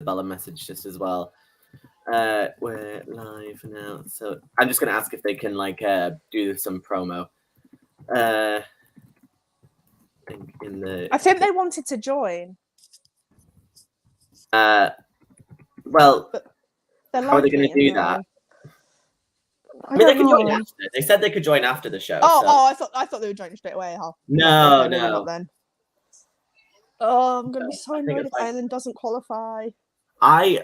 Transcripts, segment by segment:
Bella message just as well. We're live now, so I'm just gonna ask if they can do some promo. In the I think they wanted to join. Well, But how are they going to do that? I mean, they could join after. They said they could join after the show. I thought they were joining straight away. Huh? No, okay, no. Not then. Oh, I'm going to be so annoyed if Ireland doesn't qualify. I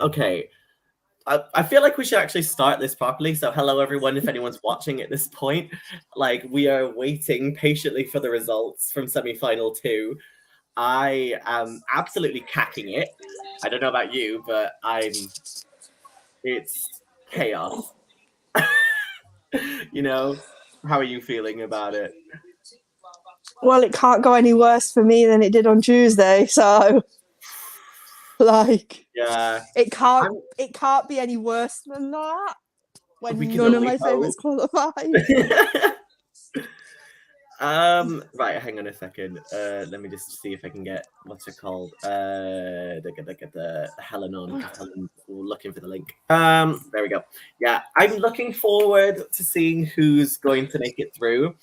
feel like we should actually start this properly. So hello, everyone, if anyone's watching at this point. Like, we are waiting patiently for the results from semi-final 2. I am absolutely cacking it. I don't know about you, but it's chaos. You know, how are you feeling about it? Well, it can't go any worse for me than it did on Tuesday, so it can't be any worse than that when none of my favourites qualified. Right, hang on a second. Let me just see if I can get what's it called? Get the Helen on. Helen, looking for the link. There we go. Yeah, I'm looking forward to seeing who's going to make it through.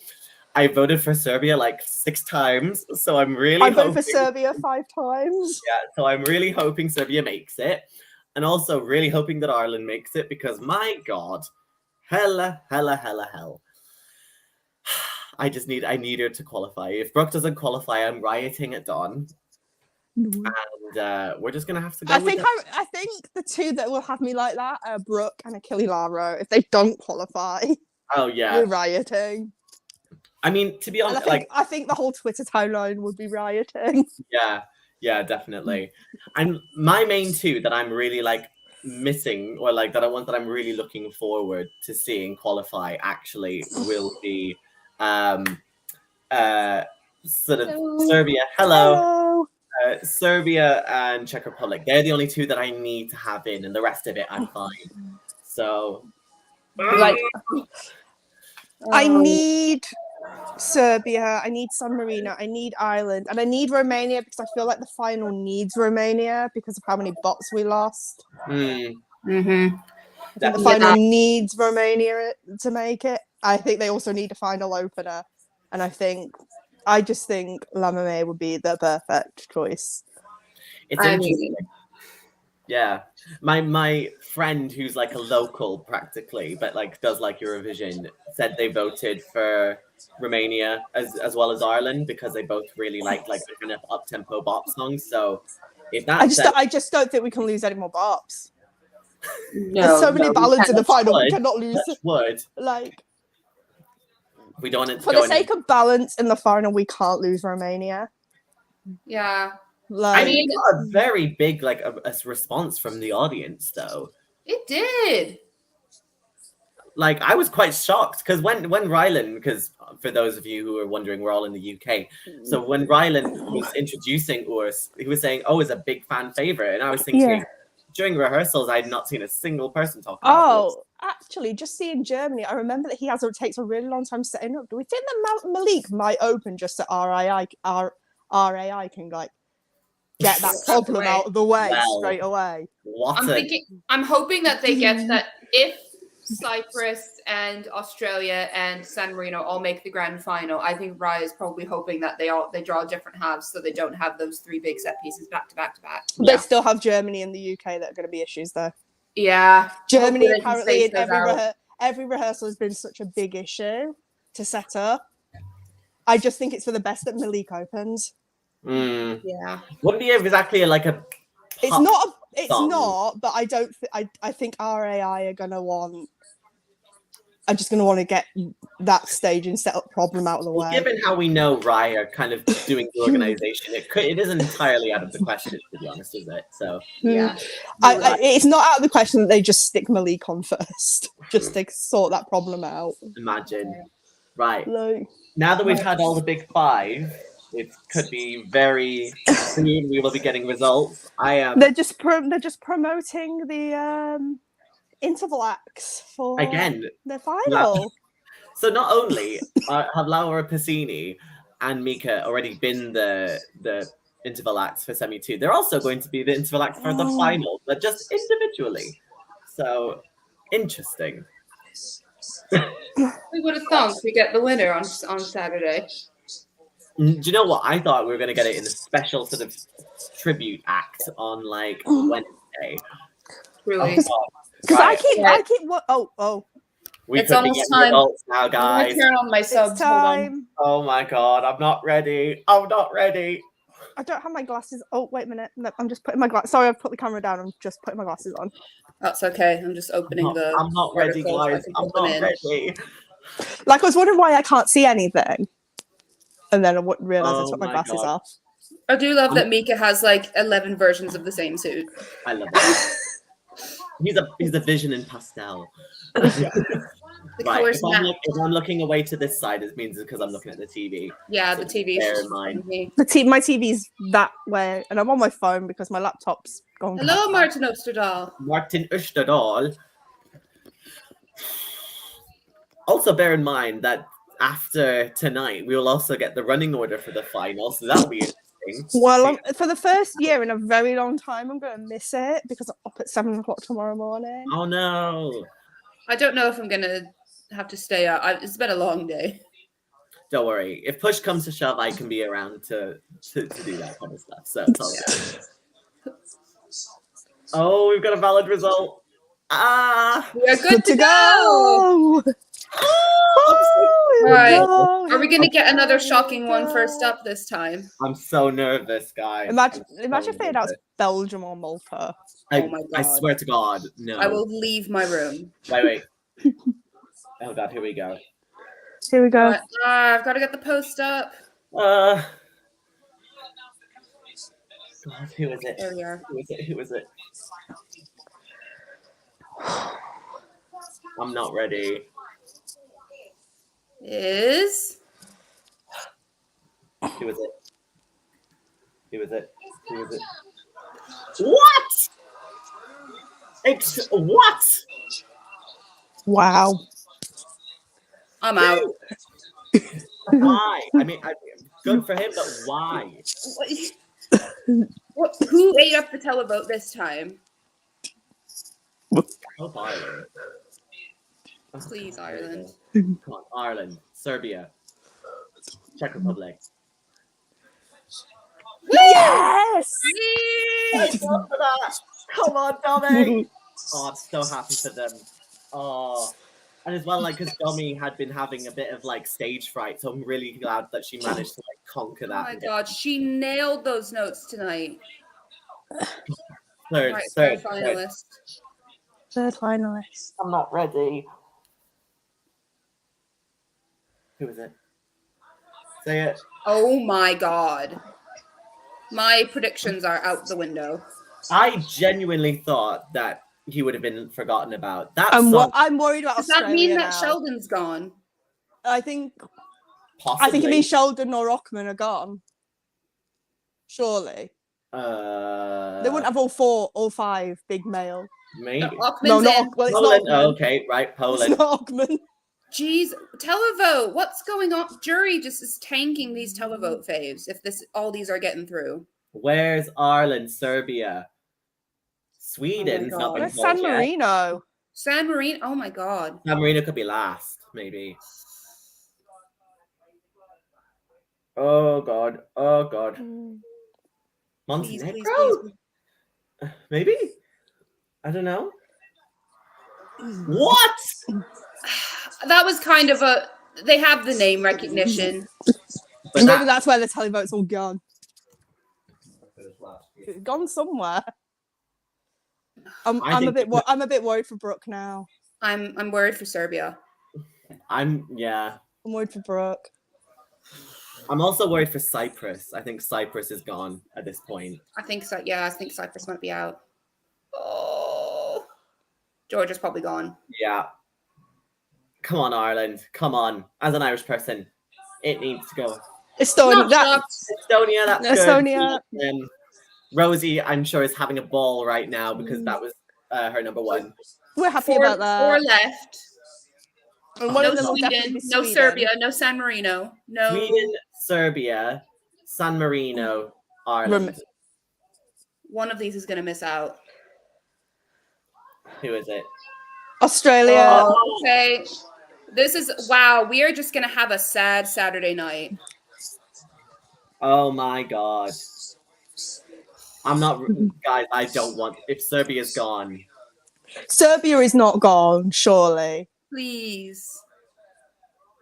I voted for Serbia 6 times, so I'm really. I voted for Serbia 5 times. Yeah, so I'm really hoping Serbia makes it, and also really hoping that Ireland makes it because my God, hell. I need her to qualify. If Brooke doesn't qualify, I'm rioting at dawn. And we're just gonna have to go. I think the two that will have me like that are Brooke and Achille Laro. If they don't qualify, we're rioting. I mean, to be honest, I think the whole Twitter timeline would be rioting. Yeah, definitely. And my main two that I'm really missing, or that I'm really looking forward to seeing qualify actually will be sort of Serbia. Hello. Serbia and Czech Republic. They're the only two that I need to have in, and the rest of it I'm fine. So I need Serbia, I need San Marino, I need Ireland, and I need Romania because I feel like the final needs Romania because of how many bots we lost. Mm. Mm-hmm. I think the final needs Romania to make it. I think they also need a final opener, and I just think Lamame would be the perfect choice. It's interesting. Yeah, my friend who's a local practically, but does Eurovision, said they voted for Romania as well as Ireland because they both really like the kind of up tempo bop songs. So if that, I just don't think we can lose any more bops. There's so many ballads in the final. We cannot lose. We don't want it to for the sake of balance in the final, we can't lose Romania. Yeah. I mean, it got a very big a response from the audience, though. It did. I was quite shocked because when Rylan, because for those of you who are wondering, we're all in the UK. So when Rylan was introducing Urs, he was saying, "Oh, is a big fan favorite," and I was thinking, during rehearsals, I had not seen a single person talk about Urs. Actually, just seeing Germany, I remember that it takes a really long time setting up. Do we think that Malik might open just so RAI can get that problem out of the way straight away? I'm hoping that they get that if Cyprus and Australia and San Marino all make the grand final, I think Raya is probably hoping that they draw different halves so they don't have those 3 big set pieces back to back to back. They still have Germany and the UK that are going to be issues though. Yeah, Germany apparently in every rehearsal has been such a big issue to set up. I just think it's for the best that Malik opens. Yeah, wouldn't be exactly It's not, but I don't. I think RAI are gonna want. I'm just gonna want to get that stage and set up problem out of the way. Given how we know Raya are kind of doing the organization, it isn't entirely out of the question, to be honest, is it? So yeah, it's not out of the question that they just stick Malik on first, just to sort that problem out. Imagine, right? Now that we've had all the big 5. It could be very soon. We will be getting results. They're just promoting the interval acts for the final. So not only have Laura Pausini and Mika already been the interval acts for semi 2. They're also going to be the interval acts for the final, but just individually. So interesting. We would have thought we get the winner on Saturday. Do you know what? I thought we were going to get it in a special sort of tribute act on like Wednesday. Really? Because I keep what? It's almost time. Now, guys. I'm gonna turn on my subs. It's time. Oh my god, I'm not ready. I'm not ready. I don't have my glasses. Oh, wait a minute. No, I'm just putting my glasses. Sorry, I've put the camera down. I'm just putting my glasses on. That's okay. I'm just opening I'm not ready, guys. I'm not ready. Like, I was wondering why I can't see anything. And then I wouldn't realise I took my glasses off. I do love that Mika has like 11 versions of the same suit. I love it. He's a vision in pastel. Right. If I'm looking away to this side, it means because I'm looking at the TV. Yeah, so the TV. Bear in mind. My TV's that way, and I'm on my phone because my laptop's gone. Hello, Martin Osterdahl. Martin Osterdahl. Also, bear in mind that after tonight, we will also get the running order for the final, so that'll be interesting. Well, for the first year in a very long time, I'm going to miss it because I'm up at 7 o'clock tomorrow morning. Oh no! I don't know if I'm going to have to stay up. It's been a long day. Don't worry. If push comes to shove, I can be around to do that kind of stuff. So it's all good. Oh, we've got a valid result. We are good to go. Right. Are we going to get another shocking one first up this time? I'm so nervous, guys. Imagine if they announced Belgium or Malta. Oh my god! I swear to God, no. I will leave my room. Wait. Oh god, here we go. Here we go. I've got to get the post up. God, who is it? There we are. Who is it? I'm not ready. Who Who is it? What? What? Wow. I'm out. Why? I mean, good for him, but why? Who ate up the televote this time? Oh, Ireland. Please, Ireland. Come on, Ireland, Serbia, Czech Republic. Yes! Come on, Dommy! Oh, I'm so happy for them. Oh, and as well, like, because Dommy had been having a bit of like stage fright, so I'm really glad that she managed to like conquer that. Oh my god, she nailed those notes tonight. Third finalist. Third finalist. I'm not ready. Who is it? Say it. Oh my god. My predictions are out the window. I genuinely thought that he would have been forgotten about. I'm worried about Does Australia that mean that now. Sheldon's gone? I think Possibly. it means Sheldon or Rockman are gone. Surely. They wouldn't have all five big male. Maybe. No, not Poland. Poland. Oh, okay, right, Poland. It's not Rockman. Jeez, televote. What's going on? Jury just is tanking these televote faves if all these are getting through. Where's Ireland, Serbia? Sweden's not been Where's called San yet. Marino? San Marino. Oh my god. San Marino could be last, maybe. Oh god. Montenegro? Please. Maybe? I don't know. What? That was kind of they have the name recognition. But Maybe that's where the televote's all gone. It's gone somewhere. I'm a bit worried for Brooke now. I'm worried for Serbia. I'm worried for Brooke. I'm also worried for Cyprus. I think Cyprus is gone at this point. I think so. Yeah, I think Cyprus might be out. Oh, Georgia's probably gone. Yeah. Come on, Ireland. Come on. As an Irish person, it needs to go. Estonia. That's Estonia. good. And Rosie, I'm sure, is having a ball right now because that was her number one. We're happy about that. 4 left. And No Sweden, no Serbia, no San Marino, no Sweden, Serbia, San Marino, Ireland. One of these is going to miss out. Who is it? Australia. Oh, okay. This is, wow, we are just going to have a sad Saturday night. Oh my god. I'm not, guys, I don't want, if Serbia's gone. Serbia is not gone, surely. Please.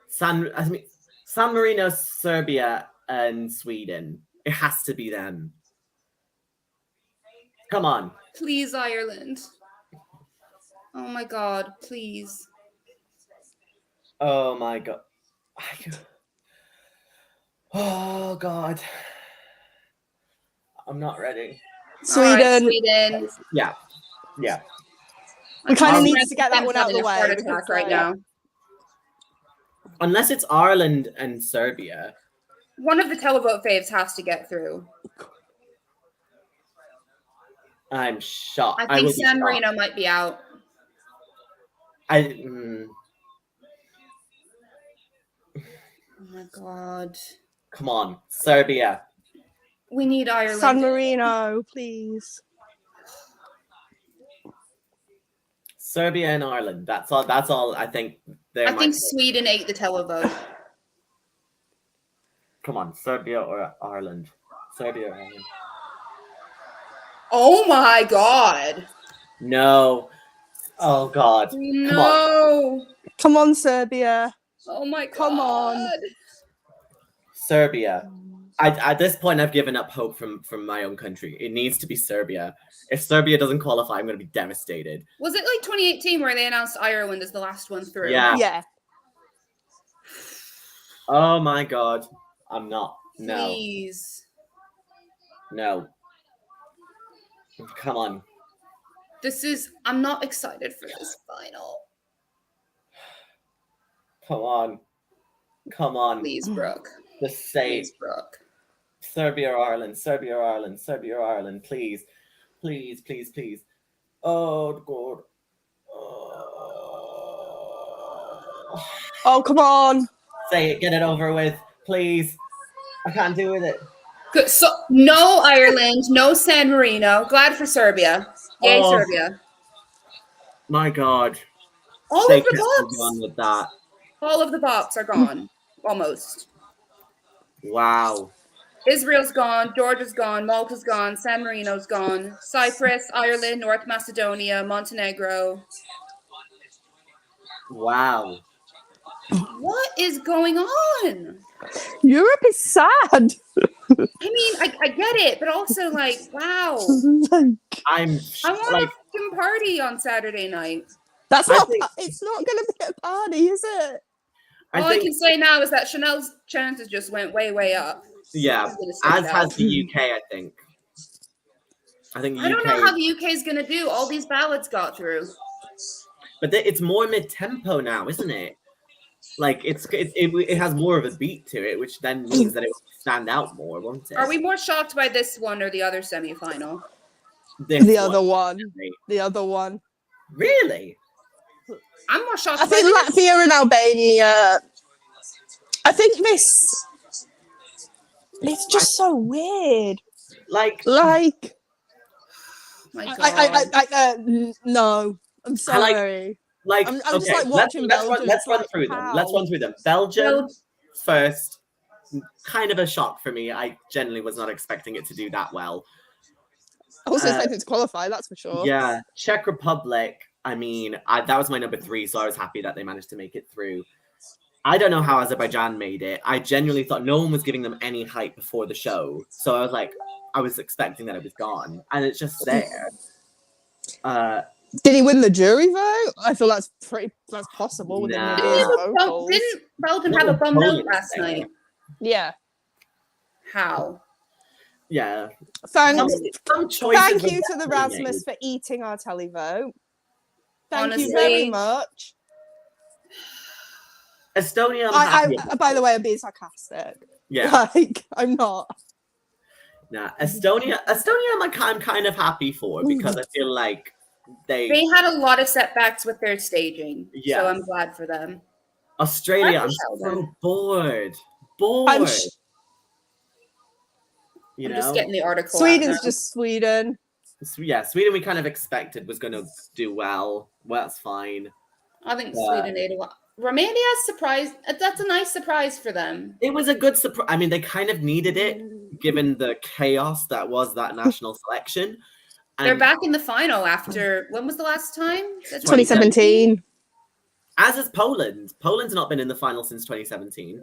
San Marino, Serbia, and Sweden. It has to be them. Come on. Please, Ireland. Oh my god, please. Oh my god. Oh god. I'm not ready. Sweden. Right, Sweden. Yeah. Yeah. We kind of need to get that one out of the way. Heart attack right now. Unless it's Ireland and Serbia. One of the televote faves has to get through. I'm shocked. I think San Marino might be out. Oh my god. Come on, Serbia. We need Ireland. San Marino, please. Serbia and Ireland. That's all. I think. I think Sweden ate the televote. Come on, Serbia or Ireland. Serbia or Ireland. Oh my god. No. Oh god. No. Come on, Serbia. Oh my god. Come on. Serbia. At this point, I've given up hope from my own country. It needs to be Serbia. If Serbia doesn't qualify, I'm going to be devastated. Was it like 2018 where they announced Ireland as the last one through? Yeah. Yeah. Oh my god. I'm not. No. Please. No. Come on. I'm not excited for this final. Come on. Come on. Please, Brooke. Just say Please, Brooke. Serbia or Ireland, Serbia or Ireland, Serbia or Ireland, please. Please, please, please. Oh, God. Oh, come on. Say it, get it over with, please. I can't do with it. Good. So, no Ireland, no San Marino. Glad for Serbia. Yay, Serbia. My God. All they of the bops. Gone with that. All of the bops are gone. Almost. Wow. Israel's gone, Georgia's gone, Malta's gone, San Marino's gone, Cyprus, Ireland, North Macedonia, Montenegro. Wow. What is going on? Europe is sad. I mean, I get it, but also like, wow. I want a fucking party on Saturday night. It's not going to be a party, is it? All I can say now is that Chanel's chances just went way, way up. Yeah, as has the UK, I think. I don't know how the UK is going to do. All these ballads got through. But it's more mid-tempo now, isn't it? Like, it has more of a beat to it, which then means that it will stand out more, won't it? Are we more shocked by this one or the other semifinal? The other one. The other one. Really? I'm more shocked I think Latvia and Albania. I think it's just so weird. Like my God. No, I'm sorry. I'm just like watching Belgium. Let's run through them. Let's run through them. Belgium first, kind of a shock for me. I generally was not expecting it to do that well. I was expecting to qualify, that's for sure. Yeah, Czech Republic. I mean, that was my number 3, so I was happy that they managed to make it through. I don't know how Azerbaijan made it. I genuinely thought no one was giving them any hype before the show. So I was like, I was expecting that it was gone. And it's just there. Did he win the jury vote? I feel that's possible. Didn't Belgium have a bum note last night? Yeah. How? Yeah. Thank you to the Rasmus for eating our televote. Thank you very much. Estonia. By the way, I'm being sarcastic. Yeah. Like, I'm not. Nah, Estonia. I'm kind of happy for because I feel like they had a lot of setbacks with their staging. Yeah. So I'm glad for them. Australia. I'm so bored. You I'm know? just getting the article. Sweden's just Sweden. Yeah, Sweden we kind of expected was going to do well. Well, that's fine. I think Sweden ate a lot. Romania's surprise. That's a nice surprise for them. It was a good surprise. I mean, they kind of needed it, given the chaos that was that national selection. And They're back in the final after, when was the last time? 2017. As is Poland. Poland's not been in the final since 2017.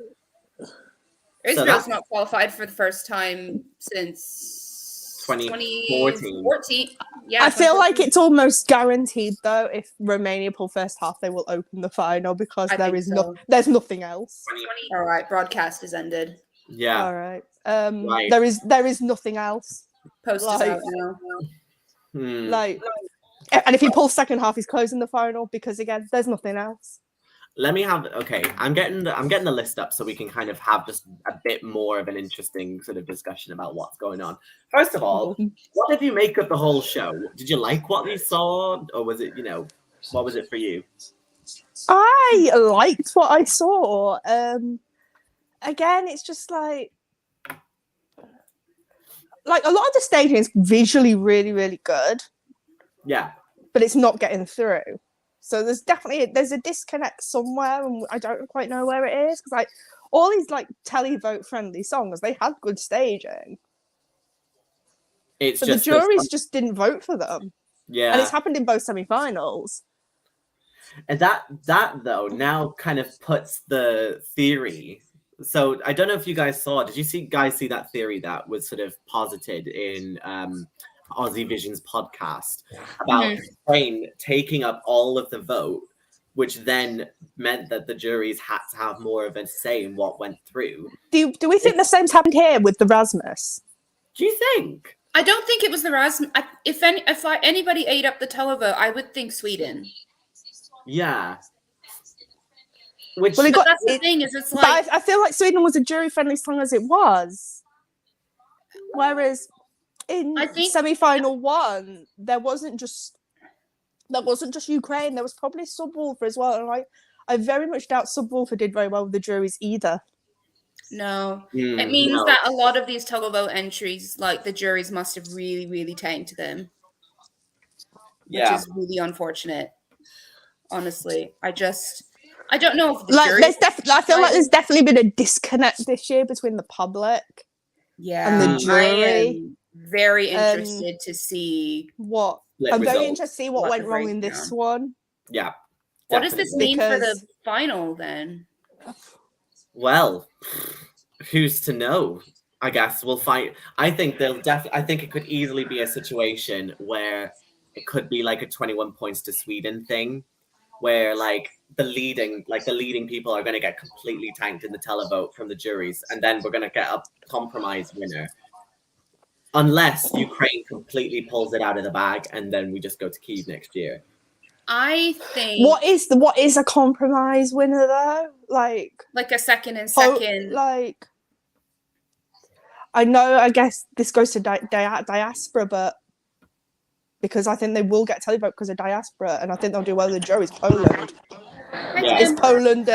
Israel's not qualified for the first time since 2014. Yeah, I feel like it's almost guaranteed though. If Romania pull first half, they will open the final because there's nothing else. All right, broadcast is ended. Yeah. All right. Right. There is nothing else. Post is out now. Like, and if he pulls second half, he's closing the final because again, there's nothing else. Let me have. Okay, I'm getting the list up so we can kind of have just a bit more of an interesting sort of discussion about what's going on. First of all, what did you make of the whole show? Did you like what you saw, or was it, what was it for you? I liked what I saw. Again, it's just like a lot of the staging is visually really, really good. Yeah, but it's not getting through. So there's a disconnect somewhere, and I don't quite know where it is because all these televote friendly songs, they had good staging. It's but just the juries just didn't vote for them. Yeah, and it's happened in both semi-finals. And that though now kind of puts the theory. So I don't know if you guys saw. Did you guys see that theory that was sort of posited in Aussie Vision's podcast about Spain taking up all of the vote, which then meant that the juries had to have more of a say in what went through. Do we think the same's happened here with the Rasmus? Do you think? I don't think it was the Rasmus. If anybody ate up the televote, I would think Sweden. Yeah. That's the thing is, it's like I feel like Sweden was a jury-friendly song as it was, whereas in semi-final one, there wasn't just Ukraine. There was probably Subwoofer as well, and I very much doubt Subwoofer did very well with the juries either. No, it means that a lot of these televote entries, like the juries, must have really, really tanked them, which is really unfortunate. Honestly, I don't know if the jury. I feel like there's definitely been a disconnect this year between the public, and the jury. Very interested to see what. I'm very interested to see what went wrong in this one. Yeah. Definitely. What does this mean for the final then? Well, who's to know? I guess we'll find. I think I think it could easily be a situation where it could be like a 21 points to Sweden thing, where the leading people are going to get completely tanked in the televote from the juries, and then we're going to get a compromise winner. Unless Ukraine completely pulls it out of the bag, and then we just go to Kyiv next year. I think what is a compromise winner though? Like a second and second. I know. I guess this goes to diaspora, but because I think they will get televote because of diaspora, and I think they'll do well with the juries. Poland. Yeah. Is Poland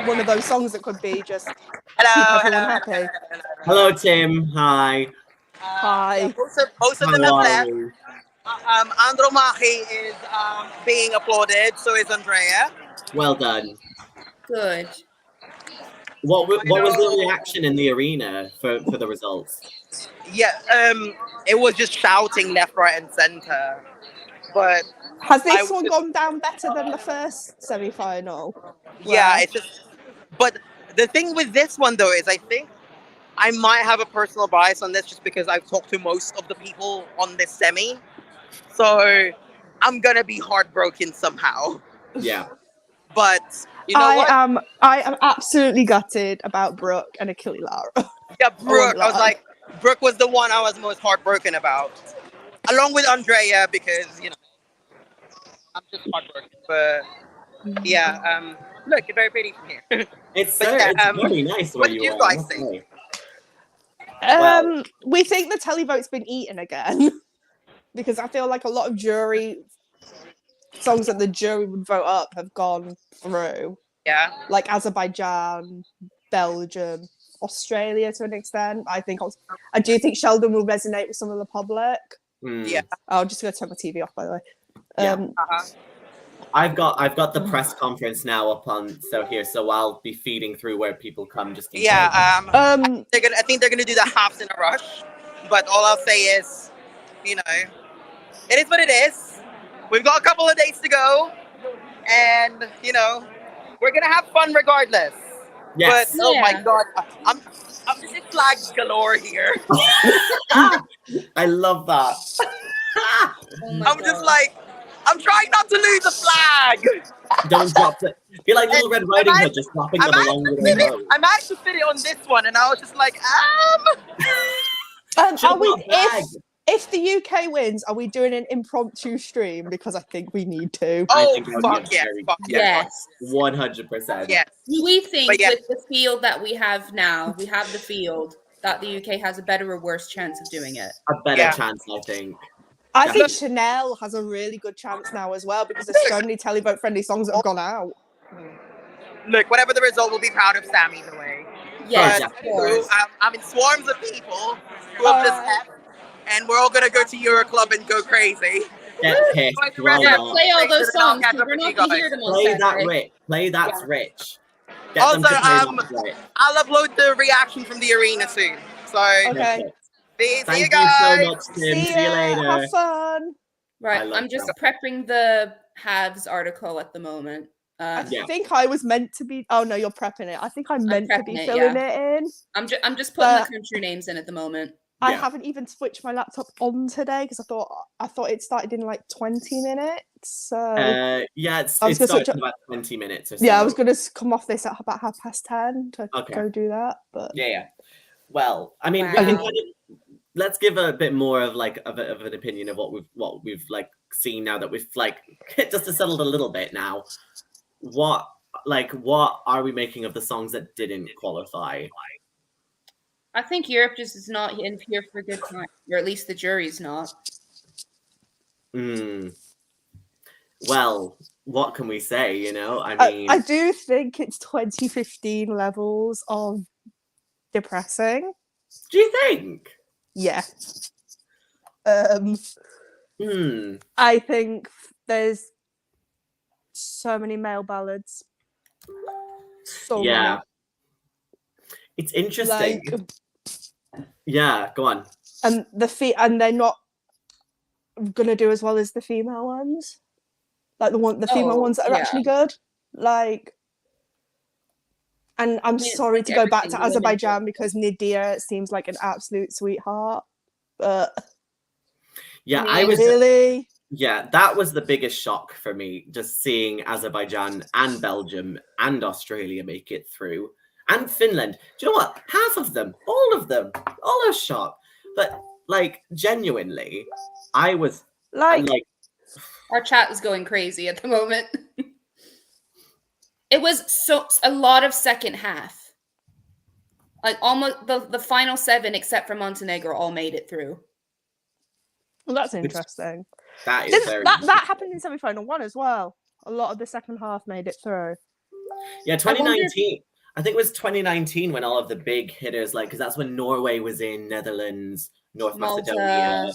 one of those songs that could be just keep everyone happy? Hello, Tim. Hi. Hi. Most of them have left. Andromache is being applauded, so is Andrea. Well done. Good. What was the reaction in the arena for the results? Yeah, it was just shouting left, right, and center. But has this one gone down better than the first semi-final? Yeah, it's just. But the thing with this one though is, I think I might have a personal bias on this just because I've talked to most of the people on this semi. So I'm gonna be heartbroken somehow. Yeah. But you know what? I am absolutely gutted about Brooke and Achille Lara. Yeah, Brooke. I was like, Brooke was the one I was most heartbroken about. Along with Andrea, because I'm just heartbroken. But yeah, look, you're very pretty from here. It's very nice. What did you guys think? We think the televote's been eaten again. Because I feel like a lot of jury songs that the jury would vote up have gone through. Yeah. Like Azerbaijan, Belgium. Australia to an extent. I do think Sheldon will resonate with some of the public. Yeah. I'll just go turn my TV off, by the way. Yeah. Um, I've got the press conference now up on so I'll be feeding through where people come just in case. I think they're gonna do the halves in a rush, but all I'll say is, you know, it is what it is. We've got a couple of days to go, and you know, we're gonna have fun regardless. Yes. But oh my god, I'm just flags galore here. I love that. I'm just like, I'm trying not to lose the flag. Don't drop it. Feel like Little Red Riding Hood just dropping them along with her nose. I managed to fit it on this one, and I was just like, are we, if the UK wins, are we doing an impromptu stream? Because I think we need to. Oh, fuck yes. Yes. 100%. Yes. We think with the field that we have now, we have the field, that the UK has a better or worse chance of doing it. A better chance, I think. I think Chanel has a really good chance now as well, because there's so many televote friendly songs that have gone out. Look, whatever the result, we'll be proud of Sam either way. Yes, of course. I'm in swarms of people who have just left, and we're all gonna go to Euroclub and go crazy. Get pissed. Play all those songs. We're not gonna hear them on Play that Saturday. rich. Play That's Rich. Get Also, them to play That's Rich. I'll upload the reaction from the arena soon. So Okay. see Thank you guys. you so much, Tim. See you later. Have fun. Right, I'm just prepping the halves article at the moment. I think I was meant to be. Oh no, you're prepping it. I think I'm meant to be filling it in. I'm just putting the country names in at the moment. I haven't even switched my laptop on today because I thought it started in like 20 minutes. So it starts in about 20 minutes or so. Yeah, I was going to come off this at about 10:30 to go do that. But yeah. Well, I mean, we can kind of, let's give a bit more of like of an opinion of what we've like seen now that we've like just settled a little bit now. What are we making of the songs that didn't qualify? I think Europe just is not in here for a good time, or at least the jury's not. Well, what can we say? You know, I mean, I do think it's 2015 levels of depressing. Do you think? Yeah. I think there's so many male ballads. So many. It's interesting. Yeah, go on. And and they're not gonna do as well as the female ones. Like the female ones that are actually good. Like, and I'm sorry to go back to Azerbaijan because Nidia seems like an absolute sweetheart. But I was really. Yeah, that was the biggest shock for me, just seeing Azerbaijan and Belgium and Australia make it through. And Finland. Do you know what? Half of them, all are shocked. But like genuinely, I was like our chat is going crazy at the moment. It was a lot of second half. Like almost the final 7, except for Montenegro, all made it through. Well, that's interesting. That happened in semi-final 1 as well. A lot of the second half made it through. Yeah, 2019. I think it was 2019 when all of the big hitters, like, because that's when Norway was in, Netherlands, North Macedonia,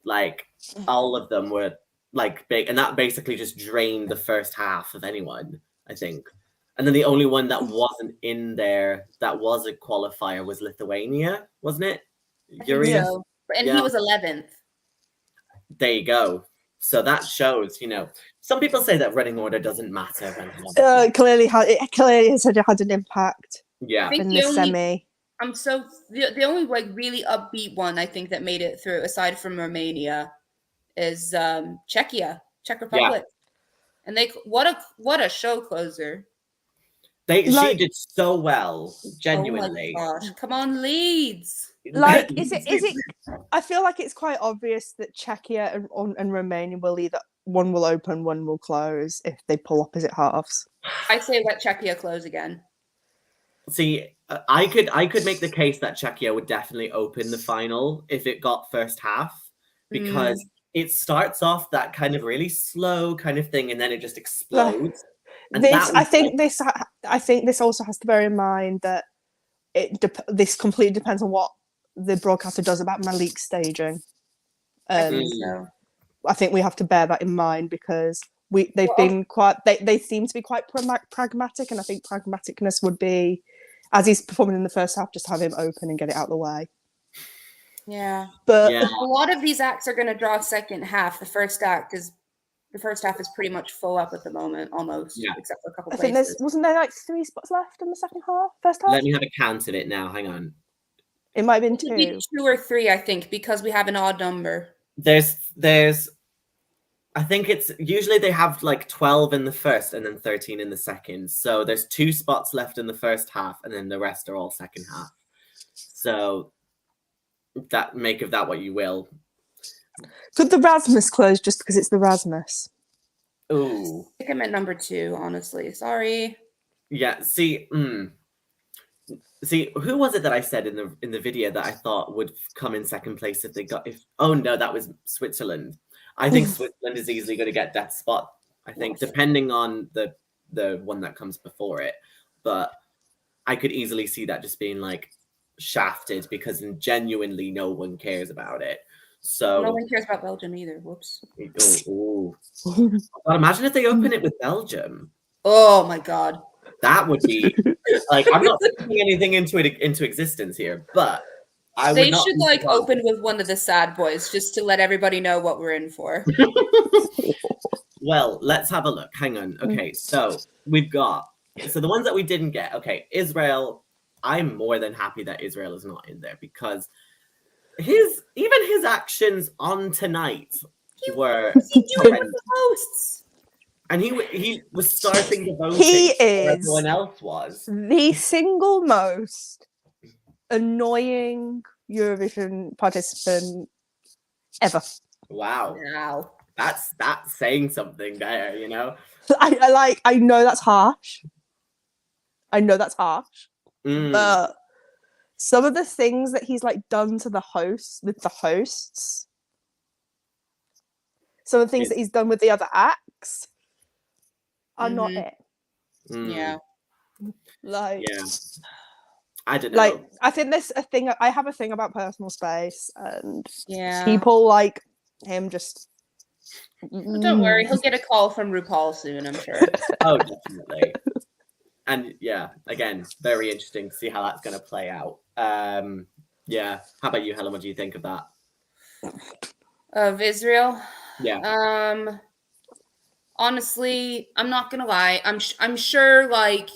like, all of them were, like, big. And that basically just drained the first half of anyone, I think. And then the only one that wasn't in there that was a qualifier was Lithuania, wasn't it? So. And he was 11th. There you go. So that shows, you know, some people say that running order doesn't matter. Clearly has had an impact. Yeah, in the semi. The only like really upbeat one I think that made it through, aside from Romania, is Czech Republic, and what a show closer. She did so well, genuinely. Oh my gosh. Come on, Leeds. Like, is it? I feel like it's quite obvious that Czechia and Romania will either one will open, one will close if they pull opposite halves. I say let Czechia close again. See, I could make the case that Czechia would definitely open the final if it got first half, because it starts off that kind of really slow kind of thing, and then it just explodes. I think this also has to bear in mind that this completely depends on what the broadcaster does about Malik's staging. I think so. I think we have to bear that in mind because they've been quite. They seem to be quite pragmatic, and I think pragmaticness would be, as he's performing in the first half, just have him open and get it out of the way. Yeah, but a lot of these acts are going to draw second half. The first half is pretty much full up at the moment, almost, except for a couple. I think wasn't there like 3 spots left in the second half, first half. Let me have a count of it now. Hang on. It might have been 2. It could be 2 or 3, I think, because we have an odd number. There's. I think it's usually they have like 12 in the first and then 13 in the second. So there's 2 spots left in the first half, and then the rest are all second half. So that make of that what you will. Could the Rasmus close just because it's the Rasmus? Ooh. I think I'm at number 2, honestly. Sorry. Yeah. See, who was it that I said in the video that I thought would come in second place if they got oh no, that was Switzerland. I think Switzerland is easily going to get that spot. I think depending on the one that comes before it, but I could easily see that just being like shafted because genuinely no one cares about it. So no one cares about Belgium either. Whoops. Oh. God, imagine if they open it with Belgium. Oh my God. That would be like I'm not putting anything into existence here, but they should like open with one of the sad boys just to let everybody know what we're in for. Well, let's have a look. Hang on. Okay, so we've got the ones that we didn't get. Okay, Israel. I'm more than happy that Israel is not in there because his actions on Tonight were doing with the hosts. And he was starting the voting. He is everyone else was the single most annoying Eurovision participant ever. Wow. That's saying something there, you know. I know that's harsh. But some of the things that he's like done to the hosts with the hosts, some of the things that he's done with the other acts are not it. Yeah. I don't know. Like, I think there's a thing. I have a thing about personal space, and yeah, people like him just. Don't worry, he'll get a call from RuPaul soon, I'm sure. Oh, definitely. And yeah, again, very interesting to see how that's going to play out. Yeah. How about you, Helen? What do you think of that? Of Israel? Yeah. Honestly, I'm not gonna lie. I'm sure, like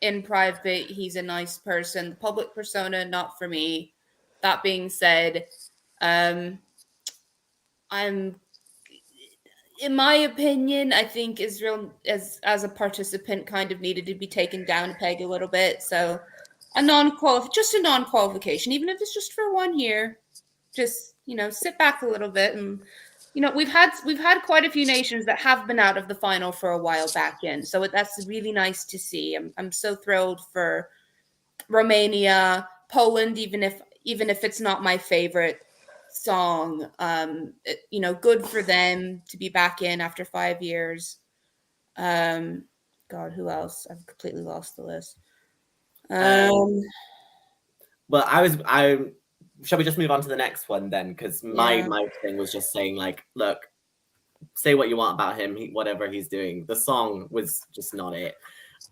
in private, he's a nice person. The public persona, not for me. That being said, I'm, in my opinion, I think Israel as a participant kind of needed to be taken down a peg a little bit. So a non-qualification, even if it's just for 1 year. Just sit back a little bit and. We've had quite a few nations that have been out of the final for a while back in, so that's really nice to see. I'm so thrilled for Romania, Poland, even if it's not my favorite song. Good for them to be back in after 5 years. God, who else? I've completely lost the list. Well, shall we just move on to the next one then? Because my thing was just saying, like, look, say what you want about him, whatever he's doing. The song was just not it.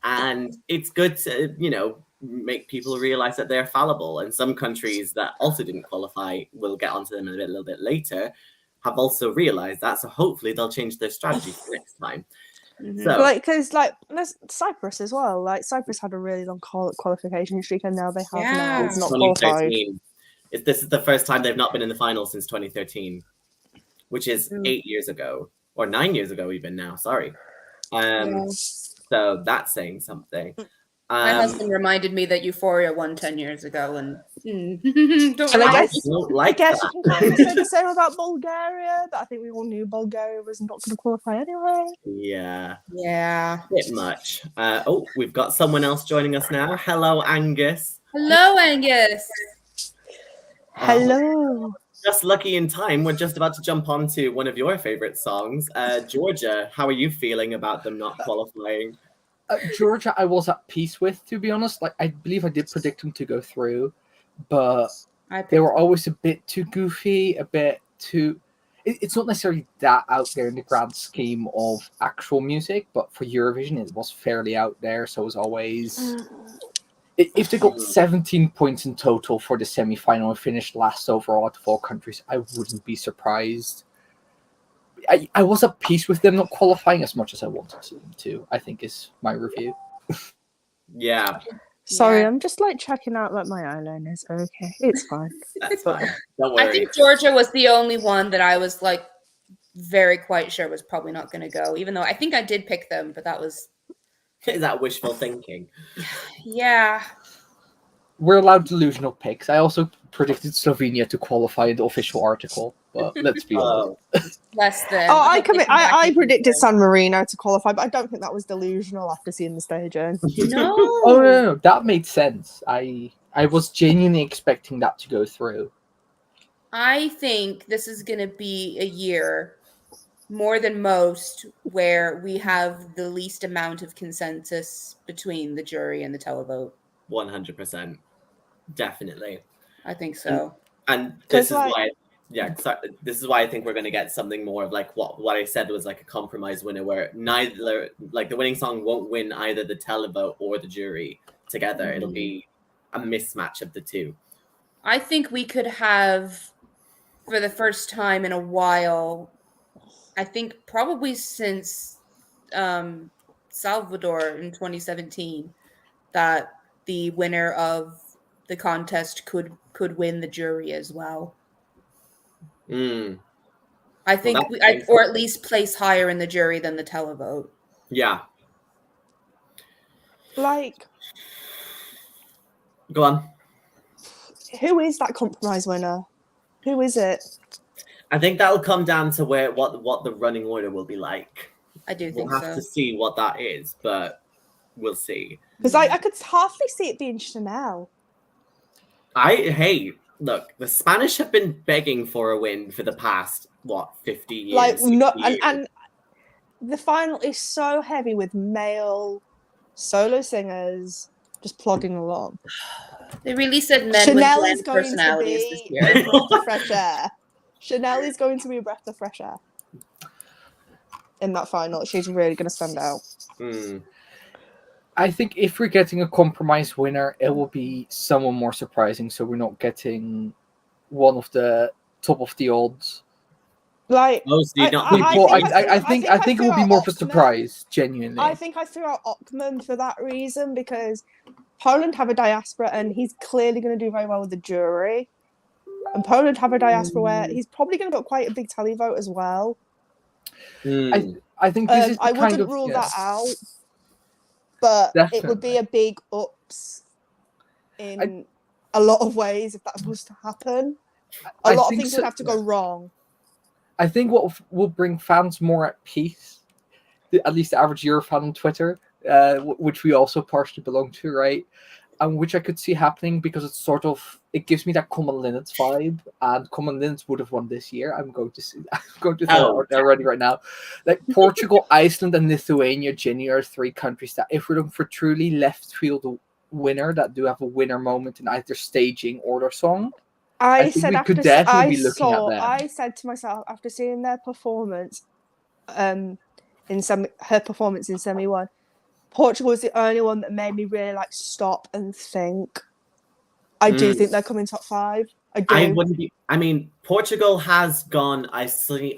And it's good to, make people realize that they're fallible. And some countries that also didn't qualify, we'll get onto them a little bit later, have also realized that. So hopefully they'll change their strategy for next time. Mm-hmm. So, because there's Cyprus as well. Like, Cyprus had a really long qualification streak, and now they have now not qualified. This is the first time they've not been in the final since 2013, which is 8 years ago, or 9 years ago even now. Sorry. So that's saying something. My husband reminded me that Euphoria won 10 years ago, and I guess you can kind of say the same about Bulgaria, but I think we all knew Bulgaria was not going to qualify anyway. Yeah. Yeah. Bit much. We've got someone else joining us now. Hello, Angus. Hello, Angus. Hello. Just lucky in time. We're just about to jump on to one of your favorite songs. Georgia, how are you feeling about them not qualifying? Georgia, I was at peace with, to be honest. Like, I believe I did predict them to go through, but they were always a bit too goofy, a bit too. It's not necessarily that out there in the grand scheme of actual music, but for Eurovision, it was fairly out there. So it was always. If they got 17 points in total for the semi-final and finished last overall out of all countries, I wouldn't be surprised. I was at peace with them not qualifying as much as I wanted them to, I think is my review. Yeah. Sorry, I'm just like checking out like my eyeliners. Okay, it's fine. That's fine. Don't worry. I think Georgia was the only one that I was like very quite sure was probably not going to go, even though I think I did pick them, but that was. Is that wishful thinking? Yeah. We're allowed delusional picks. I also predicted Slovenia to qualify in the official article, but let's be honest. Less than. Oh, I predicted San Marino to qualify, but I don't think that was delusional after seeing the staging. No. Oh no, that made sense. I was genuinely expecting that to go through. I think this is going to be a year more than most where we have the least amount of consensus between the jury and the televote. 100%. Definitely. I think so. And this is why, this is why I think we're going to get something more of like what I said was like a compromise winner, where neither, like the winning song won't win either the televote or the jury together. Mm-hmm. It'll be a mismatch of the two. I think we could have, for the first time in a while, I think probably since Salvador in 2017, that the winner of the contest could win the jury as well. I think, or at least place higher in the jury than the televote. Yeah. Like, go on. Who is that compromise winner? Who is it? I think that'll come down to what the running order will be like. I do think we'll have to see what that is, but we'll see. Because I could hardly see it being Chanel. Hey, look, the Spanish have been begging for a win for the past 50 years? Like no, and the final is so heavy with male solo singers just plodding along. They really said men Chanel with is going personalities to this be year. a breath of fresh air. Chanel is going to be a breath of fresh air in that final. She's really going to stand out. I think if we're getting a compromise winner, it will be someone more surprising. So we're not getting one of the top of the odds. Like, I think it will be more of a surprise. Genuinely, I think I threw out Ockman for that reason, because Poland have a diaspora, and he's clearly going to do very well with the jury. And Poland have a diaspora where he's probably going to get quite a big televote as well. I think this is I wouldn't rule that out, but it would be a big ups in a lot of ways if that was to happen. A lot of things would have to go wrong. I think what will bring fans more at peace, at least the average Euro fan on Twitter, which we also partially belong to, right? And which I could see happening because it gives me that Common Linnets vibe, and Common Linnets would have won this year. I'm going to throw it out there already right now. Like Portugal, Iceland, and Lithuania genuinely are three countries that, if we're looking for truly left field winner that do have a winner moment in either staging or their song, I said to myself after seeing their performance, her performance in semi-1, Portugal was the only one that made me really like stop and think. I do think they're coming top 5. I do. I wouldn't be. I mean, Portugal has gone. I've seen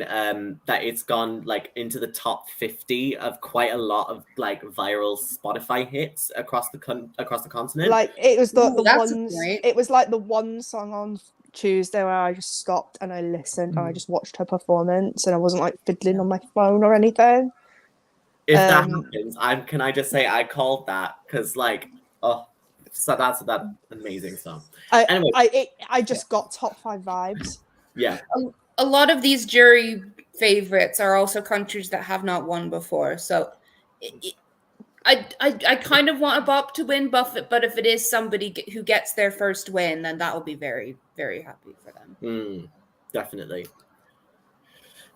that it's gone like into the top 50 of quite a lot of like viral Spotify hits across the continent. Like it was the ones. It was like the one song on Tuesday where I just stopped and I listened and I just watched her performance, and I wasn't like fiddling on my phone or anything. If that happens, can I just say I called that, because like, so that's that amazing song. I just got top 5 vibes. Yeah. A lot of these jury favorites are also countries that have not won before. So I kind of want a bop to win Buffett, but if it is somebody who gets their first win, then that will be very, very happy for them. Definitely.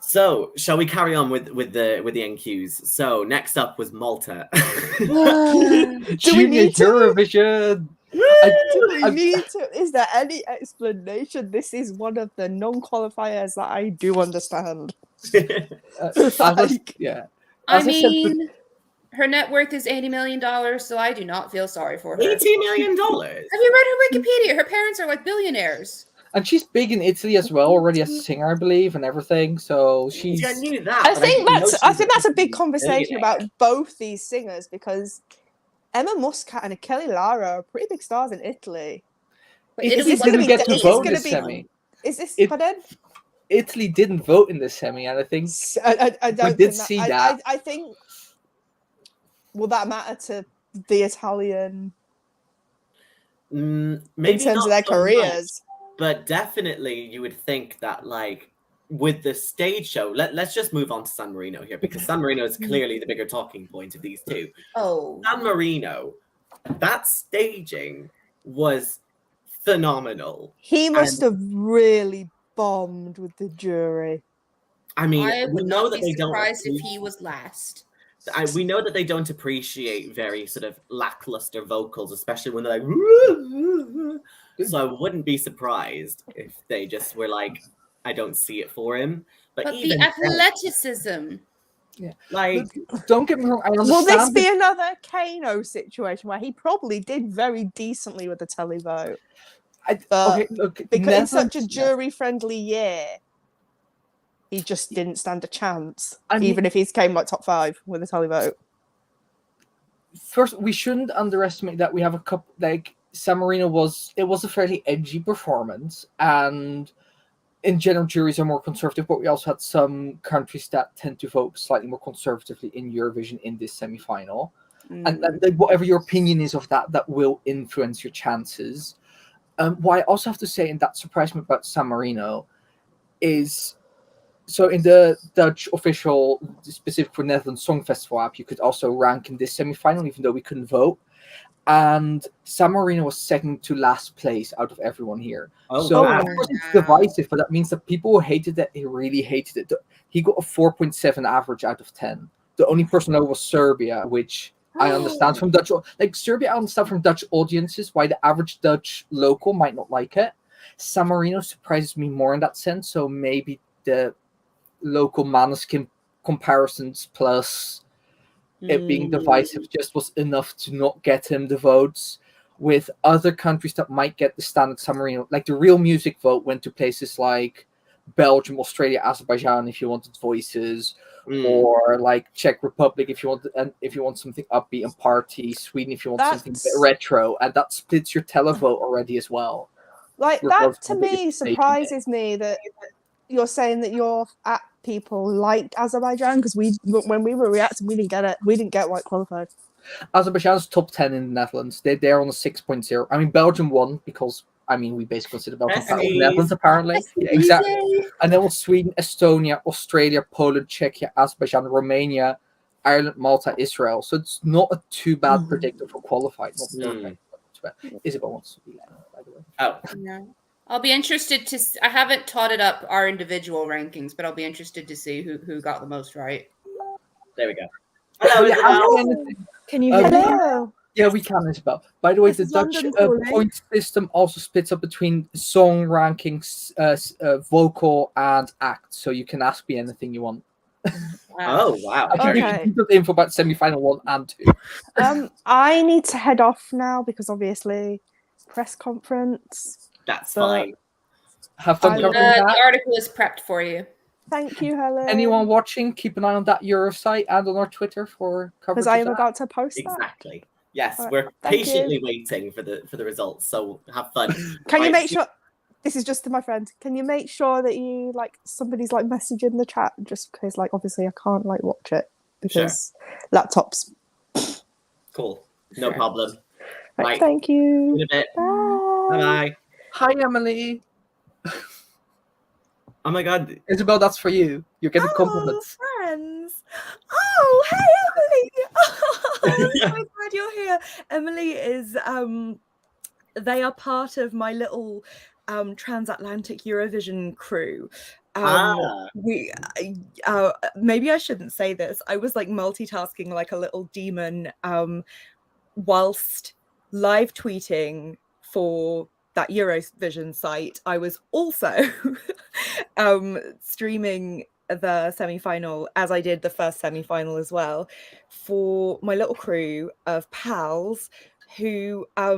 So, shall we carry on with the NQs? So, next up was Malta. Do we need to? Eurovision. Do we need to? Is there any explanation? This is one of the non-qualifiers that I do understand. Yeah. I mean, her net worth is $80 million, so I do not feel sorry for her. $80 million? Have you read her Wikipedia? Her parents are like billionaires. And she's big in Italy as well, already as a singer, I believe, and everything. So she's. I knew that. I think that's a big conversation about both these singers, because Emma Muscat and Kelly Lara are pretty big stars in Italy. But Italy didn't get to vote in this semi. Is this pardon? Italy didn't vote in this semi, and I think I don't did see that. I think. Will that matter to the Italian? Maybe in terms of their careers. But definitely, you would think that, like, with the stage show, let's just move on to San Marino here, because San Marino is clearly the bigger talking point of these two. Oh. San Marino, that staging was phenomenal. He must have really bombed with the jury. I mean, I we would know not that be they don't. surprised if he was last. We know that they don't appreciate very sort of lackluster vocals, especially when they're like. Woo! So I wouldn't be surprised if they just were like, I don't see it for him. But even the athleticism. Yeah. Like, don't get me wrong. I understand. Will this be another Kano situation where he probably did very decently with the televote? Because it's such a jury-friendly year, he just didn't stand a chance, even if he's came like top 5 with a televote. First, we shouldn't underestimate that we have a couple. Like San Marino was a fairly edgy performance, and in general, juries are more conservative. But we also had some countries that tend to vote slightly more conservatively in Eurovision in this semi-final, and whatever your opinion is of that, that will influence your chances. What I also have to say, and that surprised me about San Marino, is. So in the Dutch official, specific for Netherlands Song Festival app, you could also rank in this semi-final, even though we couldn't vote. And San Marino was second to last place out of everyone here. Of course it's divisive, but that means that people who hated it, he really hated it. He got a 4.7 average out of 10. The only person that was Serbia, which I understand from Dutch, like Serbia, I understand from Dutch audiences why the average Dutch local might not like it. San Marino surprises me more in that sense. So maybe the local Maneskin comparisons plus it being divisive just was enough to not get him the votes. With other countries that might get the standard San Marino, like the real music vote went to places like Belgium, Australia, Azerbaijan if you wanted voices, or like Czech Republic if you want something upbeat and party, Sweden if you want something a bit retro, and that splits your televote already as well. Like that to me surprises me that you're saying that your app people like Azerbaijan, because when we were reacting, we didn't get it. We didn't get white qualified. Azerbaijan's top 10 in the Netherlands. They're on a 6.0. I mean, Belgium won because we basically consider Belgium part of the Netherlands apparently. Yeah, exactly. And then was Sweden, Estonia, Australia, Poland, Czechia, Azerbaijan, Romania, Ireland, Malta, Israel. So it's not a too bad predictor for qualified. Not perfect. Isabel wants to be led, by the way. Oh. Yeah. I'll be interested to. I haven't totted up our individual rankings, but I'll be interested to see who got the most right. There we go. Hello. Can you hear me? Yeah, we can, Isabel. By the way, the Dutch point system also splits up between song rankings, vocal, and act. So you can ask me anything you want. Oh wow! I can give you the info about semi-final 1 and 2. I need to head off now because obviously press conference. That's fine. Have fun covering that. The article is prepped for you. Thank you, Helen. Anyone watching, keep an eye on that Euro site and on our Twitter for coverage. Because I am about to post that. Exactly. Yes, Right, we're patiently waiting for the results. So have fun. Can you make sure? This is just to my friend. Can you make sure that you somebody's message in the chat, just because obviously I can't watch it because laptops. Cool. No problem. Right. Thank you. In a bit. Bye. Bye. Hi, Emily. Oh my God, Isabel, that's for you. You're getting compliments. Friends. Oh, hey, Emily. I'm so glad you're here. Emily is. They are part of my little transatlantic Eurovision crew. Maybe I shouldn't say this. I was like multitasking like a little demon whilst live tweeting for that Eurovision site. I was also streaming the semi-final, as I did the first semi-final as well, for my little crew of pals who are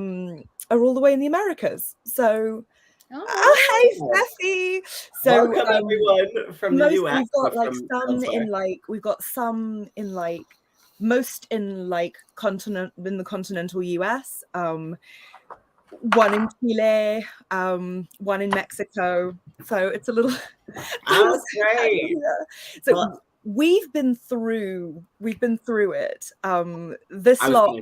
all the way in the Americas. So hey Steffi. So welcome everyone from the US. We've got like we've got some in like most in like the continental US, one in Chile, one in Mexico. So it's a little great. So well, we've been through it. This lot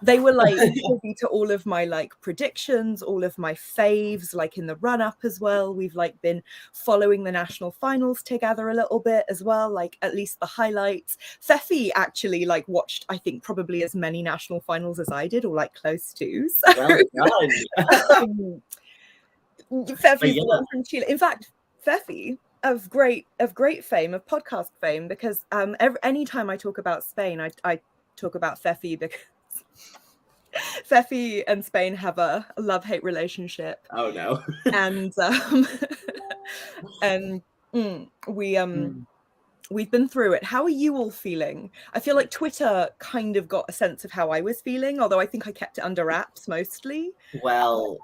they were like privy to all of my like predictions, all of my faves, like in the run up as well. We've like been following the national finals together a little bit as well, like at least the highlights. Feffy actually like watched, I think, probably as many national finals as I did, or like close to. So Feffy's the one from Chile. In fact, Feffy of great fame, of podcast fame, because anytime I talk about Spain, I talk about Feffy because Feffy and Spain have a love-hate relationship. Oh no. And we've been through it. How are you all feeling? I feel like Twitter kind of got a sense of how I was feeling, although I think I kept it under wraps mostly. Well,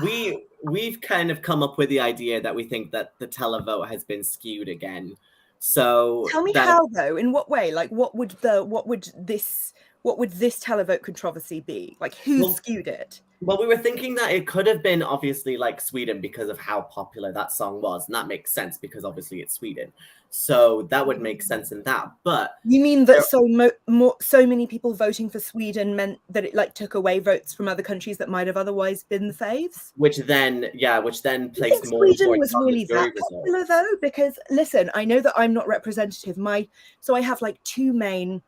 we've kind of come up with the idea that we think that the televote has been skewed again. So tell me how though, in what way? Like what would this televote controversy be? Like who skewed it? Well, we were thinking that it could have been obviously like Sweden because of how popular that song was. And that makes sense because obviously it's Sweden. So that would make sense in that. But you mean that so many people voting for Sweden meant that it like took away votes from other countries that might have otherwise been the faves? Which then placed more. Sweden was really that popular though, because listen, I know that I'm not representative. So I have like two main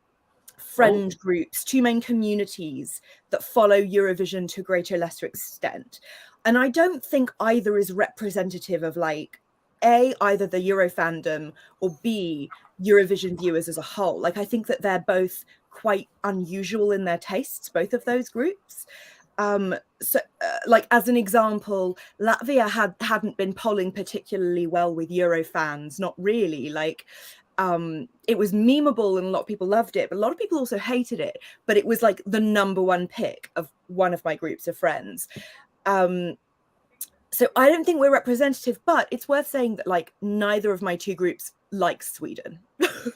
friend groups, two main communities that follow Eurovision to a greater or lesser extent. And I don't think either is representative of like either the Euro fandom or B, Eurovision viewers as a whole. Like I think that they're both quite unusual in their tastes, both of those groups. Like as an example, Latvia hadn't been polling particularly well with Euro fans, not really. Like it was memeable and a lot of people loved it, but a lot of people also hated it. But it was like the number one pick of one of my groups of friends. So I don't think we're representative, but it's worth saying that like neither of my two groups likes Sweden.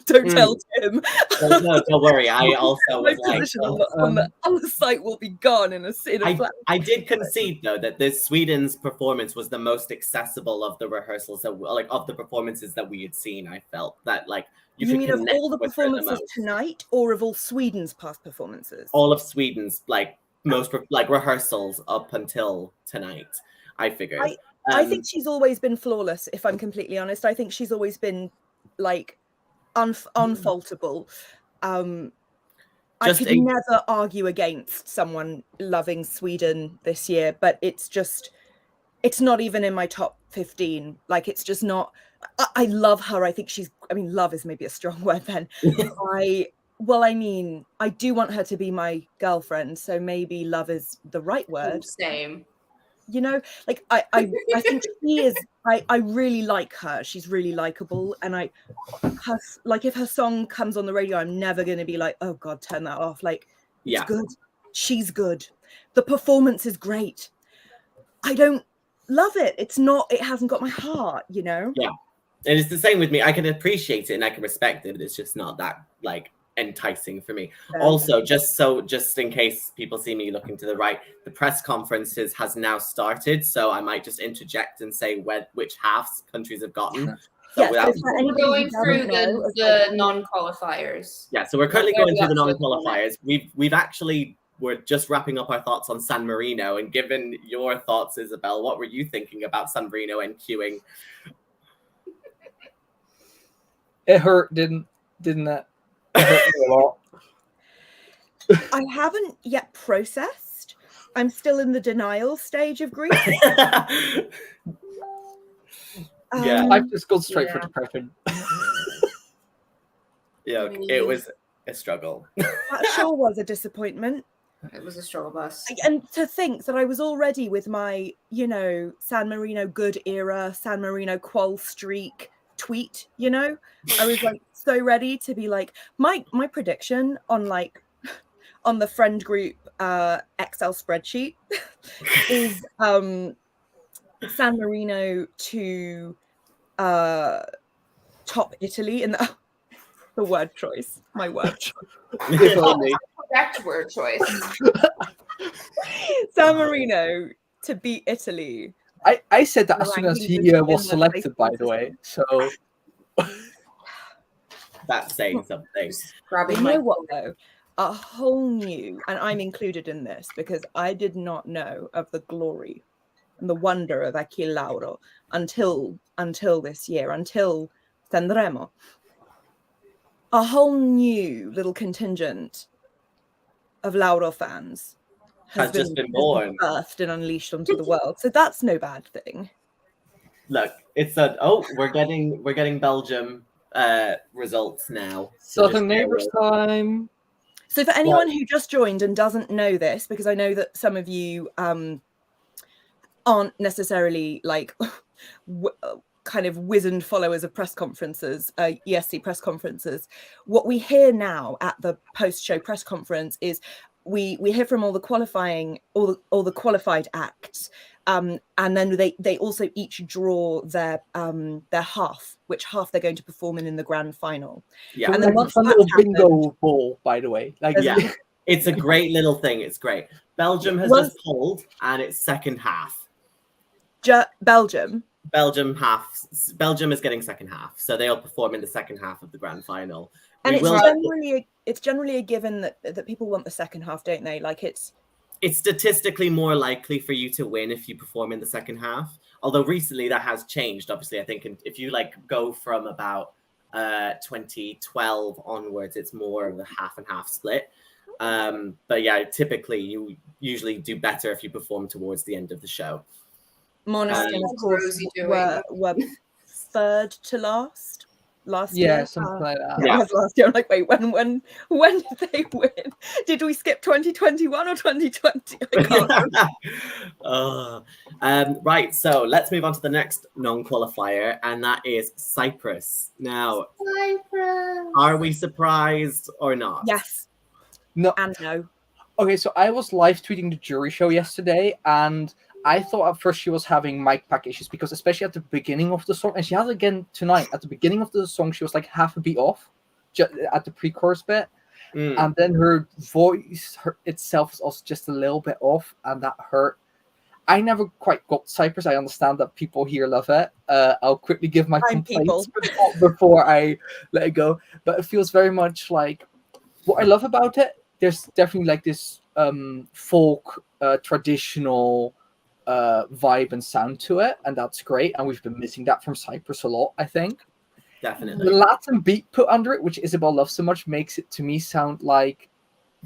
Don't tell Tim. Well, no, don't worry. I also was my position on the site will be gone in a flash. I did concede though that this Sweden's performance was the most accessible of the rehearsals that like of the performances that we had seen. I felt that like you mean of all the performances tonight, or of all Sweden's past performances? All of Sweden's like most like rehearsals up until tonight. I figured. I think she's always been flawless, if I'm completely honest. I think she's always been like unfaultable. I could never argue against someone loving Sweden this year, but it's not even in my top 15. Like it's just not. I love her. I think love is maybe a strong word then. I do want her to be my girlfriend, so maybe love is the right word. Same. You know, like I think she is. I really like her. She's really likable, and if her song comes on the radio, I'm never going to be like, oh God, turn that off. Like, it's good. She's good. The performance is great. I don't love it. It hasn't got my heart. You know. Yeah, and it's the same with me. I can appreciate it and I can respect it, but it's just not that like enticing for me. Also, just in case people see me looking to the right, the press conferences has now started, so I might just interject and say which halves countries have gotten. So we're going through the non-qualifiers. Yeah, so we're currently going through the non-qualifiers. We're just wrapping up our thoughts on San Marino, and given your thoughts, Isabel, what were you thinking about San Marino and queuing? It hurt, didn't it? It hurt me a lot. I haven't yet processed. I'm still in the denial stage of grief. Yeah. I've just gone straight for depression. Yeah, it was a struggle. That sure was a disappointment. It was a struggle bus. And to think that I was already with my, San Marino good era, San Marino qual streak tweet, I was like so ready to be like, my prediction on the friend group Excel spreadsheet is San Marino to top Italy in the word choice. My word choice. If only. Correct word choice. San Marino to beat Italy. I said that as soon as he was selected, by the way. So that's saying something. You know what though? A whole new, and I'm included in this because I did not know of the glory and the wonder of Achille Lauro until this year, until Sanremo. A whole new little contingent of Lauro fans has just been born, birthed and unleashed onto the world. So that's no bad thing. Look, it's we're getting Belgium results now. Southern neighbors time. So for anyone who just joined and doesn't know this, because I know that some of you aren't necessarily like kind of wizened followers of press conferences, ESC press conferences, what we hear now at the post-show press conference is we hear from all the qualified acts, and then they also each draw their half, which half they're going to perform in the grand final. Yeah, and then once a little bingo ball, by the way. It's a great little thing. It's great. Belgium has just pulled, and it's second half. Belgium is getting second half, so they'll perform in the second half of the grand final. And it's generally a given that people want the second half, don't they? Like it's statistically more likely for you to win if you perform in the second half. Although recently that has changed. Obviously, I think if you go from about 2012 onwards, it's more of a half and half split. But yeah, typically you usually do better if you perform towards the end of the show. Måneskin, of course, were third to last year. Yeah, something like that. Yeah. Last year. I'm like, wait, when did they win? Did we skip 2021 or 2020? I can't right, so let's move on to the next non-qualifier, and that is Cyprus. Now, are we surprised or not? Yes. No. And no. Okay, so I was live tweeting the jury show yesterday, and I thought at first she was having mic pack issues because especially at the beginning of the song, and she has it again tonight, at the beginning of the song, she was like half a beat off at the pre-chorus bit. And then her voice itself is also just a little bit off, and that hurt. I never quite got Cyprus. I understand that people here love it. I'll quickly give my complaints before I let it go. But it feels very much like what I love about it. There's definitely like this folk, traditional vibe and sound to it, and that's great. And we've been missing that from Cyprus a lot, I think. Definitely. The Latin beat put under it, which Isabel loves so much, makes it to me sound like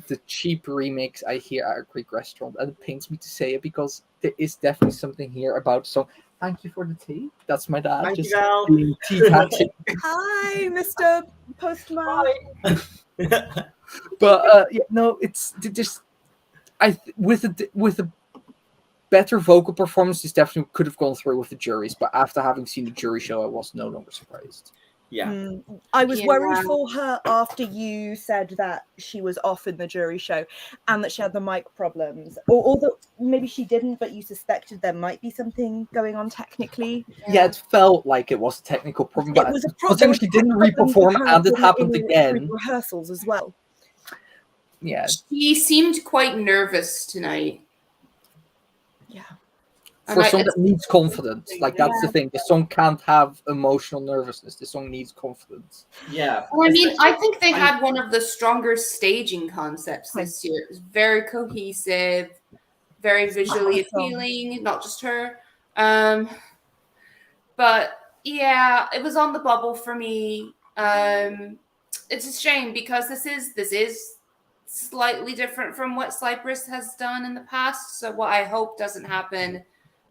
the cheap remix I hear at a Greek restaurant, and it pains me to say it because there is definitely something here about the song. Thank you for the tea. That's my dad. Thank just you, being tea taxi. Hi, Mr. Postman. But yeah, no, it's just with a better vocal performance, this definitely could have gone through with the juries. But after having seen the jury show, I was no longer surprised. Yeah. I was worried for her after you said that she was off in the jury show and that she had the mic problems, or that maybe she didn't, but you suspected there might be something going on technically. Yeah, it felt like it was a technical problem, but it was a considering she didn't re-perform and it happened again. Rehearsals as well. Yeah, she seemed quite nervous tonight. Yeah. For a song that needs confidence. Like, that's the thing. The song can't have emotional nervousness. The song needs confidence. Yeah. Well, I mean, I think they had one of the stronger staging concepts this year. It was very cohesive, very visually appealing, not just her. But yeah, it was on the bubble for me. It's a shame because this is slightly different from what Cyprus has done in the past. So what I hope doesn't happen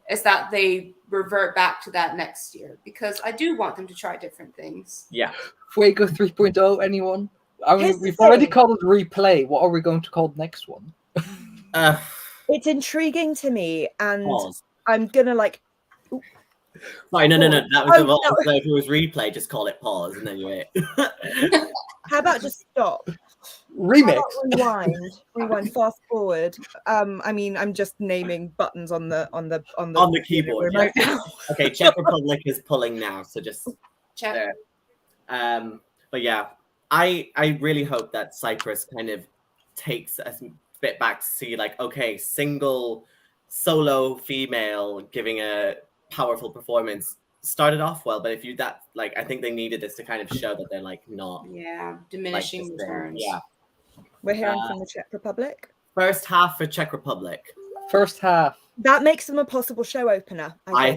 is that they revert back to that next year, because I do want them to try different things. Yeah. Fuego 3.0, anyone? I mean, Here's the we've already thing. called it replay. What are we going to call the next one? It's intriguing to me, and Pause. I'm gonna like. Sorry, no. That was Oh, the no. So if it was replay, just call it pause, and then you wait. How about just stop? Remix. Rewind, fast forward. I mean, I'm just naming buttons on the keyboard. remote Yeah. now. Okay, Czech Republic is pulling now, so just Check. there. But yeah, I really hope that Cyprus kind of takes a bit back to see, like, okay, single solo female giving a powerful performance started off well, but if you that like, I think they needed this to kind of show that they're like not Diminishing like returns. Yeah. We're hearing from the Czech Republic. First half for Czech Republic. First half. That makes them a possible show opener. I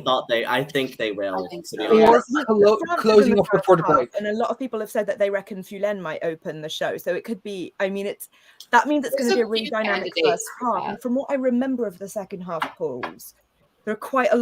think they will. I think so. Or France closing is in off the before the first half, break. and a lot of people have said that they reckon Fulen might open the show. So it could be. I mean, that means it's going to be a really dynamic first half. And from what I remember of the second half polls, there are quite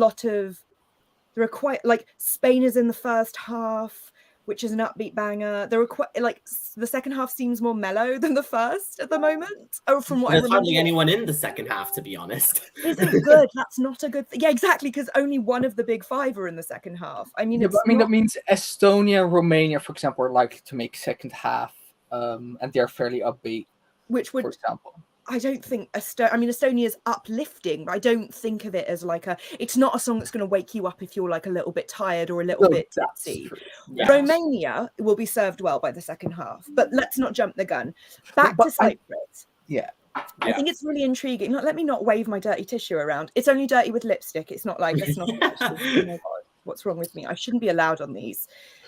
like Spain is in the first half, which is an upbeat banger. There are quite like the second half seems more mellow than the first at the moment. Oh, from what I remember, there's hardly anyone in the second half, to be honest. Isn't good. That's not a good thing. Yeah, exactly, because only one of the big five are in the second half. I mean, that means Estonia, Romania, for example, are likely to make second half, and they're fairly upbeat. Which would, for example, I don't think Estonia's uplifting, but I don't think of it as like it's not a song that's going to wake you up if you're like a little bit tired or a little bit tipsy. Yeah. Romania will be served well by the second half, but let's not jump the gun. Back to Cyprus. I think it's really intriguing. Let me not wave my dirty tissue around. It's only dirty with lipstick. It's not like it's not. Oh my God, what's wrong with me? I shouldn't be allowed on these.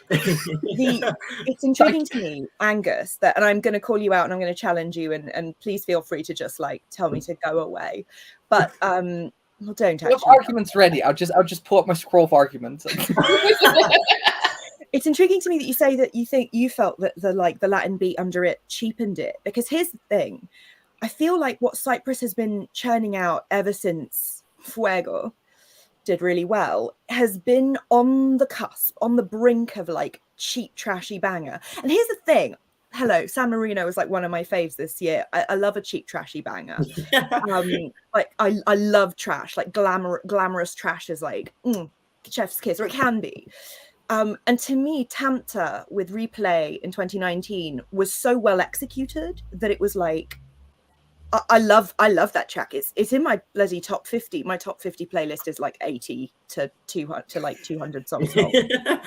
It's intriguing to me, Angus, and I'm going to call you out and I'm going to challenge you, and please feel free to just like tell me to go away. But well, don't actually. If arguments ready, I'll just pull up my scroll of arguments. It's intriguing to me that you say that you felt that the Latin beat under it cheapened it, because here's the thing. I feel like what Cyprus has been churning out ever since Fuego did really well has been on the cusp, on the brink of like cheap, trashy banger. And here's the thing. Hello, San Marino is like one of my faves this year. I love a cheap, trashy banger. Like I love trash. Like glamorous trash is like chef's kiss, or it can be. And to me, Tamta with Replay in 2019 was so well executed that it was like, I love that track. It's in my bloody top 50. My top 50 playlist is like 80 to 200 to like 200 songs long.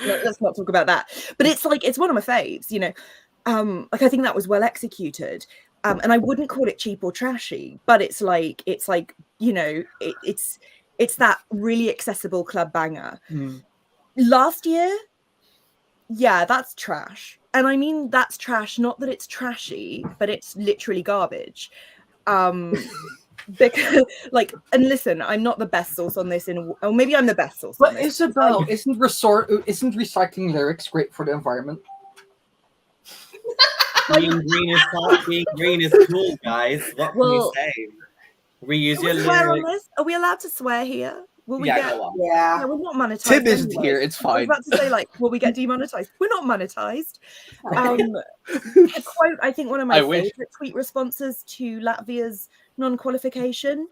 Let's not talk about that. But it's like, it's one of my faves, you know. Like I think that was well executed. And I wouldn't call it cheap or trashy, but it's like, you know, it's that really accessible club banger. Last year, yeah, that's trash. And I mean that's trash, not that it's trashy, but it's literally garbage. Because like, and listen, I'm not the best source on this or maybe I'm the best source. But Isabel, isn't recycling lyrics great for the environment? Being green is hot, being green is cool, guys. What can you say? Reuse your lyrics. Are we allowed to swear here? Will we go on. Yeah, we're not monetized. Tim isn't here, it's fine. I was about to say, like, will we get demonetized? We're not monetized. A quote, I think one of my favorite tweet responses to Latvia's non-qualification: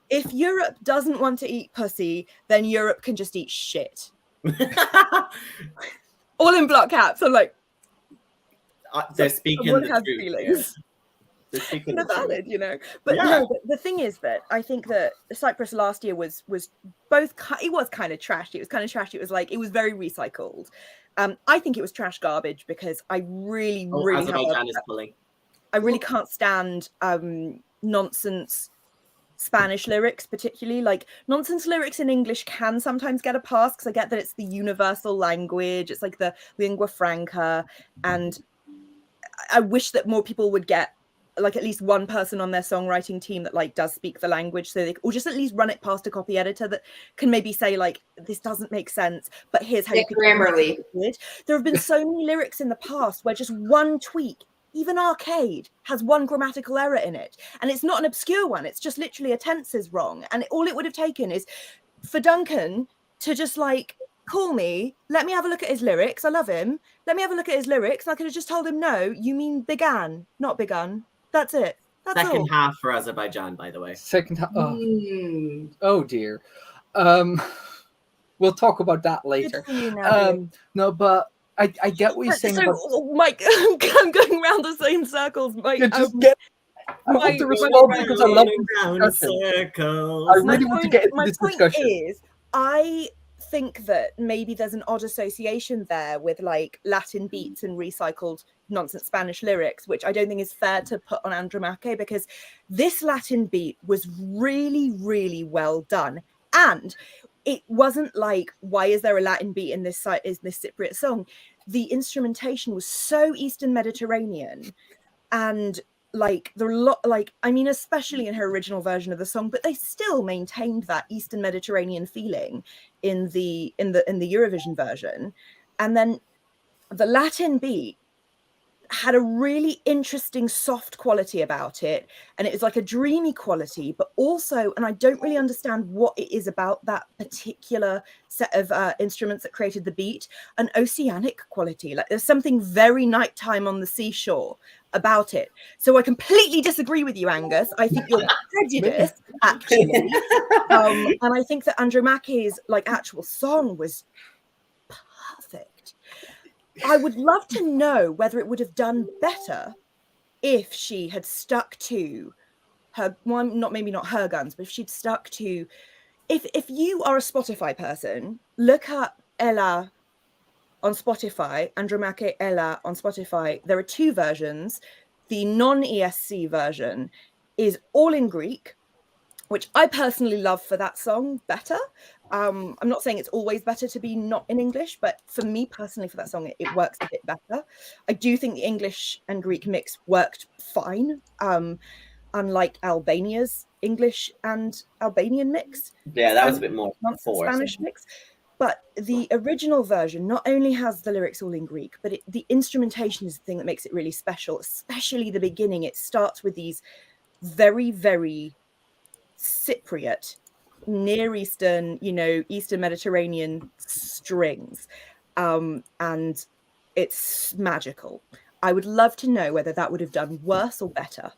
if Europe doesn't want to eat pussy, then Europe can just eat shit. All in block caps. I'm like, they're speaking the truth. Feelings. They're valid, you know. But no, the thing is that I think that Cyprus last year was both. It was kind of trashy. It was kind of trashy. It was like, it was very recycled. I think it was trash garbage because I really can't stand nonsense Spanish lyrics, particularly. Like, nonsense lyrics in English can sometimes get a pass because I get that it's the universal language. It's like the lingua franca, and I wish that more people would get like at least one person on their songwriting team that like does speak the language, so or just at least run it past a copy editor that can maybe say like, this doesn't make sense, but here's how you could Grammarly. There have been so many lyrics in the past where just one tweak, even Arcade, has one grammatical error in it, and it's not an obscure one, it's just literally a tense is wrong, and all it would have taken is for Duncan to just like call me, let me have a look at his lyrics. I love him. Let me have a look at his lyrics. And I could have just told him, no, you mean began, not begun. That's it. That's Second all. half for Azerbaijan, by the way. Second half. Oh dear. We'll talk about that later. No, but I get what you're saying. So, about... Mike, I'm going around the same circles, Mike. I want to respond because I love this discussion. I really want to get into this discussion. My point is, I think that maybe there's an odd association there with like Latin beats and recycled nonsense Spanish lyrics, which I don't think is fair to put on Andromache, because this Latin beat was really, really well done. And it wasn't like, why is there a Latin beat in this Cypriot song? The instrumentation was so Eastern Mediterranean, and like there are a lot, like, I mean, especially in her original version of the song, but they still maintained that Eastern Mediterranean feeling in the Eurovision version. And then the Latin beat had a really interesting soft quality about it, and it was like a dreamy quality, but also, and I don't really understand what it is about that particular set of instruments that created the beat, an oceanic quality. Like there's something very nighttime on the seashore about it. So I completely disagree with you, Angus. I think you're prejudiced, actually. And I think that Andromache's like actual song was perfect. I would love to know whether it would have done better if she had stuck to her, well, maybe not her guns, but if she'd stuck to, if you are a Spotify person, look up Ella on Spotify, Andromache Ella on Spotify. There are two versions. The non-ESC version is all in Greek, which I personally love for that song better. I'm not saying it's always better to be not in English, but for me personally, for that song, it works a bit better. I do think the English and Greek mix worked fine, unlike Albania's English and Albanian mix. Yeah, that was a bit more Spanish mix. But the original version not only has the lyrics all in Greek, but the instrumentation is the thing that makes it really special, especially the beginning. It starts with these very, very Cypriot, Near Eastern, Eastern Mediterranean strings. And it's magical. I would love to know whether that would have done worse or better.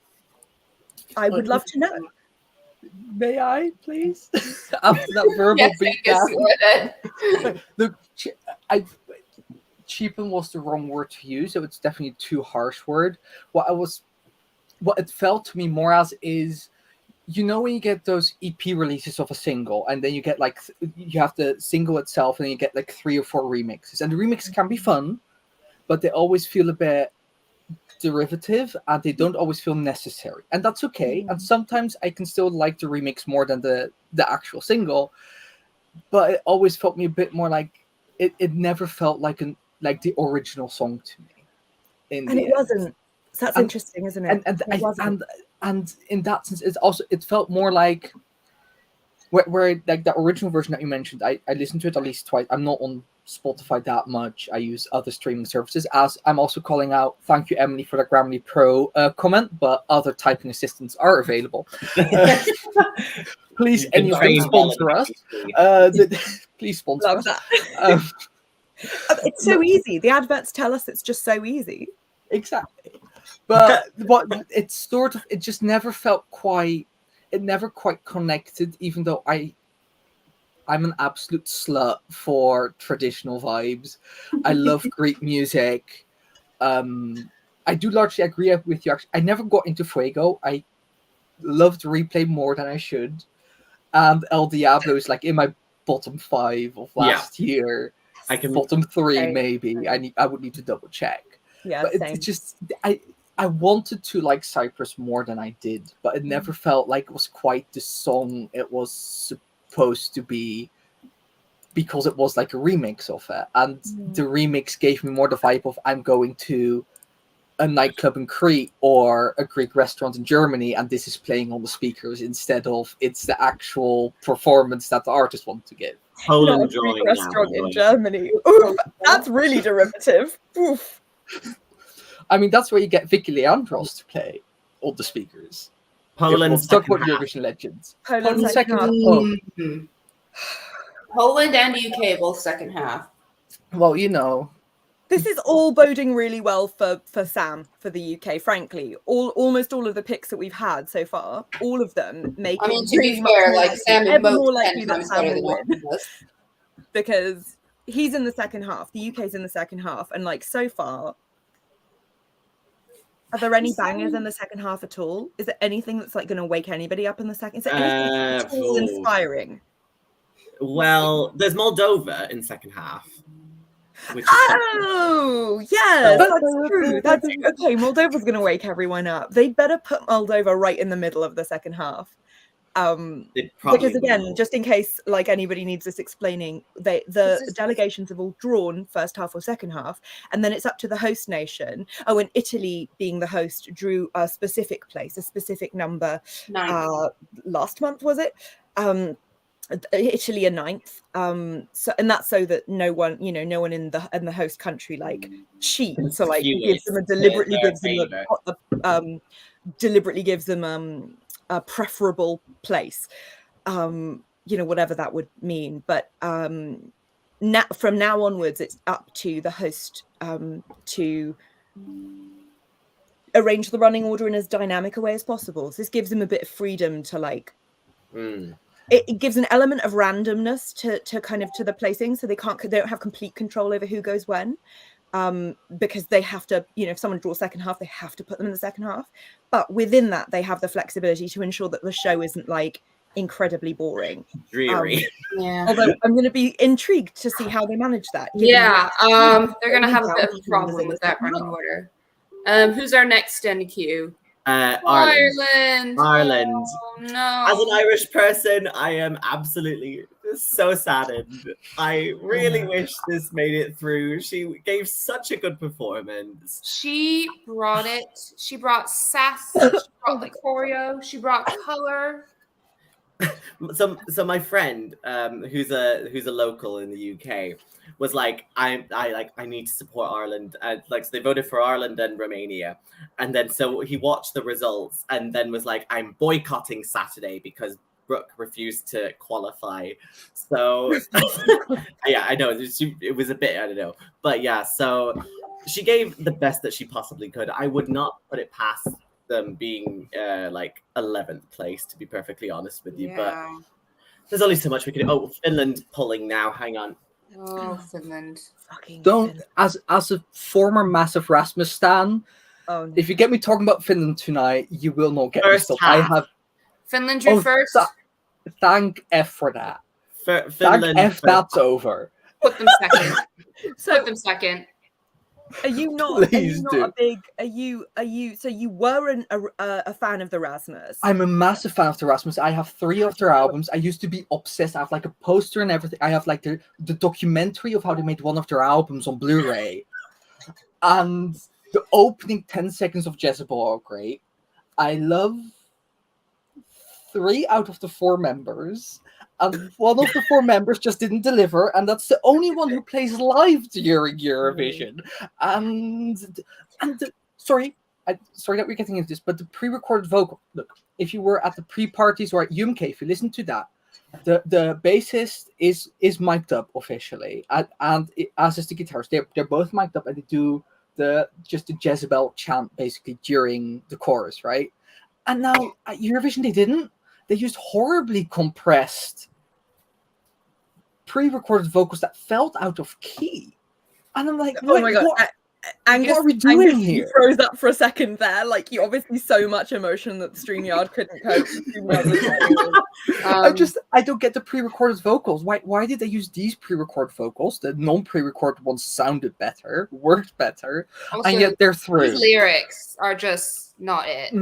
I would love to know. May I, please? After that verbal beatdown. Look, cheapen was the wrong word to use. So it's definitely a too harsh word. What it felt to me more as is, when you get those EP releases of a single, and then you get you have the single itself, and then you get like 3 or 4 remixes, and the remixes can be fun, but they always feel a bit derivative, and they don't always feel necessary, and that's okay. And sometimes I can still like the remix more than the actual single, but it always felt me a bit more like it never felt like the original song to me. And it wasn't. So that's interesting, isn't it? And in that sense, it felt more like where like the original version that you mentioned. I listened to it at least twice. I'm not on Spotify that much. I use other streaming services. As I'm also calling out, thank you, Emily, for the Grammarly Pro comment, but other typing assistants are available. Please, any of them sponsor us. Please sponsor us. That. It's so easy. The adverts tell us it's just so easy. Exactly. But it just never felt quite. It never quite connected, even though I'm an absolute slut for traditional vibes. I love Greek music. I do largely agree with you. Actually, I never got into Fuego. I loved Replay more than I should. And El Diablo is like in my bottom 5 of last year. Bottom 3 maybe. I would need to double check. Yeah, but it's just I wanted to like Cyprus more than I did, but it never felt like it was quite the song it was supposed to be, because it was like a remix of it, and the remix gave me more the vibe of I'm going to a nightclub in Crete or a Greek restaurant in Germany, and this is playing on the speakers instead of it's the actual performance that the artist wants to give. Not a Greek restaurant in Germany. Oof, that's really derivative. Oof. I mean, that's where you get Vicky Leandros to play all the speakers. Poland. Talk about Eurovision legends. Poland second. Poland and UK both second half. Well, you know, this is all boding really well for Sam, for the UK, frankly. Almost all of the picks that we've had so far, all of them make I mean, it to really be much fair, more like Sam and ever Mo more 10 likely that times Sam better will than win. us. Because he's in the second half. The UK's in the second half. And like so far, are there any bangers in the second half at all? Is there anything that's like going to wake anybody up in the second? Is there anything at all inspiring? Well, there's Moldova in second half. Which is yes, that's true. That's okay. Moldova's going to wake everyone up. They better put Moldova right in the middle of the second half. Because again, just in case like anybody needs this explaining, the delegations have all drawn first half or second half, and then it's up to the host nation. Oh, and Italy, being the host, drew a specific place, a specific number. Last month, was it? Italy a ninth. So, and that's so that no one in the host country like cheats. So like gives them deliberately gives them a preferable place. Whatever that would mean. But from now onwards, it's up to the host to arrange the running order in as dynamic a way as possible. So this gives them a bit of freedom to like. It gives an element of randomness to kind of to the placing, so they don't have complete control over who goes when, because they have to, if someone draws second half, they have to put them in the second half. But within that, they have the flexibility to ensure that the show isn't like incredibly boring, dreary. Although I'm going to be intrigued to see how they manage that. Yeah, they're going to have a bit of a problem with that running order. Who's our next in the queue? Ireland. Oh, no. As an Irish person, I am absolutely so saddened. I really wish this made it through. She gave such a good performance. She brought it. She brought sass. She brought the choreo. She brought color. So my friend, who's a local in the UK, was like, I need to support Ireland. So they voted for Ireland and Romania, and then so he watched the results and then was like, I'm boycotting Saturday because Brooke refused to qualify. So yeah, I know it was a bit, I don't know, but yeah. So she gave the best that she possibly could. I would not put it past them being 11th place, to be perfectly honest with you. But there's only so much we can do. Oh, Finland pulling now. Hang on. Oh, Finland. Don't, as a former massive Rasmus stan, if you get me talking about Finland tonight, you will not get me. I have Finland drew first. Thank F for that. Finland thank F, that's over. Put them second. Put them second. Are you not a big? Are you? So you were a fan of the Rasmus? I'm a massive fan of the Rasmus. I have 3 of their albums. I used to be obsessed. I have like a poster and everything. I have like the documentary of how they made one of their albums on Blu-ray, and the opening 10 seconds of Jezebel are great. I love 3 out of the 4 members. And one of the 4 members just didn't deliver, and that's the only one who plays live during Eurovision. Sorry that we're getting into this, but the pre-recorded vocal. Look, if you were at the pre-parties or at UMK, if you listen to that, the bassist is mic'd up officially, and as is the guitarist. They're both mic'd up, and they do the Jezebel chant basically during the chorus, right? And now at Eurovision they didn't. They used horribly compressed pre-recorded vocals that felt out of key. And I'm like, oh my God. Angus, what are we doing here? You froze up for a second there. Like, you obviously so much emotion that StreamYard couldn't cope. I don't get the pre-recorded vocals. Why did they use these pre-recorded vocals? The non-pre-recorded ones sounded better, worked better, also, and yet they're through. These lyrics are just not it.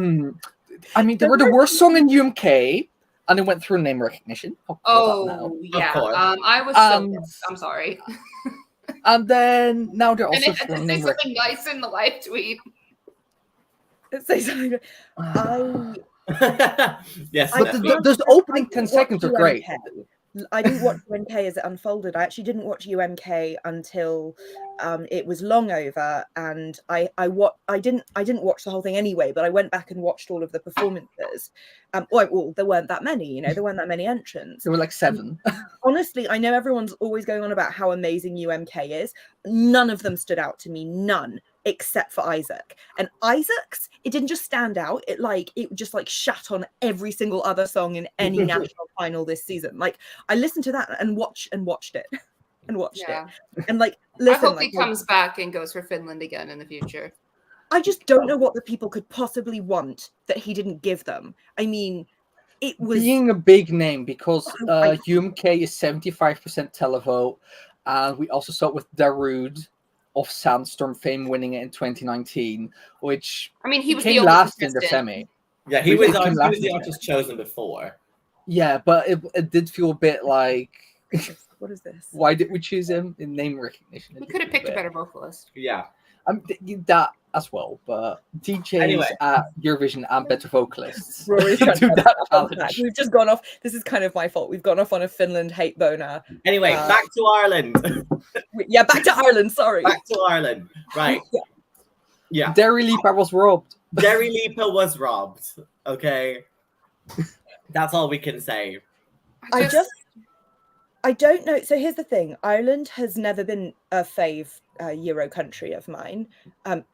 I mean, they were the worst song in UMK, and it went through name recognition. Yeah. I was I'm sorry. And then now they're also and say something nice in the live tweet. Say something. Yes, but those opening 10 seconds are great. I didn't watch UMK as it unfolded. I actually didn't watch UMK until it was long over, and I didn't watch the whole thing anyway. But I went back and watched all of the performances. Well, there weren't that many, you know, there weren't that many entrants. There were like 7. Honestly, I know everyone's always going on about how amazing UMK is. None of them stood out to me. None. Except for Isaac. And Isaac's, it didn't just stand out, it just like shat on every single other song in any national final this season. Like, I listened to that and watched it and watched it. And like, listen, I hope he comes back and goes for Finland again in the future. I just don't know what the people could possibly want that he didn't give them. I mean, it was being a big name, because UMK is 75% televote, and we also saw it with Darude of Sandstorm fame winning it in 2019, which I mean, he was came last in the semi. Yeah, he was the artist chosen before. Yeah, but it did feel a bit like, what is this? Why did we choose him in name recognition? We could have picked a better vocalist. Yeah. That as well, but DJs at Eurovision and better vocalists. Rory's trying to that challenge. We've just gone off. This is kind of my fault. We've gone off on a Finland hate boner. Anyway, back to Ireland. Yeah, back to Ireland. Sorry. Back to Ireland. Right. Yeah. Derry Lipa was robbed. Derry Lipa was robbed. Okay. That's all we can say. I don't know. So here's the thing. Ireland has never been a fave Euro country of mine.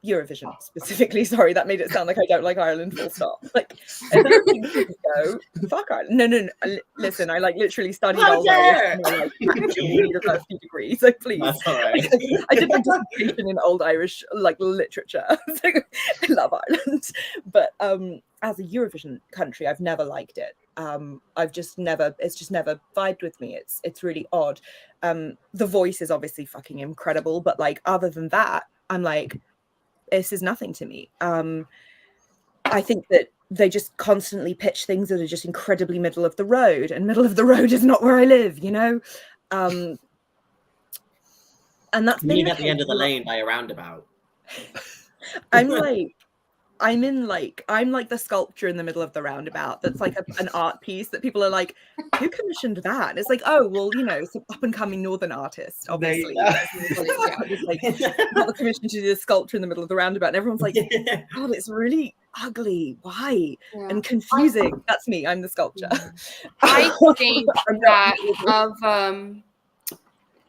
Eurovision specifically. Sorry, that made it sound like I don't like Ireland, full stop. Like, go, fuck Ireland. No. Listen, I like literally studied Old Irish for like university degree. So please. That's all right. I did my dissertation in Old Irish like literature. So I love Ireland. But as a Eurovision country, I've never liked it. It's just never vibed with me. It's really odd. The voice is obviously fucking incredible, but like other than that, I'm like, this is nothing to me. I think that they just constantly pitch things that are just incredibly middle of the road, and middle of the road is not where I live, you know. And that's meaning at the end of the lane by a roundabout. I'm like the sculpture in the middle of the roundabout that's like an art piece that people are like, who commissioned that? And it's like, oh, well, you know, some up and coming northern artist, obviously. Got the commission to do a sculpture in the middle of the roundabout, and everyone's like, God, it's really ugly. Why? Yeah. And confusing. That's me. I'm the sculpture. I think that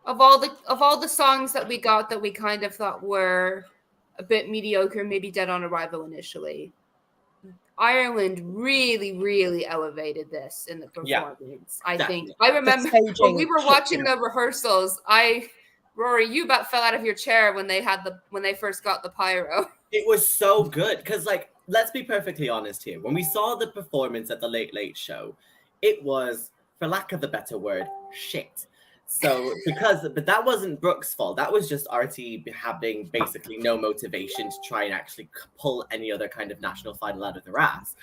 of all the songs that we got that we kind of thought were a bit mediocre, maybe dead on arrival initially, Ireland really, really elevated this in the performance. I think I remember when we were watching the rehearsals, Rory, you about fell out of your chair when they first got the pyro. It was so good because, like, let's be perfectly honest here. When we saw the performance at the Late Show, it was, for lack of a better word, shit. So but that wasn't Brooke's fault. That was just RT having basically no motivation to try and actually pull any other kind of national final out of their ass.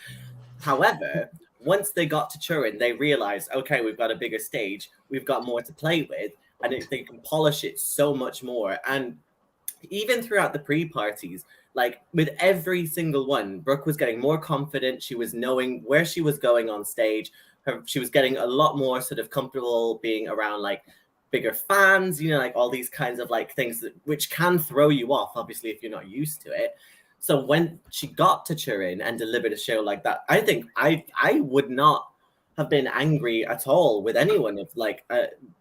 However, once they got to Turin, they realized, okay, we've got a bigger stage, we've got more to play with, and they can polish it so much more. And even throughout the pre-parties, like with every single one, Brooke was getting more confident. She was knowing where she was going on stage. She was getting a lot more sort of comfortable being around like bigger fans, you know, like all these kinds of like things which can throw you off, obviously, if you're not used to it. So when she got to Turin and delivered a show like that, I think I would not have been angry at all with anyone if like,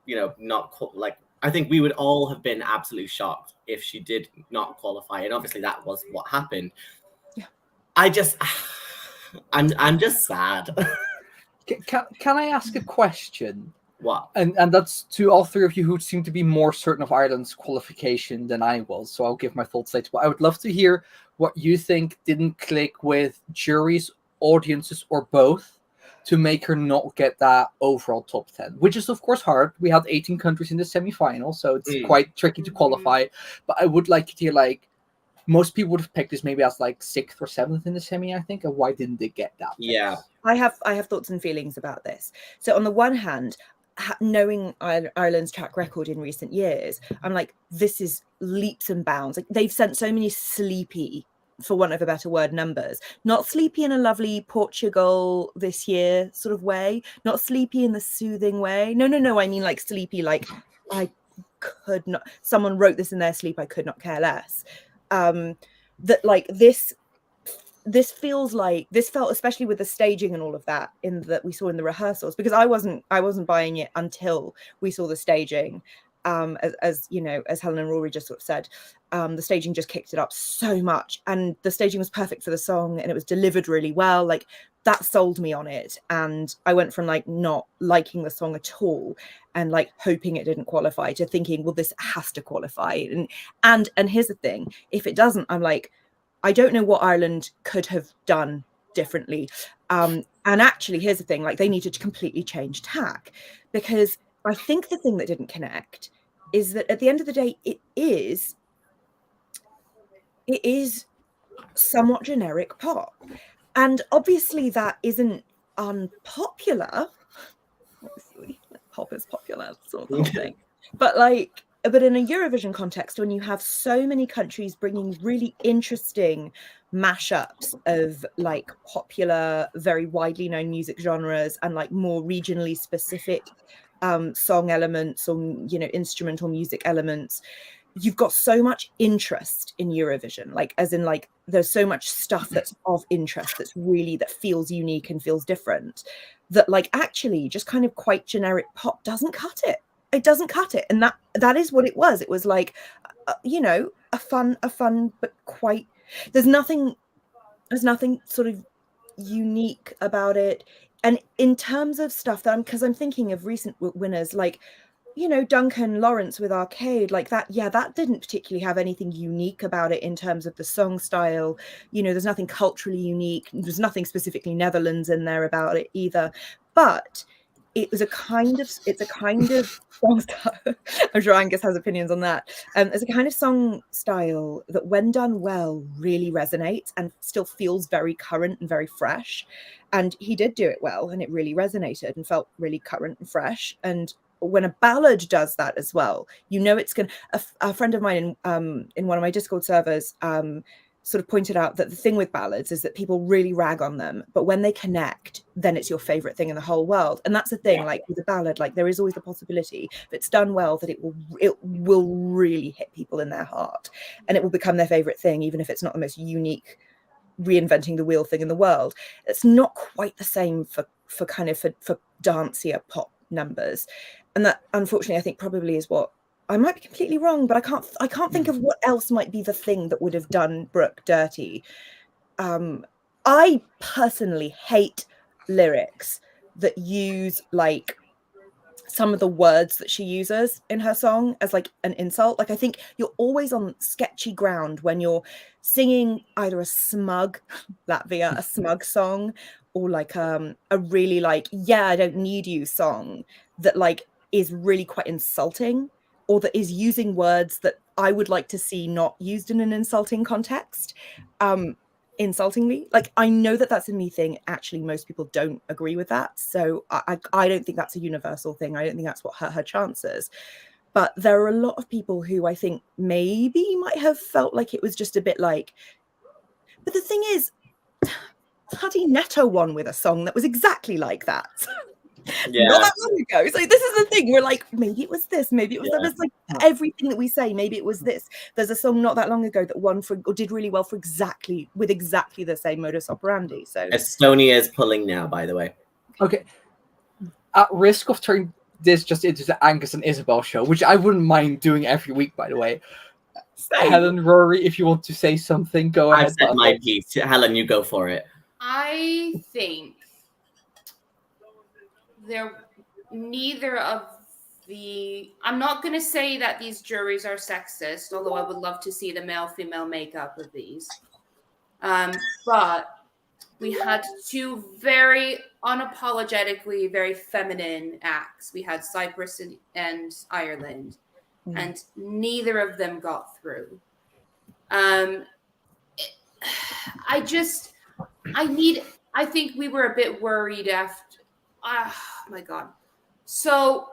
you know, not like, I think we would all have been absolutely shocked if she did not qualify. And obviously that was what happened. Yeah. I'm just sad. Can I ask a question? What? And that's to all three of you who seem to be more certain of Ireland's qualification than I was. So I'll give my thoughts later. But I would love to hear what you think didn't click with juries, audiences, or both to make her not get that overall top 10, which is of course hard. We had 18 countries in the semi-final, so it's quite tricky to qualify. But I would like to hear, like, most people would have picked this maybe as like 6th or 7th in the semi, I think. And why didn't they get that? Yeah. I have thoughts and feelings about this. So on the one hand, knowing Ireland's track record in recent years, I'm like, this is leaps and bounds. Like, they've sent so many sleepy for want of a better word, numbers. Not sleepy in a lovely Portugal this year sort of way. Not sleepy in the soothing way. No. I mean like sleepy, like I could not. Someone wrote this in their sleep. I could not care less. That like this feels like this felt, especially with the staging and all of that that we saw in the rehearsals, because I wasn't buying it until we saw the staging. As you know, as Helen and Rory just sort of said, the staging just kicked it up so much, and the staging was perfect for the song, and it was delivered really well. Like that sold me on it, and I went from like not liking the song at all and like hoping it didn't qualify to thinking, well, this has to qualify. And here's the thing: if it doesn't, I'm like, I don't know what Ireland could have done differently. And actually, here's the thing: like they needed to completely change tack, because I think the thing that didn't connect is that at the end of the day, it is somewhat generic pop. And obviously that isn't unpopular. Obviously, pop is popular, sort of the whole thing. But in a Eurovision context, when you have so many countries bringing really interesting mashups of like popular, very widely known music genres and like more regionally specific song elements or, you know, instrumental music elements, you've got so much interest in Eurovision, like as in like there's so much stuff that's of interest that feels unique and feels different, that like actually just kind of quite generic pop doesn't cut it. It doesn't cut it. And that is what it was. It was like, you know, a fun but quite, there's nothing sort of unique about it. And in terms of stuff that because I'm thinking of recent winners, like, you know, Duncan Lawrence with Arcade, like that, yeah, that didn't particularly have anything unique about it in terms of the song style. You know, there's nothing culturally unique. There's nothing specifically Netherlands in there about it either. But it's a kind of song style. I'm sure Angus has opinions on that. It's a kind of song style that, when done well, really resonates and still feels very current and very fresh. And he did do it well, and it really resonated and felt really current and fresh. And when a ballad does that as well, you know it's going to. A friend of mine in one of my Discord servers sort of pointed out that the thing with ballads is that people really rag on them, but when they connect, then it's your favorite thing in the whole world. And that's the thing, like with a ballad, like there is always the possibility, if it's done well, that it will really hit people in their heart, and it will become their favorite thing, even if it's not the most unique reinventing the wheel thing in the world. It's not quite the same for dancier pop numbers. And that, unfortunately, I think probably is what, I might be completely wrong, but I can't think of what else might be the thing that would have done Brooke dirty. I personally hate lyrics that use like some of the words that she uses in her song as like an insult. Like I think you're always on sketchy ground when you're singing either a smug Latvia, a smug song, or like a really like, yeah, I don't need you song that like is really quite insulting, or that is using words that I would like to see not used in an insulting context. Insultingly, like I know that that's a me thing. Actually, most people don't agree with that, so I don't think that's a universal thing. I don't think that's what hurt her chances. But there are a lot of people who I think maybe might have felt like it was just a bit like. But the thing is, bloody Netto won with a song that was exactly like that. Yeah. Not that long ago. So this is the thing. We're like, maybe it was this, maybe it was that. It's like everything that we say, maybe it was this. There's a song not that long ago that won or did really well with exactly the same modus operandi. So Estonia is pulling now, by the way. Okay. At risk of turning this just into the Angus and Isabel show, which I wouldn't mind doing every week, by the way. Same. Helen, Rory, if you want to say something, go ahead. I've said my piece. Helen, you go for it. I think neither of the, I'm not going to say that these juries are sexist, although I would love to see the male-female makeup of these. But we had two very unapologetically very feminine acts. We had Cyprus and Ireland, and neither of them got through. I think we were a bit worried after. Oh my God. So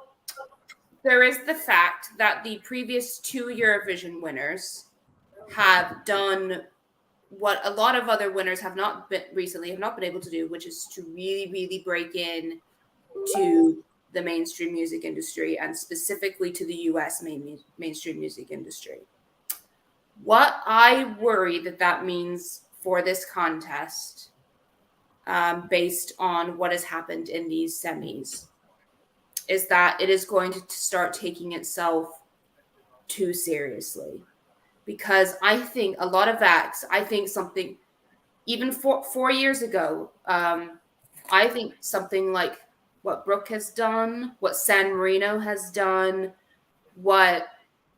there is the fact that the previous two Eurovision winners have done what a lot of other winners have not been able to do, which is to really, really break in to the mainstream music industry and specifically to the US mainstream music industry. What I worry that means for this contest, based on what has happened in these semis, is that it is going to start taking itself too seriously. Because I think a lot of acts, something, even 4 years ago, I think something like what Brooke has done, what San Marino has done, what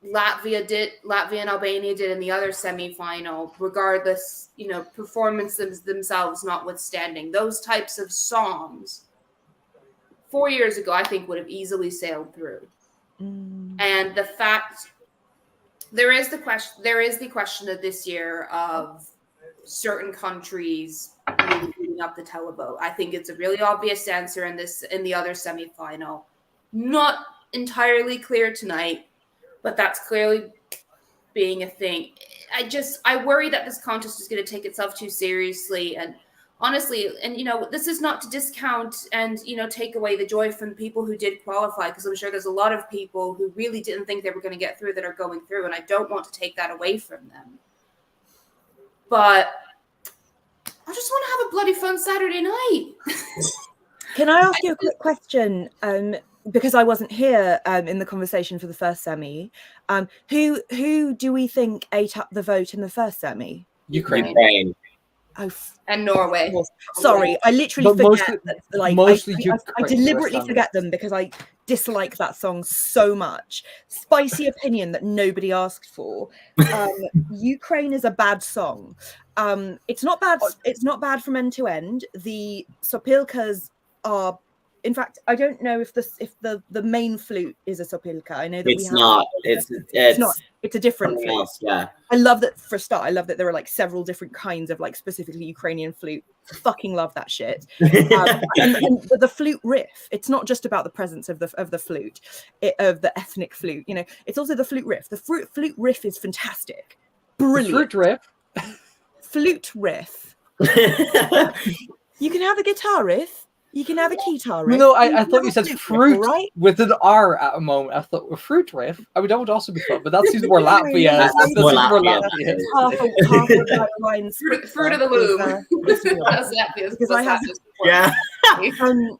Latvia and Albania did in the other semifinal, regardless, performances themselves notwithstanding, those types of songs 4 years ago, I think would have easily sailed through. And the fact there is the question of this year of certain countries really beating up the televote. I think it's a really obvious answer in the other semifinal. Not entirely clear tonight, but that's clearly being a thing. I worry that this contest is going to take itself too seriously, and honestly, and this is not to discount and take away the joy from the people who did qualify, because I'm sure there's a lot of people who really didn't think they were going to get through that are going through, and I don't want to take that away from them. But I just want to have a bloody fun Saturday night. Can I ask you a quick question? Because I wasn't here in the conversation for the first semi. Who do we think ate up the vote in the first semi? Ukraine. Oh, and Norway. Sorry, I literally forget. I deliberately forget them because I dislike that song so much. Spicy opinion that nobody asked for. Ukraine is a bad song. It's not bad. It's not bad from end to end. The sopilkas are. In fact, I don't know if the main flute is a sopilka. I know that it's not. It's not. It's a different flute. Else, yeah. I love that for a start. I love that there are like several different kinds of like specifically Ukrainian flute. Fucking love that shit. And the flute riff. It's not just about the presence of the flute, of the ethnic flute. It's also the flute riff. The flute riff is fantastic. Brilliant. Flute riff. You can have a guitar riff. You can have a guitar riff. No, I thought you said fruit riff, right? With an R at a moment. I thought fruit riff. I mean, that would also be fun, but that seems more Latvia. That's more Latvia. Half of lines. Fruit of the loom. That's Latvia. Because I have. Yeah.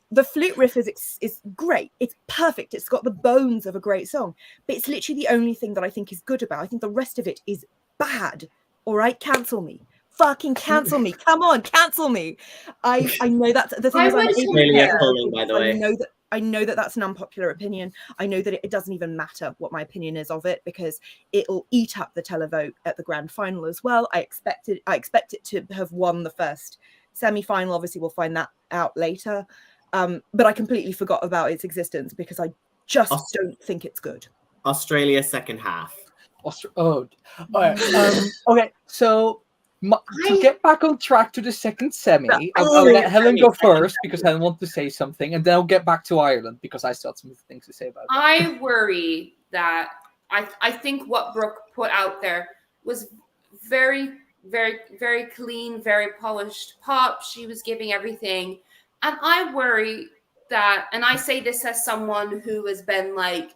The flute riff is great. It's perfect. It's got the bones of a great song, but it's literally the only thing that I think is good about it. I think the rest of it is bad. All right, cancel me. Fucking cancel me. Come on, cancel me. I know that's the thing. By the way. I know that that's an unpopular opinion. I know that it doesn't even matter what my opinion is of it because it'll eat up the televote at the grand final as well. I expect it to have won the first semi-final. Obviously, we'll find that out later. But I completely forgot about its existence because I just don't think it's good. Australia second half. All right. Okay, so. To get back on track to the second semi, I'll let Helen go first because Helen wants to say something, and then I'll get back to Ireland because I still have some things to say about it. I worry that I think what Brooke put out there was very, very, very clean, very polished pop. She was giving everything. And I worry that, and I say this as someone who has been like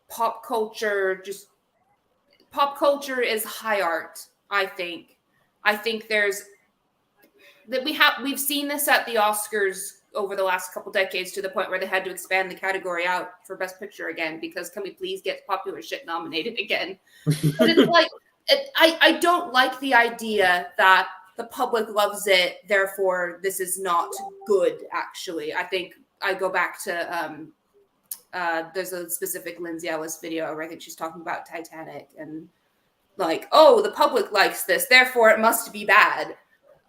pop culture is high art, I think. I think we've seen this at the Oscars over the last couple decades to the point where they had to expand the category out for Best Picture again because can we please get popular shit nominated again? But it's like I don't like the idea that the public loves it, therefore this is not good. Actually, I think I go back to there's a specific Lindsay Ellis video where I think she's talking about Titanic and like, oh, the public likes this, therefore it must be bad.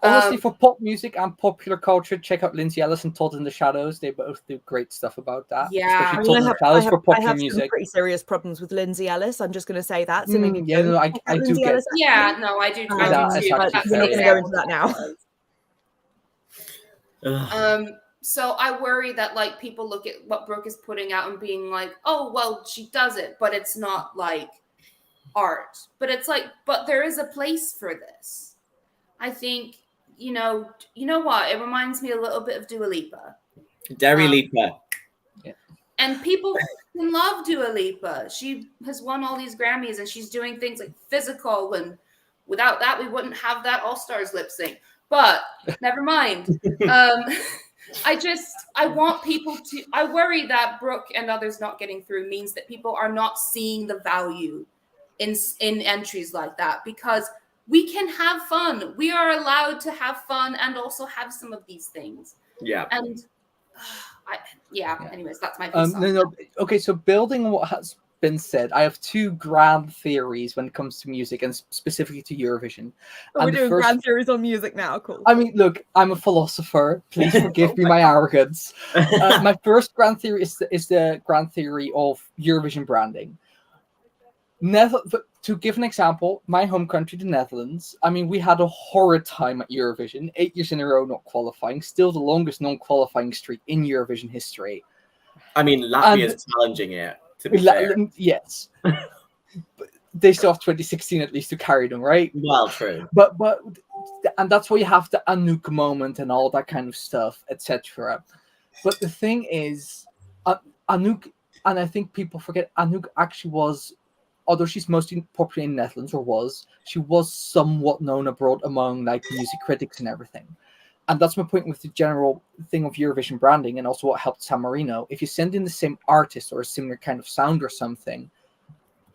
Honestly, for pop music and popular culture, check out Lindsay Ellis and Todd in the Shadows. They both do great stuff about that. Yeah, especially Todd in the Shadows for popular music. Some pretty serious problems with Lindsay Ellis. I'm just going to say that. So maybe I do get. Ellis, yeah, no, I do. We're not going to go into that now. So I worry that like people look at what Brooke is putting out and being like, oh, well, she does it, but it's not like art. But it's like, but there is a place for this. I think, you know what? It reminds me a little bit of Dua Lipa. Dairy Lipa. Yeah. And people love Dua Lipa. She has won all these Grammys and she's doing things like Physical, and without that, we wouldn't have that All-Stars lip sync. But never mind. I want people to, I worry that Brooke and others not getting through means that people are not seeing the value in entries like that, because we can have fun. We are allowed to have fun and also have some of these things. Yeah. And anyways, that's my piece. Okay, so building on what has been said, I have two grand theories when it comes to music and specifically to Eurovision. We're doing grand theories on music now. Cool. I mean, look, I'm a philosopher. Please forgive me my arrogance. My first grand theory is the grand theory of Eurovision branding. To give an example, my home country, the Netherlands, I mean, we had a horrid time at Eurovision, 8 years in a row not qualifying, still the longest non-qualifying streak in Eurovision history. I mean, Latvia is challenging it, to be fair. Yes. But they still have 2016 at least to carry them, right? Well, true. But and that's why you have the Anouk moment and all that kind of stuff, etc. But the thing is, Anouk, and I think people forget, Anouk actually was, although she's mostly popular in the Netherlands, she was somewhat known abroad among like music critics and everything. And that's my point with the general thing of Eurovision branding, and also what helped San Marino. If you send in the same artist or a similar kind of sound or something,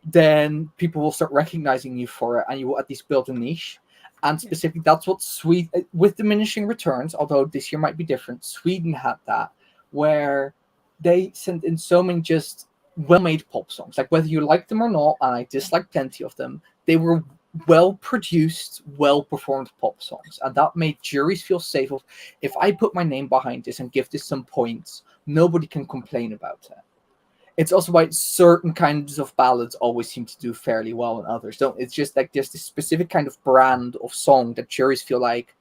then people will start recognizing you for it, and you will at least build a niche. And specifically, that's what Sweden, with diminishing returns, although this year might be different, Sweden had that, where they sent in so many just well-made pop songs, like whether you like them or not, and I dislike plenty of them, they were well-produced, well-performed pop songs, and that made juries feel safe of, if I put my name behind this and give this some points, nobody can complain about it. It's also why certain kinds of ballads always seem to do fairly well and others don't. It's just like there's this specific kind of brand of song that juries feel like,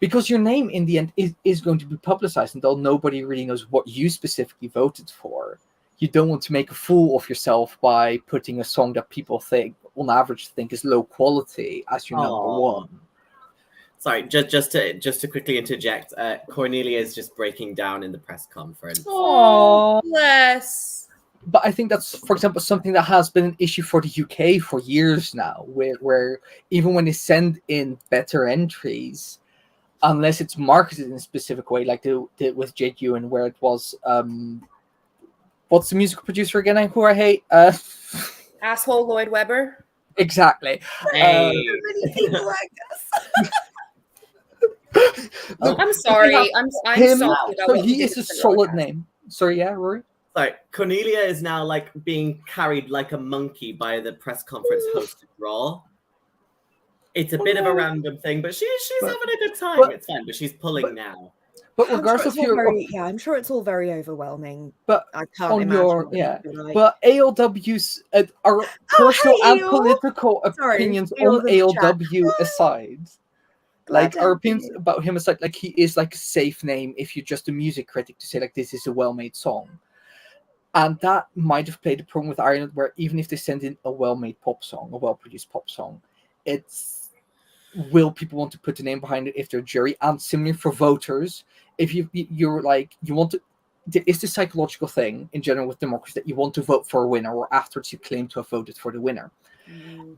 because your name in the end is going to be publicized, and though nobody really knows what you specifically voted for, you don't want to make a fool of yourself by putting a song that people think, on average, think is low quality as your number one. Sorry, just to quickly interject, Cornelia is just breaking down in the press conference. Oh, bless. But I think that's, for example, something that has been an issue for the UK for years now, where even when they send in better entries, unless it's marketed in a specific way, like they did with Jade Ewan, where it was what's the musical producer again who I hate? Asshole Lloyd Webber. Exactly. Hey. Many people like this. I'm sorry. I'm sorry. So he is a solid name. Sorry, yeah, Rory? Sorry, Cornelia is now like being carried like a monkey by the press conference host of Raw. It's a bit of a random thing, but she's having a good time. It's fine, but she's pulling now. But regardless of your, I'm sure it's all very overwhelming. But I can't on imagine. your but ALW's our personal and political opinions on ALW aside, like our opinions about him aside, like he is like a safe name if you're just a music critic to say like this is a well-made song, and that might have played a problem with Ireland, where even if they send in a well-made pop song, a well-produced pop song, will people want to put the name behind it if they're jury? And similarly for voters, if you're like, you want to, it's the psychological thing in general with democracy that you want to vote for a winner, or afterwards you claim to have voted for the winner.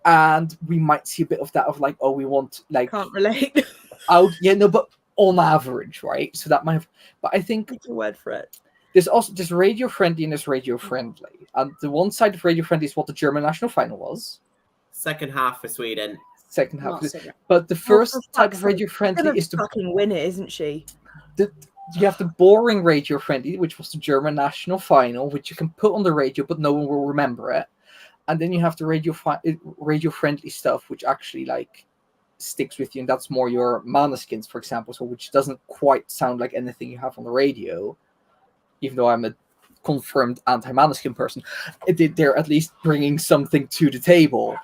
And we might see a bit of that of like, oh, we want like can't relate but on average, right? So that might have, but I think it's a word for it. There's radio friendly and there's radio friendly, and the one side of radio friendly is what the German national final was. Second half for Sweden. Second half, but the first type of radio friendly is the fucking winner, isn't she? You have the boring radio friendly, which was the German national final, which you can put on the radio, but no one will remember it. And then you have the radio friendly stuff, which actually like sticks with you, and that's more your Måneskins, for example, so which doesn't quite sound like anything you have on the radio, even though I'm a confirmed anti-Måneskin person. They're at least bringing something to the table.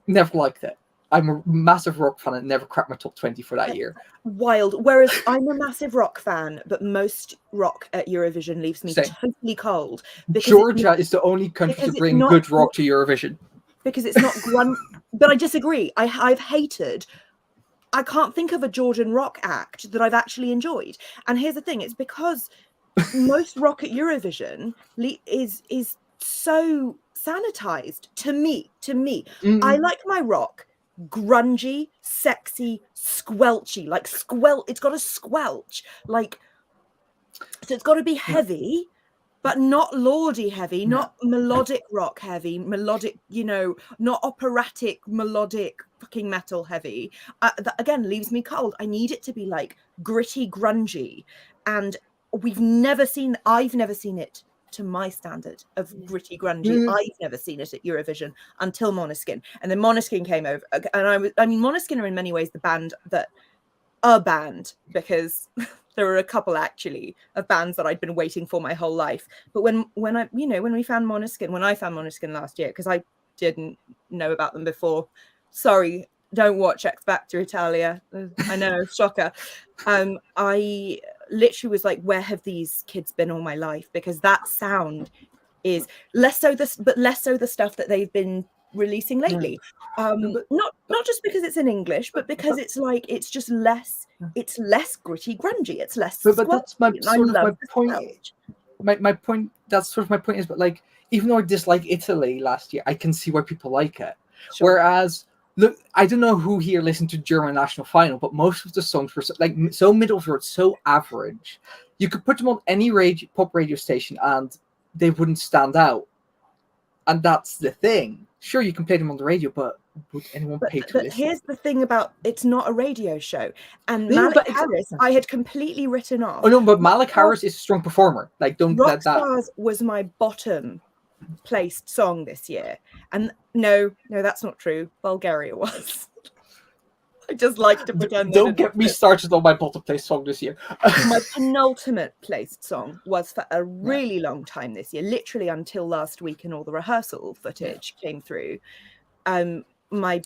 Never liked it. I'm a massive rock fan and never cracked my top 20 for that year. Wild. Whereas I'm a massive rock fan, but most rock at Eurovision leaves me Same. totally cold. Georgia is the only country to bring good rock to Eurovision. Because it's not grunt. But I disagree. I've hated. I can't think of a Georgian rock act that I've actually enjoyed. And here's the thing: it's because most rock at Eurovision is so sanitized to me. I like my rock grungy, sexy, squelchy, like it's got a squelch, like, so it's got to be heavy, but not lordy heavy, not melodic rock heavy, melodic, not operatic melodic fucking metal heavy. That again leaves me cold. I need it to be like gritty, grungy, and I've never seen it to my standard of gritty, grungy. I've never seen it at Eurovision until Måneskin, and then Måneskin came over, and I mean Måneskin are in many ways a band, because there were a couple actually of bands that I'd been waiting for my whole life. But when I found Måneskin last year, because I didn't know about them before. Sorry, don't watch X Factor Italia. I know, shocker. I literally was like, where have these kids been all my life? Because that sound is less so the stuff that they've been releasing lately. Not just because it's in English, but because it's just less. It's less gritty, grungy. It's less. But that's my point. My point. That's sort of my point is, but like, even though I dislike Italy last year, I can see why people like it. Sure. Whereas, look, I don't know who here listened to German national final, but most of the songs were so middle of the road, so average. You could put them on any pop radio station and they wouldn't stand out. And that's the thing. Sure, you can play them on the radio, but would anyone pay to listen? But here's the thing about it's not a radio show. And Malik Harris, I had completely written off. Oh no, but Malik Harris is a strong performer. Like, don't let that. Rockstars was my bottom placed song this year. And no, that's not true. Bulgaria was. I just like to pretend. Don't get me started on my bottom place song this year. My penultimate placed song was for a really long time this year, literally until last week, and all the rehearsal footage came through. My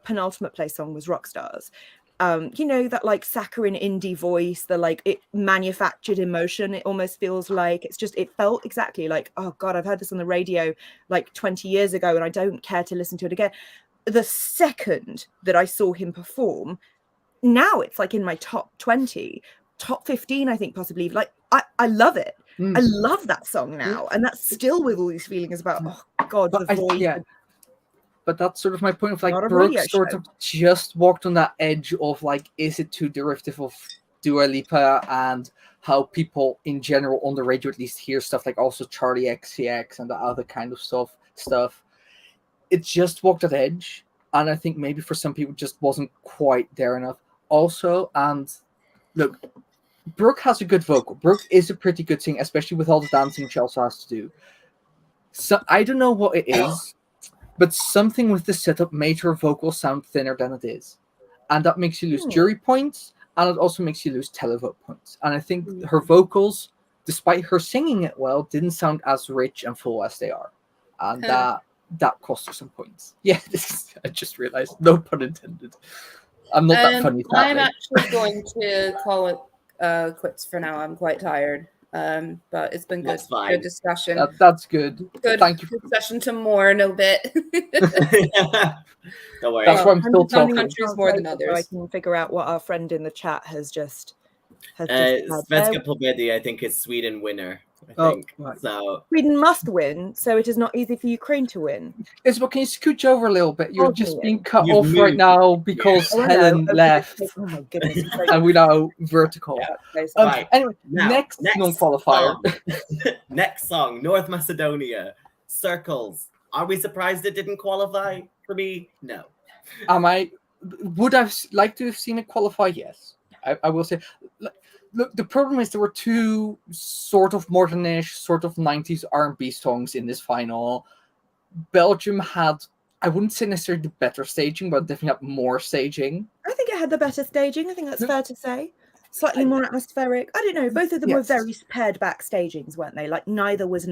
penultimate place song was Rockstars. That like saccharine indie voice, the like it manufactured emotion. It almost feels like it felt exactly like, oh God, I've heard this on the radio like 20 years ago and I don't care to listen to it again. The second that I saw him perform, now it's like in my top 20, top 15, I think possibly. Like I love it. I love that song now. And that's still with all these feelings about, oh God, the voice. But that's sort of my point of like, Brooke sort of just walked on that edge of like, is it too derivative of Dua Lipa and how people in general on the radio at least hear stuff like also Charlie XCX and the other kind of stuff. It just walked that edge, and I think maybe for some people it just wasn't quite there enough. Also, and look, Brooke has a good vocal. Brooke is a pretty good singer, especially with all the dancing she also has to do. So I don't know what it is, but something with the setup made her vocal sound thinner than it is. And that makes you lose jury points, and it also makes you lose televote points. And I think her vocals, despite her singing it well, didn't sound as rich and full as they are. And that cost her some points. Yeah, I just realized. No pun intended. I'm not that funny. I'm actually going to call it quits for now. I'm quite tired. But it's been good discussion. That's good. Good. Thank you. Good session to mourn a bit. Don't worry. That's why I'm still talking. Countries more than others. I can figure out what our friend in the chat has just. Svenska Pobedi, I think, is Sweden winner. I think. Right. So Sweden must win, so it is not easy for Ukraine to win. Isabel, can you scooch over a little bit? You're just being cut off right now because Helen left. Oh my goodness. And we now vertical. Right. Anyway, next non-qualifier. Next song, North Macedonia, Circles. Are we surprised it didn't qualify? For me, no. Would I like to have seen it qualify? Yes. I will say. Look, the problem is there were two sort of modernish, sort of 90s R&B songs in this final. Belgium had, I wouldn't say necessarily the better staging, but definitely had more staging. I think it had the better staging. I think that's fair to say. slightly more atmospheric. I don't know. Both of them were very pared back stagings, weren't they? Like neither was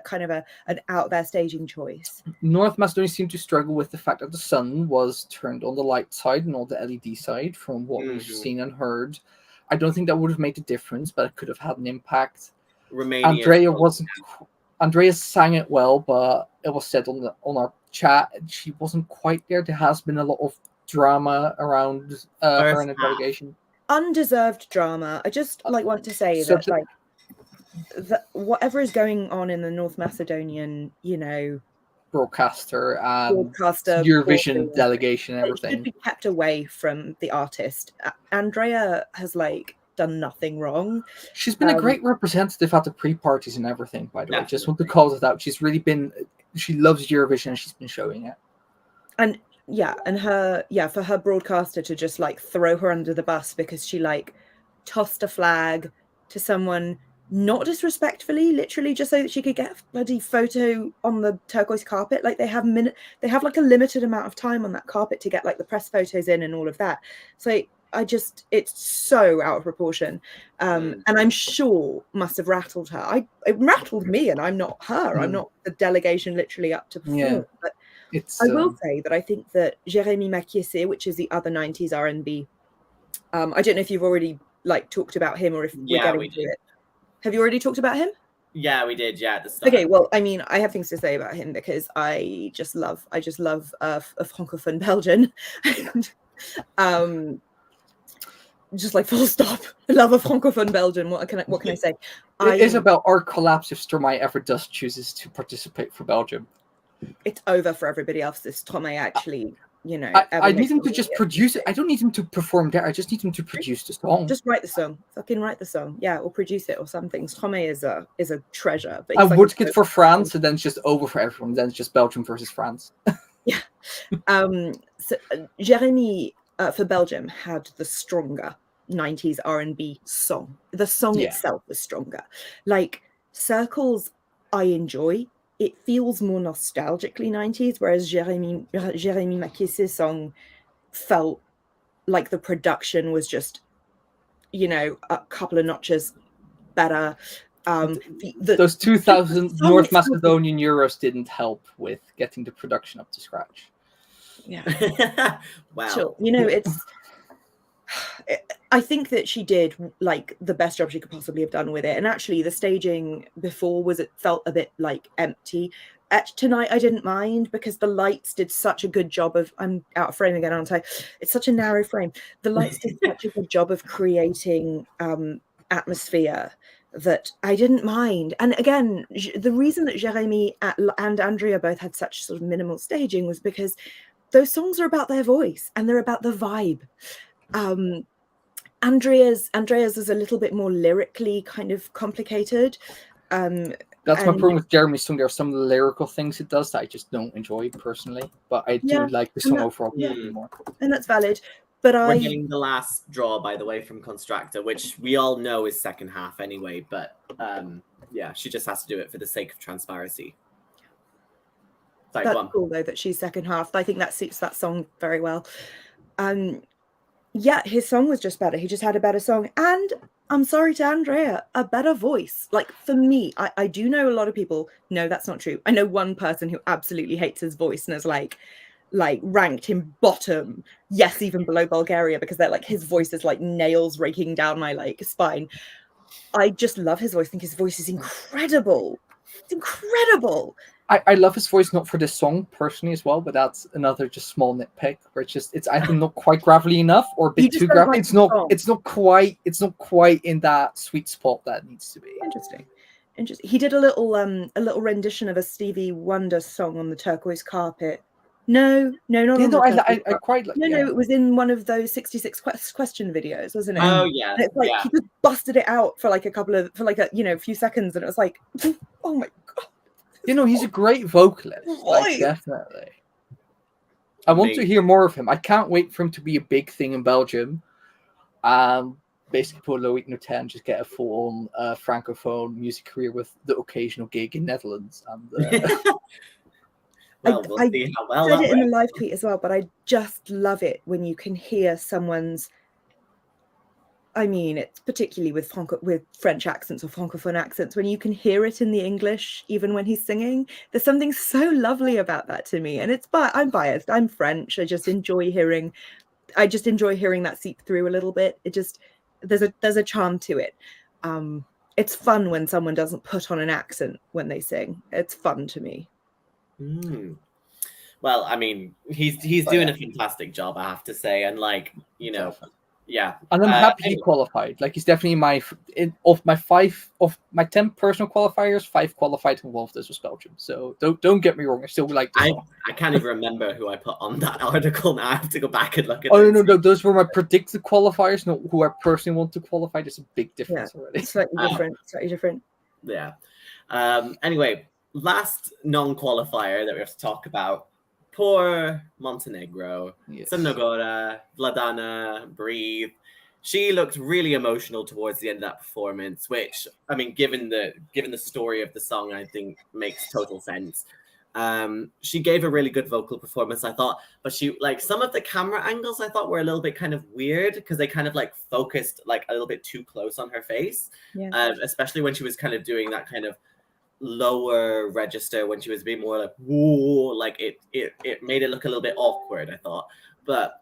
kind of an out there staging choice. North Macedonia seemed to struggle with the fact that the sun was turned on the light side and not the LED side, from what we've seen and heard. I don't think that would have made a difference, but it could have had an impact. Andrea sang it well, but it was said on our chat she wasn't quite there. There has been a lot of drama around her and the delegation. Undeserved drama. I just want to say that whatever is going on in the North Macedonian, broadcaster Eurovision delegation and everything, it should be kept away from the artist. Andrea has done nothing wrong. She's been a great representative at the pre-parties and everything, by the way. Just want to call it out. She loves Eurovision and she's been showing it. And for her broadcaster to just throw her under the bus because she tossed a flag to someone, not disrespectfully, literally just so that she could get a bloody photo on the turquoise carpet. They have a limited amount of time on that carpet to get the press photos in and all of that. So it's so out of proportion, and I'm sure must have rattled her. It rattled me, and I'm not her. I'm not the delegation literally up to perform. But I will say that I think that Jérémy Makiese, which is the other 90s R&B, I don't know if you've already talked about him or if we're getting to it. Have you already talked about him? Yeah, we did. Yeah, at the start. Okay, well, I mean, I have things to say about him because I just love a francophone Belgian. Just full stop. I love a francophone Belgian. What can I say? Isabel, our collapse if Stromae ever chooses to participate for Belgium. It's over for everybody else. This Stromae actually, I need him to just produce it. I don't need him to perform there. I just need him to produce the song. Just write the song. Fucking write the song. Yeah, or produce it or something. Stromae is a treasure. But I would get for France, and then it's just over for everyone. Then it's just Belgium versus France. Yeah. So Jérémy for Belgium had the stronger 90s R&B song. The song itself was stronger. Circles I enjoy. It feels more nostalgically 90s, whereas Jérémy Makiese's song felt like the production was just, a couple of notches better. Those 2000 North Macedonian euros didn't help with getting the production up to scratch. Yeah. Wow. Sure. I think that she did the best job she could possibly have done with it. And actually the staging before felt a bit empty. Tonight I didn't mind because the lights did such a good job of, I'm out of frame again, aren't I? It's such a narrow frame. The lights did such a good job of creating atmosphere that I didn't mind. And again, the reason that Jérémy and Andrea both had such sort of minimal staging was because those songs are about their voice and they're about the vibe. Andrea's is a little bit more lyrically kind of complicated. That's my problem with Jeremy's song. There are some lyrical things it does that I just don't enjoy personally, but I do like the song overall more. And that's valid. But we're getting the last draw, by the way, from Constructor, which we all know is second half anyway. But she just has to do it for the sake of transparency. That's cool though that she's second half. I think that suits that song very well. His song was just better. He just had a better song. And I'm sorry to Andrea, a better voice. For me, I do know a lot of people. No, that's not true. I know one person who absolutely hates his voice and has ranked him bottom. Yes, even below Bulgaria, because they're his voice is nails raking down my spine. I just love his voice. I think his voice is incredible. It's incredible. I love his voice, not for this song personally as well, but that's another just small nitpick where it's either not quite gravelly enough or a bit too gravelly. It's not quite in that sweet spot that it needs to be. Interesting. He did a little rendition of a Stevie Wonder song on the turquoise carpet. No, not on the I quite like. No, it was in one of those 66 question videos, wasn't it? Oh yeah. And it's he just busted it out for a few seconds, and it was oh my god. He's a great vocalist. Definitely. I want to hear more of him. I can't wait for him to be a big thing in Belgium. Basically, put Loïc Notet and just get a full-on francophone music career with the occasional gig in Netherlands. And we'll see how well. I said it in the live tweet as well, but I just love it when you can hear someone's I mean, it's particularly with French accents or Francophone accents, when you can hear it in the English, even when he's singing. There's something so lovely about that to me. And I'm biased. I'm French. I just enjoy hearing that seep through a little bit. It just, there's a charm to it. It's fun when someone doesn't put on an accent when they sing. It's fun to me. Well, I mean, he's doing a fantastic job, I have to say, and like, you know, yeah. And I'm happy he qualified. Like, he's definitely of my 10 personal qualifiers, 5 qualified who involved this was Belgium. So don't get me wrong, I still like the song. I can't even remember who I put on that article now. I have to go back and look at it. No, those were my predicted qualifiers, not who I personally want to qualify. There's a big difference already. It's slightly different. Yeah. Anyway, last non-qualifier that we have to talk about. Poor Montenegro, Crnogora, Vladana, Breathe. She looked really emotional towards the end of that performance, which, I mean, given the story of the song, I think makes total sense. She gave a really good vocal performance, I thought, but she, like, some of the camera angles I thought were a little bit kind of weird because they kind of like focused like a little bit too close on her face, especially when she was kind of doing that kind of lower register, when she was being more like whoa, like it made it look a little bit awkward, I thought. But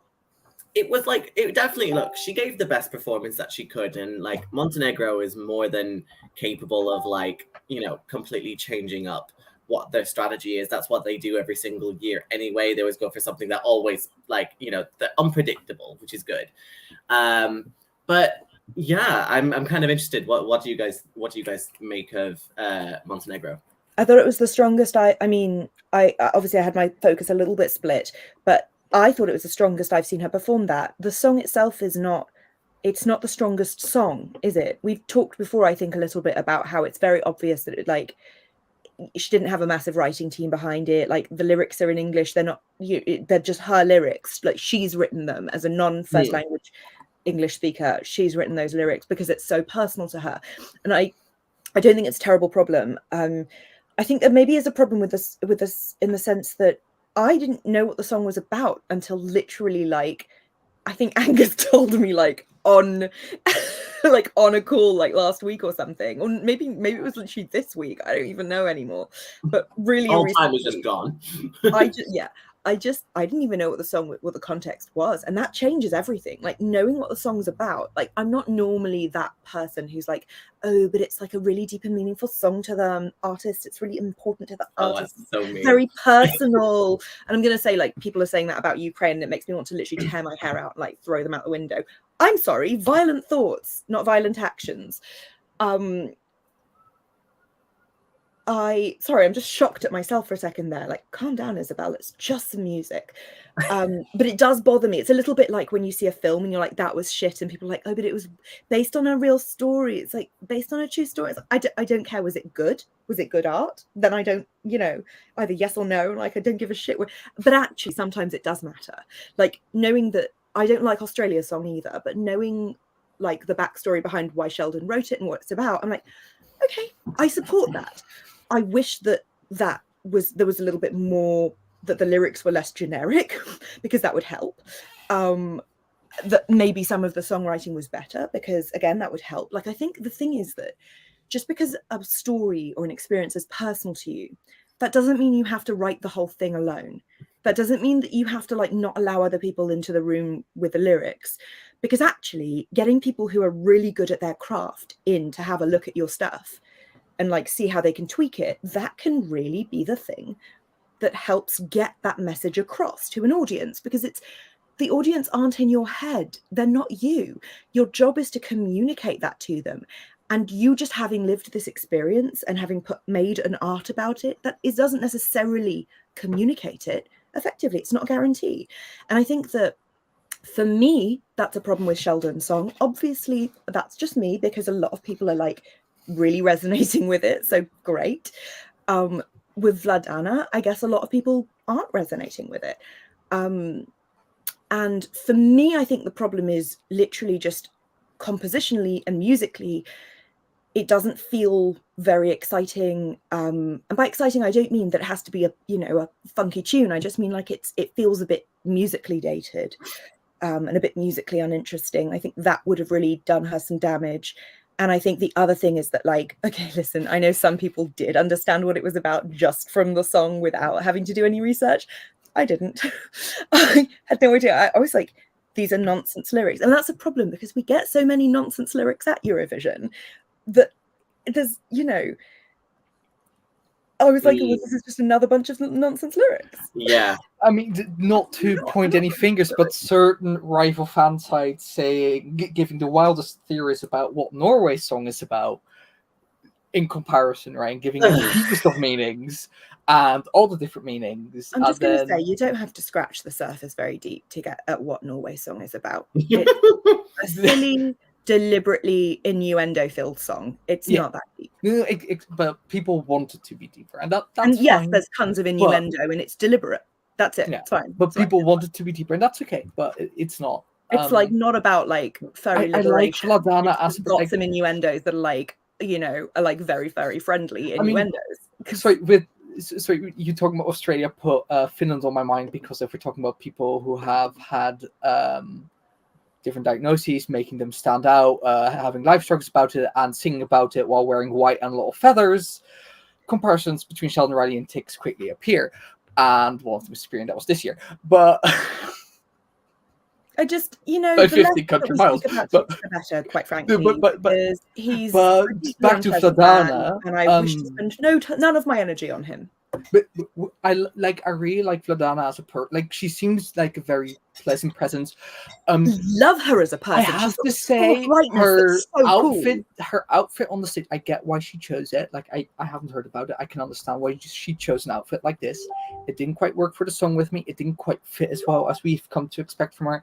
it was like, it definitely, look, she gave the best performance that she could, and like Montenegro is more than capable of, like, you know, completely changing up what their strategy is. That's what they do every single year anyway. They always go for something that always, like, you know, the unpredictable, which is good. But yeah, I'm kind of interested. What do you guys make of Montenegro? I thought it was the strongest. I mean, I obviously I had my focus a little bit split, but I thought it was the strongest I've seen her perform that. The song itself is not, it's not the strongest song, is it? We've talked before, I think, a little bit about how it's very obvious that she didn't have a massive writing team behind it. Like, the lyrics are in English. They're not, they're just her lyrics. Like, she's written them as a non-first language English speaker. She's written those lyrics because it's so personal to her. And I don't think it's a terrible problem. I think there maybe is a problem with this in the sense that I didn't know what the song was about until literally, like, I think Angus told me, like, on like on a call like last week or something, or maybe it was literally this week. I don't even know anymore. But really, all time is just gone. I didn't even know what the context was, and that changes everything. Like, knowing what the song's about. Like, I'm not normally that person who's like, oh, but it's like a really deep and meaningful song to the artist. It's really important to the artist. That's so mean. Very personal. And I'm gonna say, like, people are saying that about Ukraine, and it makes me want to literally tear my hair out, like throw them out the window. I'm sorry, violent thoughts, not violent actions. I'm just shocked at myself for a second there. Like, calm down, Isabel. It's just some music. But it does bother me. It's a little bit like when you see a film and you're like, that was shit. And people are like, oh, but it was based on a real story. It's like, based on a true story. It's like, I don't care. Was it good? Was it good art? Then I don't, either yes or no. Like, I don't give a shit. But actually, sometimes it does matter. Like, knowing that I don't like Australia's song either, but knowing, like, the backstory behind why Sheldon wrote it and what it's about, I'm like, okay, I support that. I wish there was a little bit more, that the lyrics were less generic, because that would help. That maybe some of the songwriting was better, because again, that would help. Like, I think the thing is that just because a story or an experience is personal to you, that doesn't mean you have to write the whole thing alone. That doesn't mean that you have to, like, not allow other people into the room with the lyrics, because actually getting people who are really good at their craft in to have a look at your stuff and, like, see how they can tweak it, that can really be the thing that helps get that message across to an audience, because the audience aren't in your head. They're not you. Your job is to communicate that to them. And you just having lived this experience and having made an art about it, doesn't necessarily communicate it effectively. It's not a guarantee. And I think that for me, that's a problem with Sheldon's song. Obviously, that's just me, because a lot of people are, like, really resonating with it. So great. With Vladana, I guess a lot of people aren't resonating with it. And for me, I think the problem is literally just compositionally and musically, it doesn't feel very exciting. And by exciting, I don't mean that it has to be a funky tune. I just mean, like, it feels a bit musically dated. and a bit musically uninteresting. I think that would have really done her some damage. And I think the other thing is that, like, okay, listen, I know some people did understand what it was about just from the song without having to do any research. I didn't. I had no idea. I was like, these are nonsense lyrics. And that's a problem because we get so many nonsense lyrics at Eurovision that there's, you know, I was like, oh, this is just another bunch of nonsense lyrics. Yeah. I mean, not to point any fingers, but certain rival fan sites giving the wildest theories about what Norway's song is about in comparison, right? And giving it the deepest of meanings and all the different meanings. I'm just going to say, you don't have to scratch the surface very deep to get at what Norway's song is about. It's a silly, deliberately innuendo-filled song. It's not that deep. But people want it to be deeper. And that's and yes, fine. There's tons of innuendo and it's deliberate. That's it. Yeah. It's fine. But it's people fine. want it to be deeper, and that's okay. But it's not. It's like not about like furry liberation. I like Vladana as got some innuendos that are like, you know, are like very, very friendly innuendos. Sorry, you talking about Australia put Finland on my mind because if we're talking about people who have had different diagnoses, making them stand out, having life struggles about it, and singing about it while wearing white and little feathers, comparisons between Sheldon Riley and Tix quickly appear. And one of them is Spearing, that was this year. But I just, you know, by the 50 country miles. But the better, quite frankly, because he's back to Vladana, and I wish to spend none of my energy on him. But I really like Vladana as a like she seems like a very pleasant presence. Love her as a person. I have to say her outfit, her outfit on the stage. I get why she chose it. Like I haven't heard about it. I can understand why she chose an outfit like this. It didn't quite work for the song with me. It didn't quite fit as well as we've come to expect from her.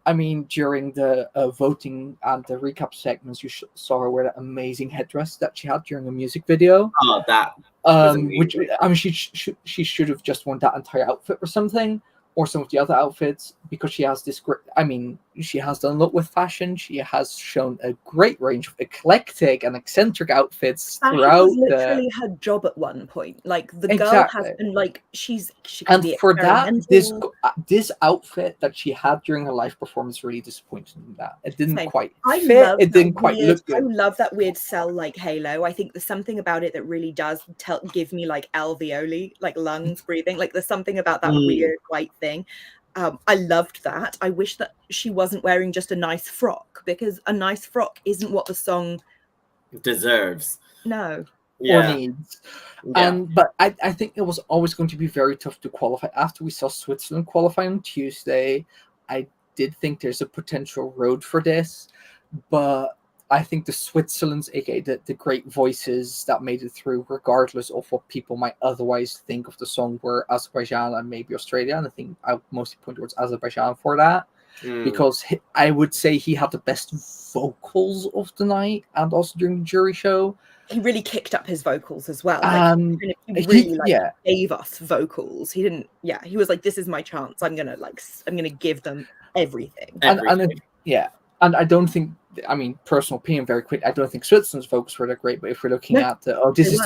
I mean, during the voting and the recap segments, you saw her wear that amazing headdress that she had during a music video. Oh, that. Which I mean, she should have just worn that entire outfit or something, or some of the other outfits, because she has this great. I mean, she has done a lot with fashion. She has shown a great range of eclectic and eccentric outfits throughout. Was literally her job at one point. Like the girl has been like she can and be for that, this outfit that she had during her live performance really disappointed in that it didn't quite fit. It didn't quite look good. I love that weird cell like halo. I think there's something about it that really does give me like alveoli, like lungs breathing. Like there's something about that weird white thing. I loved that. I wish that she wasn't wearing just a nice frock, because a nice frock isn't what the song deserves. No. Or needs. But I think it was always going to be very tough to qualify. After we saw Switzerland qualify on Tuesday, I did think there's a potential road for this, but I think the Switzerland's, aka the great voices that made it through, regardless of what people might otherwise think of the song, were Azerbaijan and maybe Australia. And I think I would mostly point towards Azerbaijan for that, because I would say he had the best vocals of the night, and also during the jury show. He really kicked up his vocals as well. He really gave us vocals. He didn't. Yeah, he was like, "This is my chance. I'm gonna give them everything." And I don't think. I mean, personal opinion, very quick. I don't think Switzerland's vocals were that great. But if we're looking at this is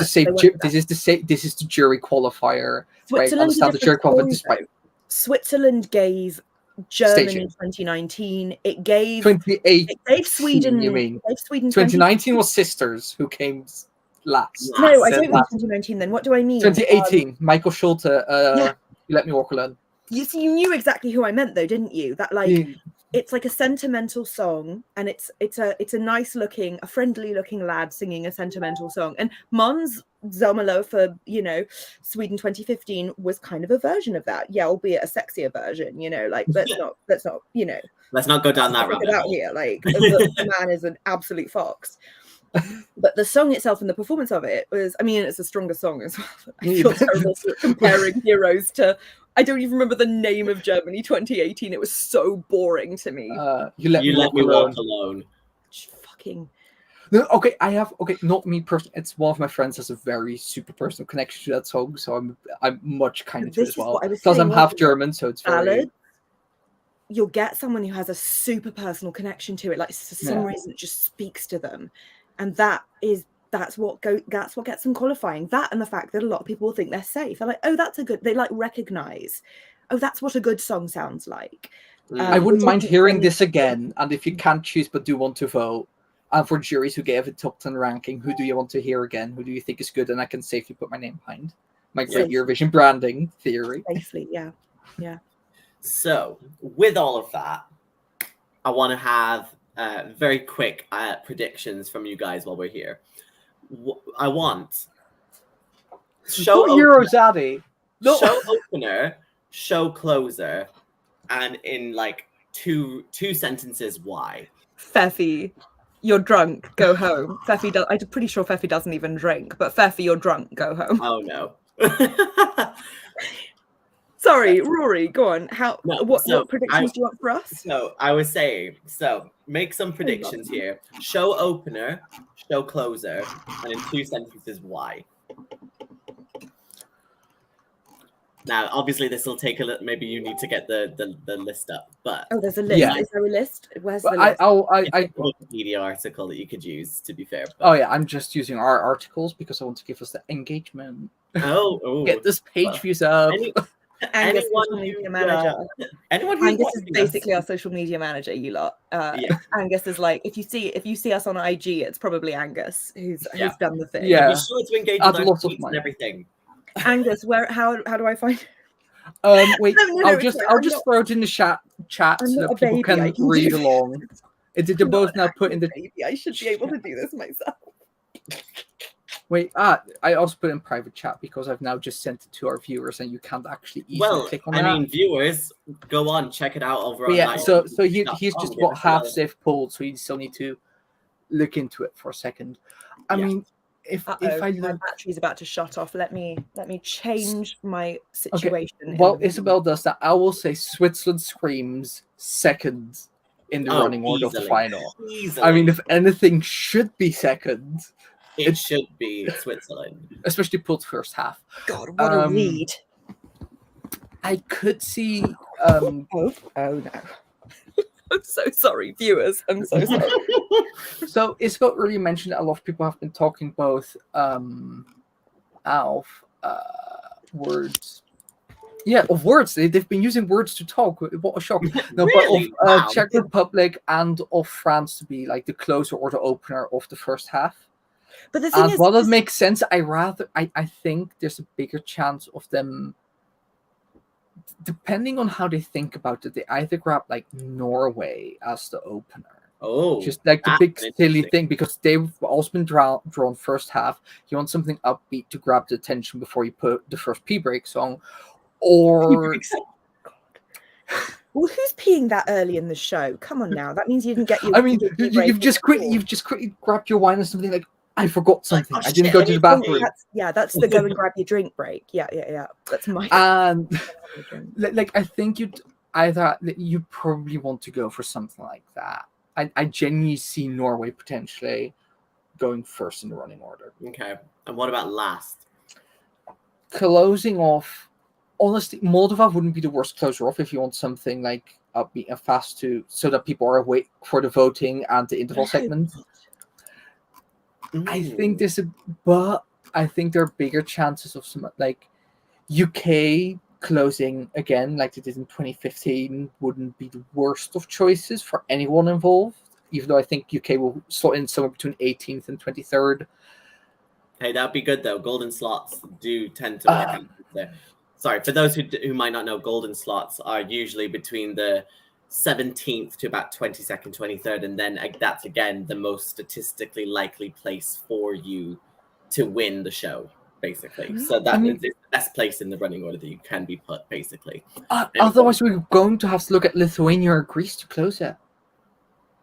the jury qualifier. Right? Understand the jury qualifier. Despite Switzerland gave Germany in 2019. It gave 2018. It gave Sweden. You mean? It gave Sweden. 2019 was Sisters, who came last. No, I don't mean 2019. Then what do I mean? 2018. Michael Schulte. You Let Me Walk Alone. You knew exactly who I meant, though, didn't you? That it's like a sentimental song, and it's a nice looking, a friendly looking lad singing a sentimental song. And Måns Zelmerlöw for Sweden 2015 was kind of a version of that, albeit a sexier version. Let's not let's not go down that rabbit hole here. Like the man is an absolute fox. But the song itself and the performance of it was, I mean, it's a stronger song as well. I feel terrible comparing heroes to. I don't even remember the name of Germany 2018. It was so boring to me. You let me walk alone. Fucking. No, not me personally. It's one of my friends has a very super personal connection to that song, so I'm much kinder to it as well. Because I'm half German, so it's very. You'll get someone who has a super personal connection to it, like for some reason it just speaks to them, and that's what gets them qualifying. That and the fact that a lot of people think they're safe. They're like, oh, that's a good. They like recognize, oh, that's what a good song sounds like. I wouldn't which mind think hearing then- this again. And if you can't choose but do want to vote, and for juries who gave a top 10 ranking, who do you want to hear again? Who do you think is good? And I can safely put my name behind my great Eurovision branding theory. Safely, yeah. So, with all of that, I want to have very quick predictions from you guys while we're here. I want show Eurozaddy. No. show opener, show closer, and in like two sentences, why? Feffy, you're drunk, go home. I'm pretty sure Feffy doesn't even drink, but Feffy, you're drunk, go home. Oh no. Sorry, Rory, go on. What predictions do you want for us? So I was saying, make some predictions here. Show opener, show closer, and in 2 sentences, why? Now, obviously, this will take a little. Maybe you need to get the list up, but there's a list. Yeah. Is there a list? Where's the But list? it's a Wikipedia article that you could use. To be fair. Oh yeah, I'm just using our articles because I want to give us the engagement. Get this page views up. Angus, social media manager. Angus is basically our social media manager. You lot. Angus is like, if you see us on IG, it's probably Angus who's done the thing. Yeah. Be sure to engage with our tweets and everything. Angus, how do I find? Wait, No, I'll just throw it in the chat so that people can read along. They're both now put in the. Baby. I should be able to do this myself. Wait, I also put in private chat because I've now just sent it to our viewers, and you can't actually easily click on that. I mean, viewers, go on, check it out over. Yeah, so he's just got half safe pulled, so you still need to look into it for a second. I mean, if I look, my battery's about to shut off. Let me change my situation. Okay. While Isabel does that, I will say Switzerland screams second in the running order of the final. Easily. I mean, if anything should be second, it should be Switzerland, especially pulled first half. God, what a read! I could see. Oh no. I'm so sorry, viewers. I'm so sorry. So Isabel already mentioned that a lot of people have been talking both words. Yeah, of words. They've been using words to talk. What a shock. No, Really? But of Czech Republic and of France to be like the closer or the opener of the first half. But the thing is, while it makes sense, I think there's a bigger chance of them, depending on how they think about it, they either grab like Norway as the opener. Oh, just like the big silly thing, because they've also been drawn first half. You want something upbeat to grab the attention before you put the first pee break song, or. Well, who's peeing that early in the show? Come on now, that means you didn't get your. I mean, you've just quickly grabbed your wine or something like. I forgot something. I didn't go to the bathroom. That's the go and grab your drink break. Yeah. That's my. And I think you probably want to go for something like that. I genuinely see Norway potentially going first in the running order. Okay. And what about last? Closing off. Honestly, Moldova wouldn't be the worst closer off if you want something like upbeat and fast so that people are awake for the voting and the interval segment. I think but I think there are bigger chances of some like UK closing again, like they did in 2015, wouldn't be the worst of choices for anyone involved. Even though I think UK will slot in somewhere between 18th and 23rd. Hey, that'd be good though. Golden slots do tend to work out there. Sorry, for those who might not know, golden slots are usually between the 17th to about 22nd, 23rd, and then that's again the most statistically likely place for you to win the show, basically. So that is the best place in the running order that you can be put, basically. Otherwise, we're going to have to look at Lithuania or Greece to close it.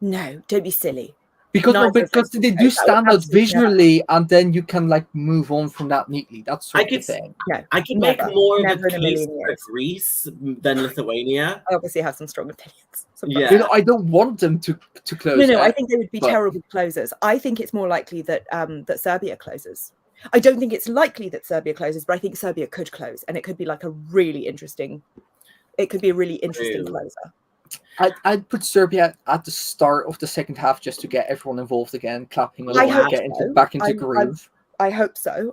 No, don't be silly. Because they do stand out visually, and then you can like move on from that neatly. That's sort of the thing. No, I can make more of a case for Greece than Lithuania. I obviously have some strong opinions. Yeah, I don't want them to close. No, I think they would be terrible closers. I think it's more likely that that Serbia closes. I don't think it's likely that Serbia closes, but I think Serbia could close, and it could be like a really interesting. It could be a really interesting closer. I'd put Serbia at the start of the second half just to get everyone involved again, clapping along, back into groove. I hope so.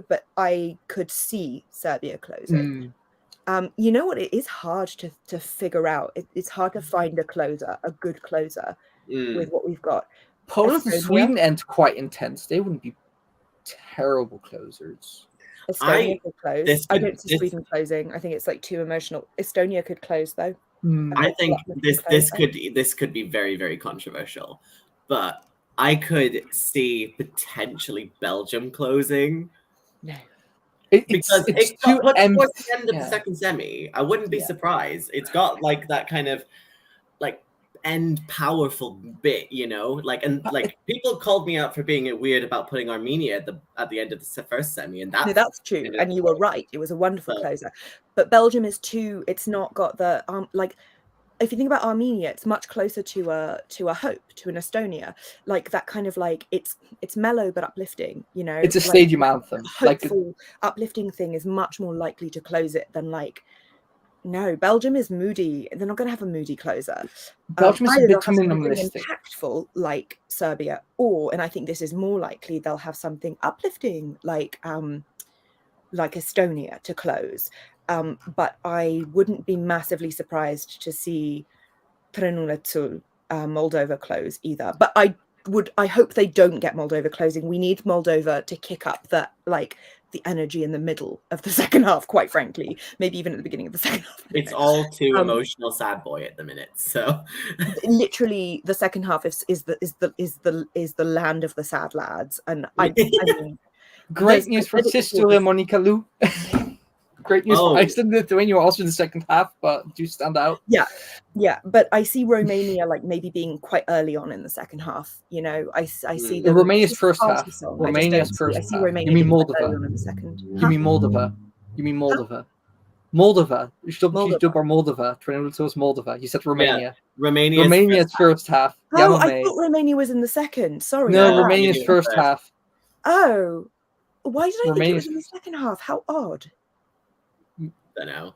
But I could see Serbia closing. You know what? It is hard to figure out. It's hard to find a closer, a good closer with what we've got. Poland and Estonia? Sweden end quite intense. They wouldn't be terrible closers. Estonia could close. I don't see this- Sweden closing. I think it's like too emotional. Estonia could close though. I think this could be very, very controversial, but I could see potentially Belgium closing. No. Because it's it too got em- towards the end of yeah. the second semi. I wouldn't be surprised. It's got like that kind of like end powerful bit, you know, like, and like people called me out for being weird about putting Armenia at the end of the first semi, and that's true, and you were right. It was a wonderful closer, but Belgium is too. It's not got the like. If you think about Armenia, it's much closer to a Hope, to an Estonia, like that kind of like it's mellow but uplifting, you know. It's a like, stadium anthem. Hopeful, uplifting thing is much more likely to close it than like. No, Belgium is moody. They're not going to have a moody closer. Belgium is a bit too really minimalistic. impactful, like Serbia, and I think this is more likely they'll have something uplifting, like Estonia to close. But I wouldn't be massively surprised to see Trenulețul, Moldova close either. But I hope they don't get Moldova closing. We need Moldova to kick up the energy in the middle of the second half, quite frankly, maybe even at the beginning of the second half. It's all too emotional sad boy at the minute. So literally the second half is the land of the sad lads. And I mean, great news for Sister Monica Lou. Great news for Iceland and Lithuania also in the second half, but do stand out. Yeah, but I see Romania like maybe being quite early on in the second half. You know, I see the Romania's first half. Romania's first half. I see Romania. You mean Moldova? In the second. You mean Moldova? You mean Moldova? Moldova. Moldova. Trenulețul was Moldova. You said Romania. Yeah. Romania's first half. Oh, I thought Romania was in the second. Sorry. No, Romania's first half. Oh, why did I think it was in the second half? How odd. I know.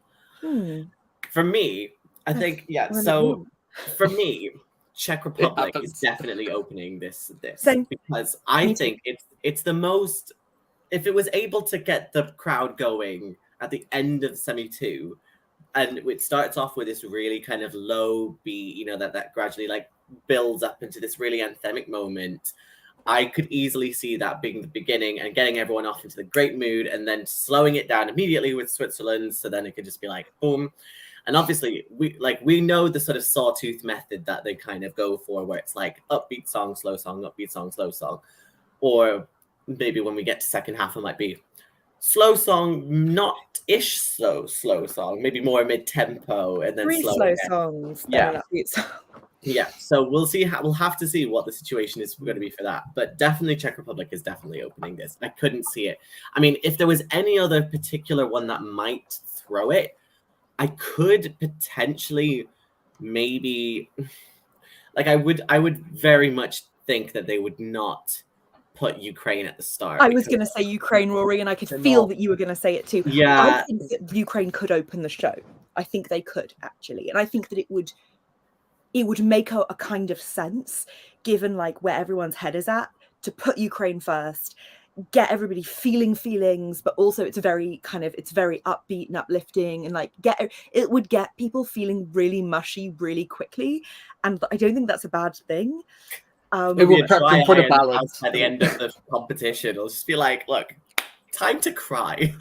For me, I think so for me, Czech Republic is definitely opening this because I think it's the most, if it was able to get the crowd going at the end of semi-2, and it starts off with this really kind of low beat, you know, that gradually like builds up into this really anthemic moment. I could easily see that being the beginning and getting everyone off into the great mood and then slowing it down immediately with Switzerland. So then it could just be like, boom. And obviously we know the sort of sawtooth method that they kind of go for, where it's like upbeat song, slow song, upbeat song, slow song. Or maybe when we get to second half, it might be slow song, not-ish slow song, maybe more mid-tempo and then slow songs. Yeah. Yeah, so we'll have to see what the situation is going to be for that. But definitely Czech Republic is definitely opening this. I couldn't see it. I mean, if there was any other particular one that might throw it, I could potentially maybe like I would very much think that they would not put Ukraine at the start. I was going to say Ukraine, Rory, and I could feel that you were going to say it too. Yeah. I think that Ukraine could open the show. I think they could, actually. And I think that it would make a kind of sense, given like where everyone's head is at, to put Ukraine first, get everybody feeling feelings, but also it's very upbeat and uplifting, and like it would get people feeling really mushy really quickly. And I don't think that's a bad thing. It will prep them for the balance at the end of the competition. It'll just be like, look, time to cry.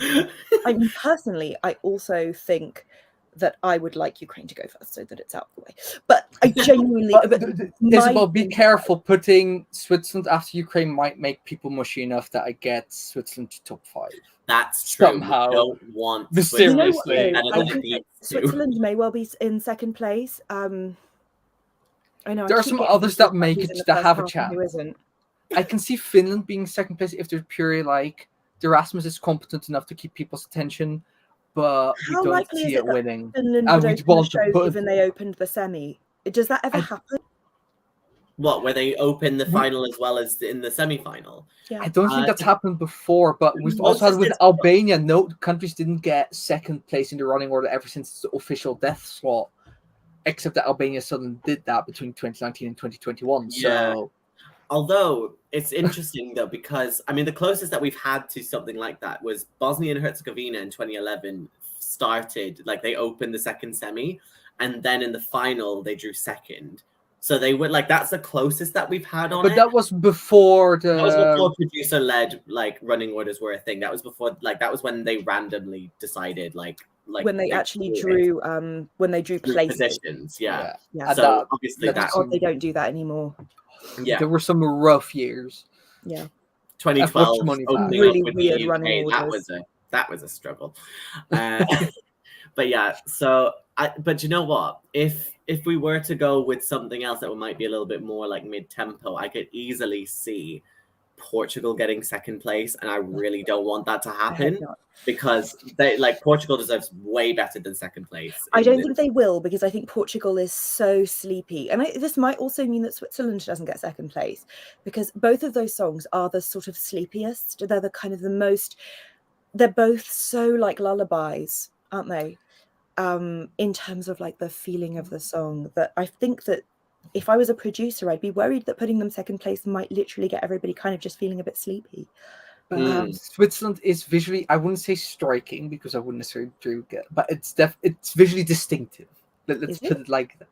I mean, personally, I also think that I would like Ukraine to go first so that it's out of the way. But I genuinely... Isabel, be careful. Putting Switzerland after Ukraine might make people mushy enough that I get Switzerland to top 5. That's true. Somehow. We don't want mysteriously. Switzerland may well be in second place. I know. There are some others that make it that have a chance. Who isn't? I can see Finland being second place if they're purely like Erasmus is competent enough to keep people's attention. But how we don't likely see is it that winning. Finland would open the show given they opened the semi? Does that ever happen? What, where they open the final as well as in the semi-final? Yeah. I don't think that's happened before, but we've also had with Albania, no countries didn't get second place in the running order ever since the official death slot, except that Albania suddenly did that between 2019 and 2021. Yeah. So, although it's interesting though, because I mean the closest that we've had to something like that was Bosnia and Herzegovina in 2011 started, like they opened the second semi, and then in the final they drew second. So they would like that's the closest that we've had on it. But that was before the. That was before producer-led like running orders were a thing. That was before like that was when they randomly decided like when they actually drew when they drew places. Positions. Yeah. So obviously that's odd they don't do that anymore. Yeah, there were some rough years. Yeah. 2012 really weird running orders. That was a struggle. But yeah, so but you know what? If we were to go with something else that might be a little bit more like mid-tempo, I could easily see Portugal getting second place, and I really don't want that to happen because they like Portugal deserves way better than second place. I don't think they will, because I think Portugal is so sleepy, and this might also mean that Switzerland doesn't get second place, because both of those songs are the sort of sleepiest. They're the kind of the most. They're both so like lullabies, aren't they? In terms of like the feeling of the song, that I think that if I was a producer, I'd be worried that putting them second place might literally get everybody kind of just feeling a bit sleepy. Switzerland is visually, I wouldn't say striking, because I wouldn't necessarily do it, but it's visually distinctive. Let's put it like that.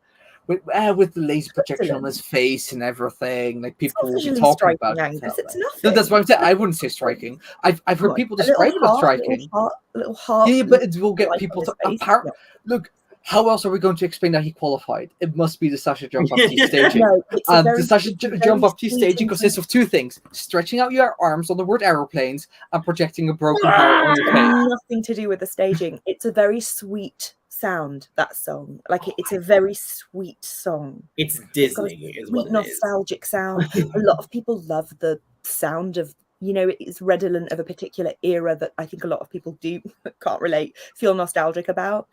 With the laser projection on his face and everything, like people will be talking about it. It's nothing. No, that's what I'm saying. I wouldn't say striking. I've heard people describe it as striking. A little heart. Yeah, but it will get people to apart. Look, how else are we going to explain that he qualified? It must be the Sasha Jean-Baptiste staging. The Sasha Jean-Baptiste staging consists of two things: stretching out your arms on the word aeroplanes and projecting a broken heart on your face. Nothing to do with the staging. It's a very sweet sound, that song. Like it's a very sweet song. It's Disney, it's sweet, nostalgic sound. A lot of people love the sound of, it's redolent of a particular era that I think a lot of people can't relate, feel nostalgic about.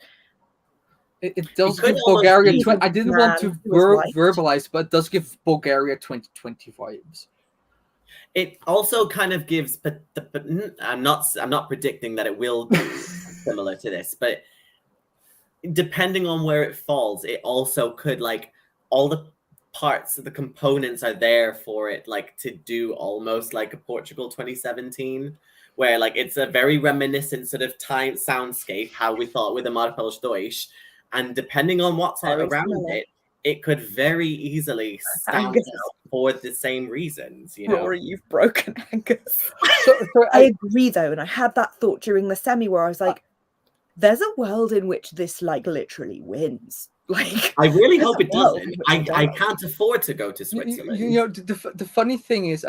It does give Bulgaria. I didn't want to verbalize, but it does give Bulgaria 2020 vibes. It also kind of gives, but I'm not predicting that it will be similar to this, but depending on where it falls, it also could like all the parts of the components are there for it, like to do almost like a Portugal 2017, where like it's a very reminiscent sort of time soundscape, how we thought with the Marpel's Deutsch. And depending on what's around it, it could very easily stand out for the same reasons. Rory, you've broken Angus. I agree, though, and I had that thought during the semi where I was like, "There's a world in which this like literally wins." Like, I really hope it doesn't. I can't afford to go to Switzerland. The funny thing is,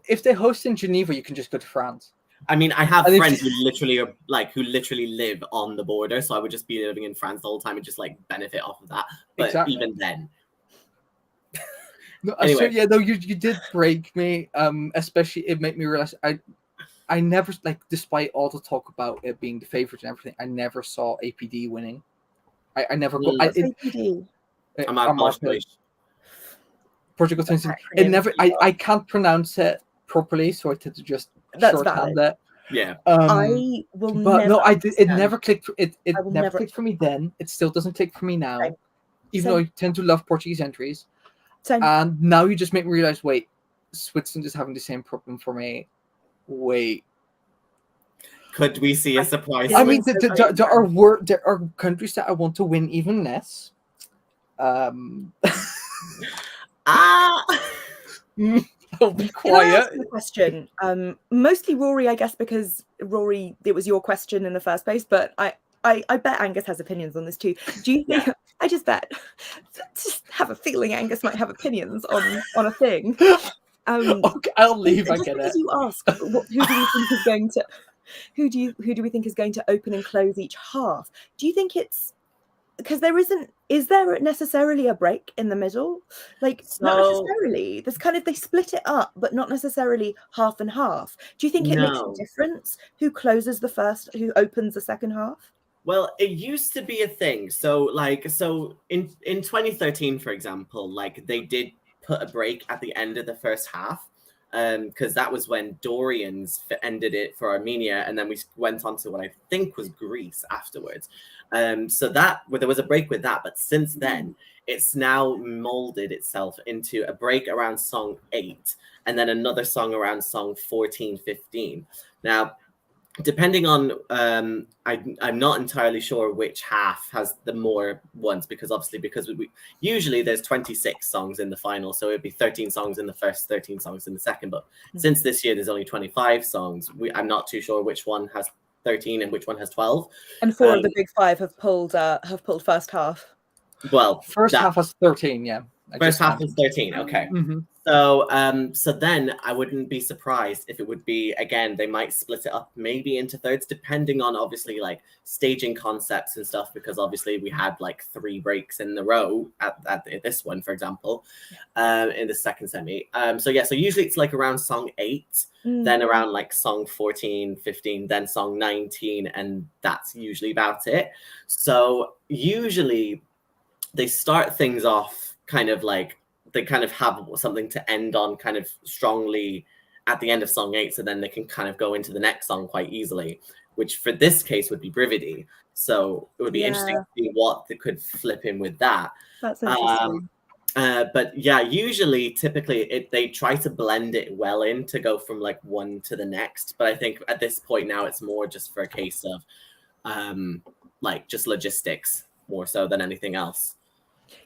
if they host in Geneva, you can just go to France. I mean, I have friends who literally live on the border, so I would just be living in France the whole time and just like benefit off of that. But even then, anyway. You did break me. Especially it made me realize I never, like, despite all the talk about it being the favorite and everything, I never saw APD winning. I never go. APD. Portugal 20. It never. I can't pronounce it properly, so I tend to just shorthand it. Yeah. I will. But no, it never clicked. It never clicked for me then. It still doesn't click for me now. Same. Even though I tend to love Portuguese entries. Same. And now you just make me realize, wait, Switzerland is having the same problem for me. Wait. Could we see a surprise? I mean, there are countries that I want to win even less. I'll be quiet. Can I ask a question? Mostly Rory, I guess, because Rory, it was your question in the first place. But I bet Angus has opinions on this too. Do you think? I just have a feeling Angus might have opinions on a thing. Okay, I'll leave. I get it. You ask, who do you think is going to? Who do we think is going to open and close each half? Do you think it's because is there necessarily a break in the middle? Like, not necessarily. There's kind of, they split it up, but not necessarily half and half. Do you think it makes a difference who closes the first, who opens the second half? Well, it used to be a thing. So in 2013, for example, like they did put a break at the end of the first half. Because that was when Dorians ended it for Armenia, and then we went on to what I think was Greece afterwards. So there was a break with that, but since then, it's now molded itself into a break around song 8, and then another song around song 14, 15. Now, depending on I'm not entirely sure which half has the more ones, because obviously we usually there's 26 songs in the final, so it'd be 13 songs in the first, 13 songs in the second, but since this year there's only 25 songs, I'm not too sure which one has 13 and which one has 12. And 4 of the big 5 have pulled first half. Well, first half was 13, yeah. First half is 13, okay. Mm-hmm. So then I wouldn't be surprised if it would be, again, they might split it up maybe into thirds, depending on obviously like staging concepts and stuff, because obviously we had like 3 breaks in a row at this one, for example, in the second semi. So usually it's like around song 8, then around like song 14, 15, then song 19, and that's usually about it. So usually they start things off kind of like, they kind of have something to end on kind of strongly at the end of song 8, so then they can kind of go into the next song quite easily, which for this case would be Brividi. So it would be interesting to see what they could flip in with that. That's interesting. But yeah, usually, typically, they try to blend it well in to go from like one to the next. But I think at this point now, it's more just for a case of like just logistics more so than anything else.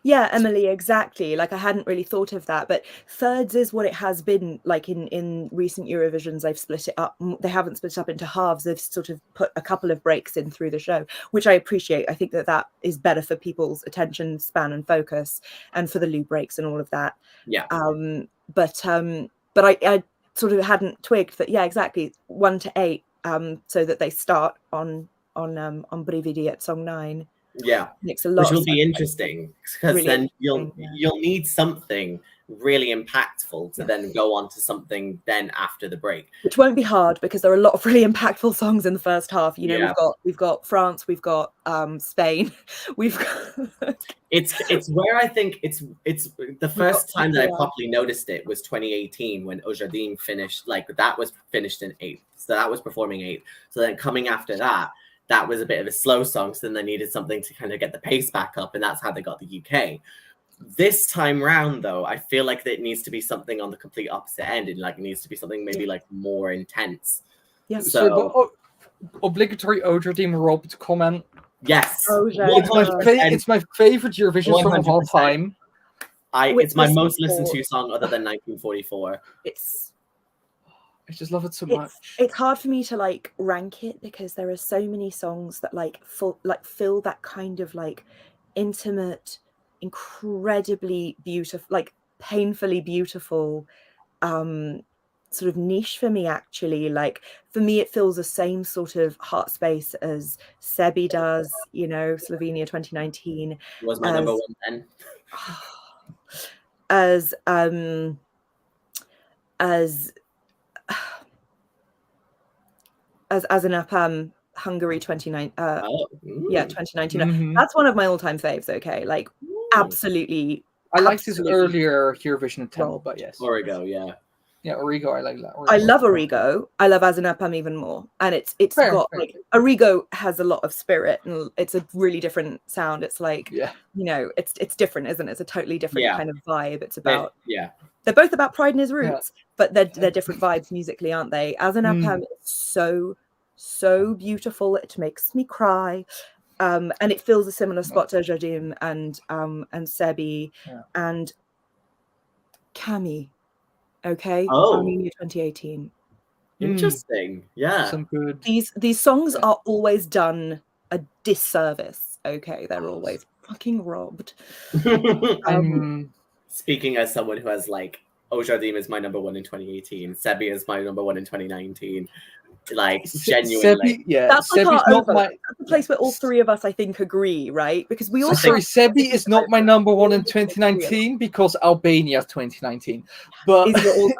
Yeah, Emily, exactly. Like I hadn't really thought of that, but thirds is what it has been like in recent Eurovisions. They've split it up. They haven't split it up into halves. They've sort of put a couple of breaks in through the show, which I appreciate. I think that is better for people's attention span and focus, and for the loo breaks and all of that. Yeah. But I sort of hadn't twigged that. Yeah, exactly. 1 to 8. So that they start on Brividi at song 9. Yeah, makes a lot. Which will be interesting, because really then you'll need something really impactful to then go on to something then after the break, which won't be hard because there are a lot of really impactful songs in the first half. You know, we've got France, we've got Spain, we've got it's where I think it's the first time that I properly noticed it was 2018 when Ojardim finished, like that was finished in 8th, so that was performing 8th. So then coming after that was a bit of a slow song, so then they needed something to kind of get the pace back up, and that's how they got the UK. This time round, though, I feel like it needs to be something on the complete opposite end, and like it needs to be something maybe like more intense. Yeah. So obligatory Ojardim Rob to comment. Yes. It's my favorite Eurovision song of all time. It's my most listened to song other than 1944. I just love it so much. It's hard for me to like rank it because there are so many songs that fill that kind of like intimate, incredibly beautiful, like painfully beautiful sort of niche for me, actually. Like for me it fills the same sort of heart space as Sebi does, you know, Slovenia 2019. It was my number 1 then. As an Apam Hungary 2019. 2019. Mm-hmm. That's one of my all-time faves. Okay, like absolutely. I liked his earlier Eurovision attempt, but yes, Origo, yeah, Origo. I like that. I love Origo. I love As an Apam even more, and it's got like Origo has a lot of spirit, and it's a really different sound. It's like you know, it's different, isn't it? It's a totally different kind of vibe. It's about they're both about pride in his roots, but they're different vibes musically, aren't they? As an Apam is so beautiful, it makes me cry, and it fills a similar spot to Jardim and Sebi and Cami. Okay, Armenia 2018. Interesting. Yeah, some good. These songs are always done a disservice. Okay, they're always fucking robbed. Speaking as someone who has like Ojardim is my number 1 in 2018, Sebi is my number 1 in 2019. Like genuinely, that's like that's the place where all 3 of us, I think, agree, right? Because we all Sebi is not my number 1 in 2019 because Albania 2019. But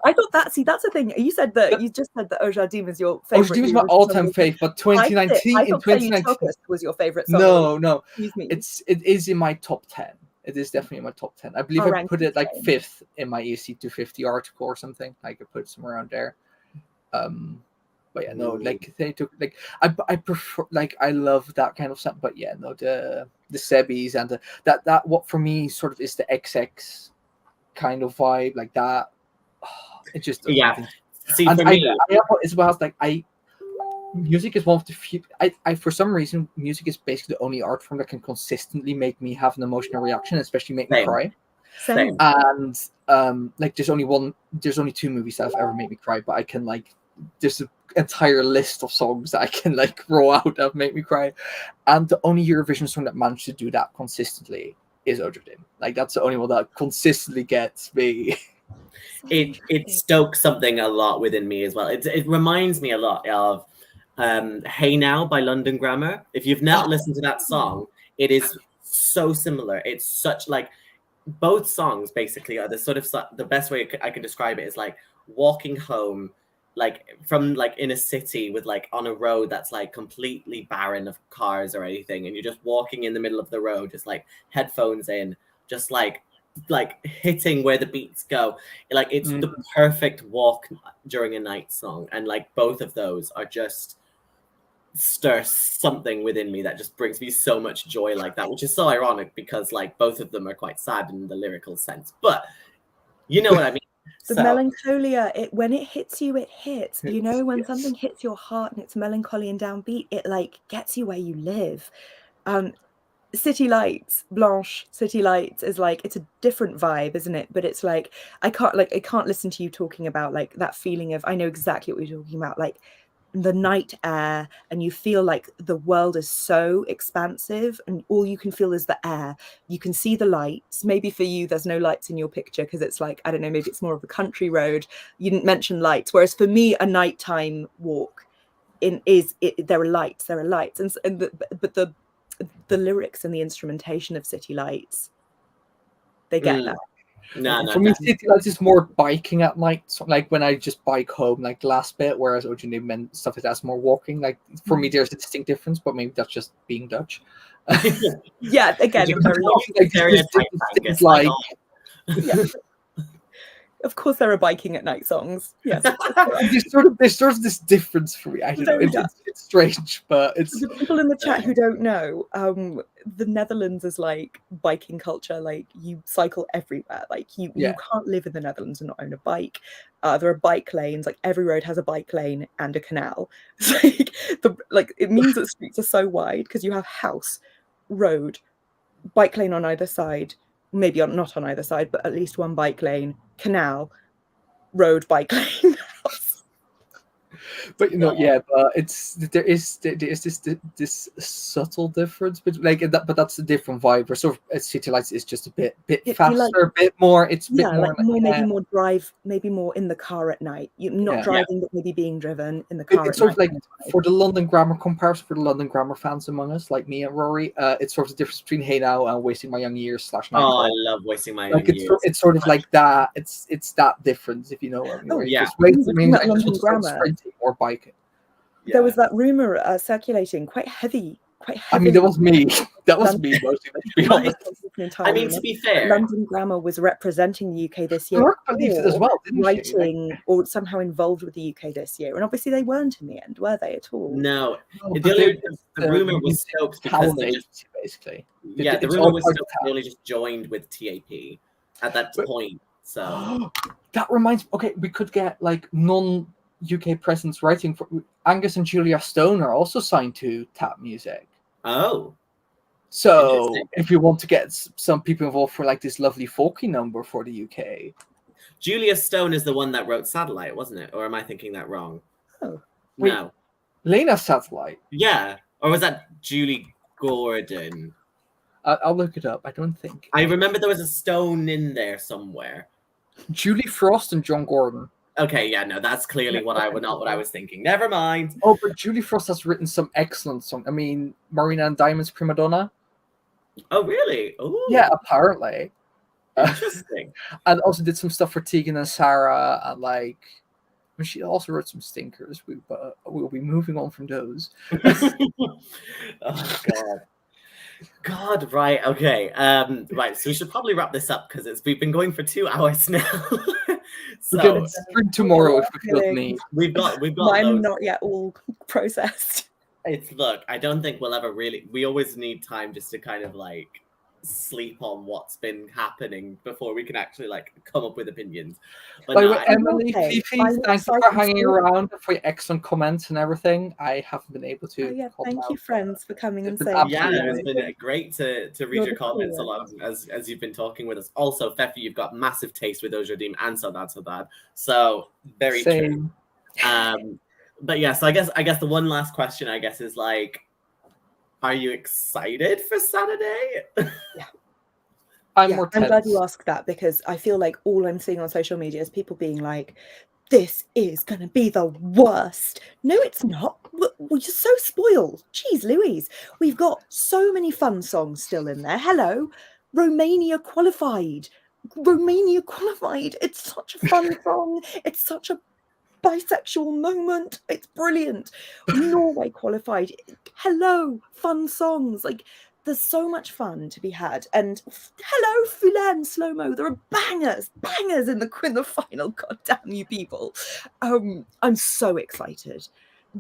I thought that's the thing. You said that you just said that Ojardim is your favorite. Ojardim is my all-time fave, but 2019 in 2019 was your favorite song. No, it is in my top 10. It is definitely in my top 10. I believe I put it like 5th in my ESC 250 article or something. I could put it somewhere around there. But yeah, no, like they took like I prefer, like I love that kind of stuff. But yeah, no, the Sebis and that what for me sort of is the XX kind of vibe, like that. It just See, and for me, as well as like music is one of the few. I for some reason, music is basically the only art form that can consistently make me have an emotional reaction, especially make me cry. Same. And like there's only two movies that have ever made me cry, but I can like there's an entire list of songs that I can like roll out that make me cry. And the only Eurovision song that managed to do that consistently is Ojardin. Like that's the only one that consistently gets me. It stokes something a lot within me as well. It reminds me a lot of Hey Now by London Grammar. If you've not listened to that song, it is so similar. It's such like both songs basically are the sort of the best way I can describe it is like walking home like from like in a city with like on a road that's like completely barren of cars or anything, and you're just walking in the middle of the road, just like headphones in, just like hitting where the beats go. Like it's the perfect walk during a night song, and like both of those are just stir something within me that just brings me so much joy like that, which is so ironic because like both of them are quite sad in the lyrical sense, but you know what I mean. The melancholia, when it hits you, it hits. You know, when something hits your heart and it's melancholy and downbeat, it like gets you where you live. City Lights, Blanche, City Lights is like, it's a different vibe, isn't it? But it's like I can't listen to you talking about like that feeling of, I know exactly what you're talking about, like the night air, and you feel like the world is so expansive and all you can feel is the air. You can see the lights. Maybe for you there's no lights in your picture because it's like, I don't know, maybe it's more of a country road. You didn't mention lights, whereas for me a nighttime walk there are lights, but the lyrics and the instrumentation of City Lights, they get that. No, for me, City Lights is more biking at night, so like when I just bike home, like the last bit, whereas Ojardin and stuff like that's more walking. Like for me, there's a distinct difference, but maybe that's just being Dutch. Yeah, again, like yeah. Of course, there are biking at night songs. Yes, there's sort of this difference for me. I don't know. It's strange, but it's for the people in the chat who don't know. The Netherlands is like biking culture. Like you cycle everywhere. Like you can't live in the Netherlands and not own a bike. There are bike lanes. Like every road has a bike lane and a canal. It means that streets are so wide because you have house, road, bike lane on either side. Maybe not on either side, but at least one bike lane, canal, road, bike lane, house. But you know, but there is this subtle difference, but like that, but that's a different vibe. Or sort of City Lights is just a bit faster, like, a bit more. It's a bit more, maybe more drive, maybe more in the car at night. You're not driving, but maybe being driven in the car. It's sort of like for the London Grammar comparison, for the London Grammar fans among us, like me and Rory, it's sort of the difference between Hey Now and Wasting My Young Years / Nightcall. Oh, I love Wasting My Young Years. It's sort of like that. It's that difference, if you know what I mean. Oh, yeah. London Grammar. Or biking. There was that rumor circulating, quite heavy. I mean, that was me. That was me mostly, to be honest. I mean, to be fair, London Grammar was representing the UK this year. Brooke believed it as well, didn't writing or somehow involved with the UK this year, and obviously they weren't in the end, were they at all? No. The rumor was stoked because they just basically. The rumor was stoked they only just joined with TAP at that point. So that reminds me. Okay, we could get like non-UK presence writing for Angus and Julia Stone are also signed to Tap Music. Oh. So if you want to get some people involved for like this lovely folky number for the UK. Julia Stone is the one that wrote Satellite, wasn't it? Or am I thinking that wrong? Oh. No. Lena Satellite. Yeah. Or was that Julie Gordon? I'll look it up. I don't think. I remember there was a Stone in there somewhere. Julie Frost and John Gordon. Okay, yeah, no, that's clearly not what I was thinking. Never mind. Oh, but Julie Frost has written some excellent songs. I mean, Marina and Diamond's Prima Donna. Oh, really? Ooh. Yeah, apparently. Interesting. And also did some stuff for Tegan and Sarah, and like, I mean, she also wrote some stinkers. But we'll be moving on from those. Oh God, right, okay. Right, so we should probably wrap this up because we've been going for 2 hours now. So we're gonna sprint tomorrow if we feel need. We've got mine not yet all processed. Look, I don't think we'll ever really. We always need time just to kind of like sleep on what's been happening before we can actually like come up with opinions. But By the no, way, Emily, Fifi, thank you for hanging around, for your excellent comments and everything. I haven't been able to. Oh, yeah, call thank them you, out, friends, for coming and been saying. yeah, absolutely it's been great to read You're your the comments coolest. along as you've been talking with us. Also, Fefi, you've got massive taste with Ojodim and So Bad So Bad. So very Same. true. But yeah, so I guess the one last question I guess is like, are you excited for Saturday? Yeah. I'm glad you asked that, because I feel like all I'm seeing on social media is people being like, this is going to be the worst. No, it's not. We're just so spoiled. Jeez Louise. We've got so many fun songs still in there. Hello. Romania qualified. It's such a fun song. It's such a bisexual moment. It's brilliant. Norway qualified. Hello. Fun songs. Like, there's so much fun to be had. And hello, Fulan Slow-Mo. There are bangers in the final. God damn you people. I'm so excited.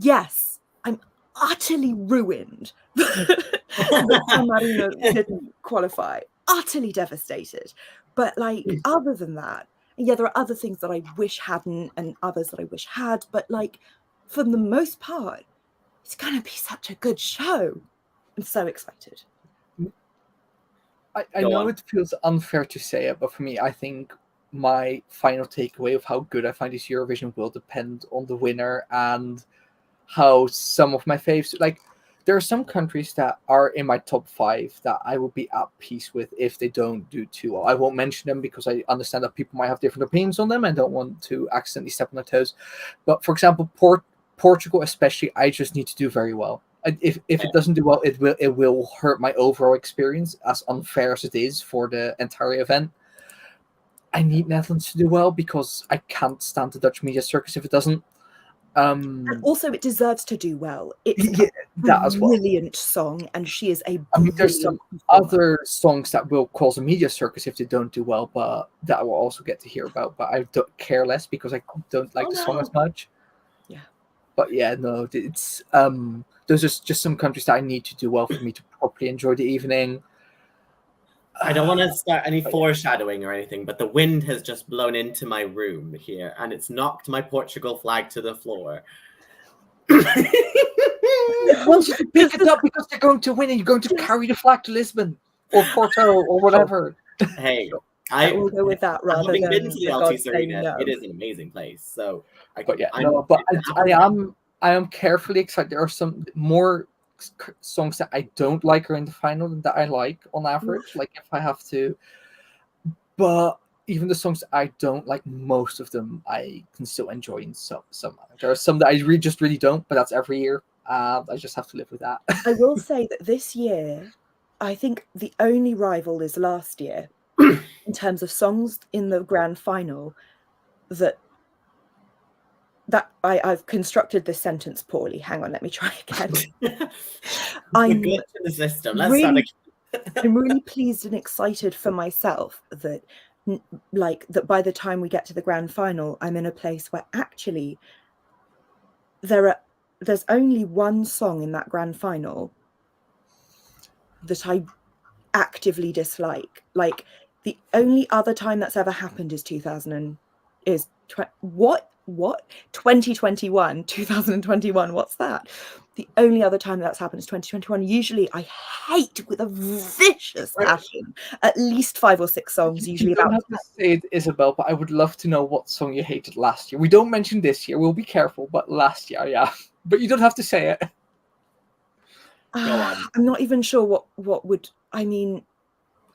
Yes, I'm utterly ruined that Marino didn't qualify. Utterly devastated. But like, other than that, yeah, there are other things that I wish hadn't and others that I wish had. But like, for the most part, it's going to be such a good show. I'm so excited. I know it feels unfair to say it, but for me, I think my final takeaway of how good I find this Eurovision will depend on the winner and how some of my faves, like, there are some countries that are in my top 5 that I will be at peace with if they don't do too well. I won't mention them because I understand that people might have different opinions on them and don't want to accidentally step on their toes. But for example, Portugal especially, I just need to do very well. If it doesn't do well, it will hurt my overall experience, as unfair as it is for the entire event. I need Netherlands to do well because I can't stand the Dutch media circus if it doesn't. And also, it deserves to do well. It's a brilliant song, and she is a brilliant there's some other songs that will cause a media circus if they don't do well, but that I will also get to hear about. But I don't care less because I don't like the song as much. Yeah. But yeah, no, it's those are just some countries that I need to do well for me to properly enjoy the evening. I don't want to start any foreshadowing or anything, but the wind has just blown into my room here, and it's knocked my Portugal flag to the floor. Once you pick it up because they're going to win, and you're going to carry the flag to Lisbon or Porto or whatever. Hey, will go with that rather having than been to the Altice Arena, no. It is an amazing place. So, I am carefully excited. There are some more songs that I don't like are in the final than that I like on average. Like if I have to, but even the songs that I don't like, most of them I can still enjoy in some. There are some that I really don't, but that's every year. I just have to live with that. I will say that this year, I think the only rival is last year in terms of songs in the grand final that I've constructed this sentence poorly. Hang on, let me try again. I'm good to the system. Let's really, start again. I'm really pleased and excited for myself that by the time we get to the grand final, I'm in a place where actually there's only one song in that grand final that I actively dislike. Like, the only other time that's ever happened is 2021, 2021. What's that? The only other time that's happened is 2021. Usually I hate with a vicious passion at least 5 or 6 songs, usually you don't have to say it, Isabel, but I would love to know what song you hated last year. We don't mention this year, we'll be careful, but last year, yeah. But you don't have to say it. Go on. I'm not even sure what would, I mean,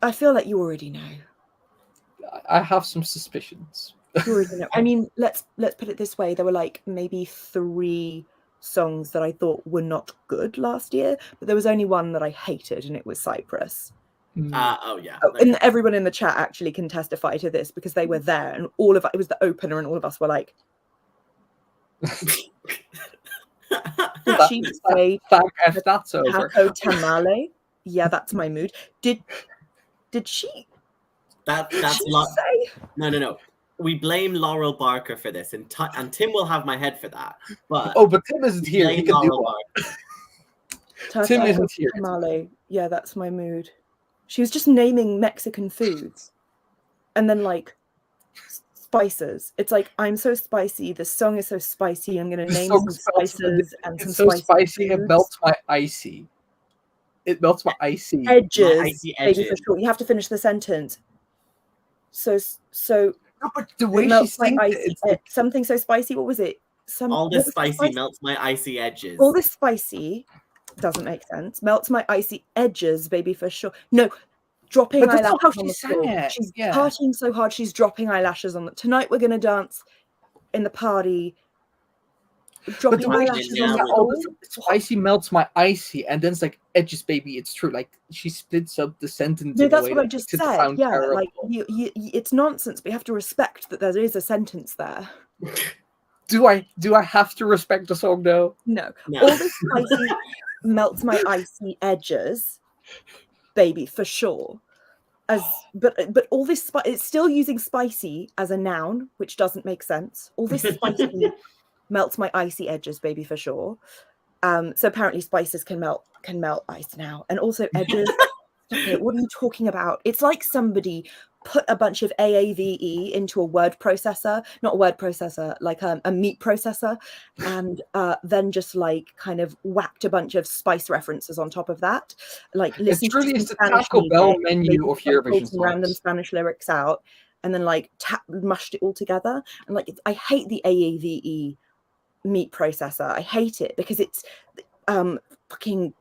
I feel like you already know. I have some suspicions. You already know. I mean, let's put it this way. There were like maybe 3 songs that I thought were not good last year, but there was only one that I hated, and it was Cyprus. Oh yeah. And everyone in the chat actually can testify to this because they were there, and it was the opener, and all of us were like, did she say that's over? Taco Tamale? Yeah, that's my mood. Did she? That's say? No. We blame Laurel Barker for this, and Tim will have my head for that. But Tim isn't here. He can do it. Tim isn't here. Tamale. Yeah, that's my mood. She was just naming Mexican foods, and then like spices. It's like, I'm so spicy. This song is so spicy. I'm going to name some spices and some so spicy. foods. It melts my icy. It melts my icy edges. My icy edges. For sure. You have to finish the sentence. So No, but the way it she melts my sings icy it, it's like, something so spicy. What was it? All this spicy melts my icy edges. All this spicy doesn't make sense. Melts my icy edges, baby, for sure. No, dropping but that's eyelashes not how on she the sang floor. it. She's Yeah. partying so hard, she's dropping eyelashes on the. Tonight we're gonna dance in the party. Dropping But the way eyelashes she on sings the it, all floor. the spicy melts my icy, and then it's like edges, baby. It's true. Like she splits up the sentence. No, in a that's way what I that just makes it said. sound Yeah, terrible. like it's nonsense. But you have to respect that there is a sentence there. Do I have to respect the song though? No. No. All this spicy melts my icy edges, baby, for sure. But all this it's still using spicy as a noun, which doesn't make sense. All this spicy melts my icy edges, baby, for sure. So apparently spices can melt ice now, and also edges. Okay, what are you talking about? It's like somebody put a bunch of AAVE into a word processor, not a word processor, like a meat processor, and then just like kind of whacked a bunch of spice references on top of that. Like listen to truly some is the Spanish Taco Bell music, menu maybe of pulled Eurovision some random songs. Spanish lyrics out, and then like mushed it all together. And like I hate the AAVE meat processor. I hate it because it's fucking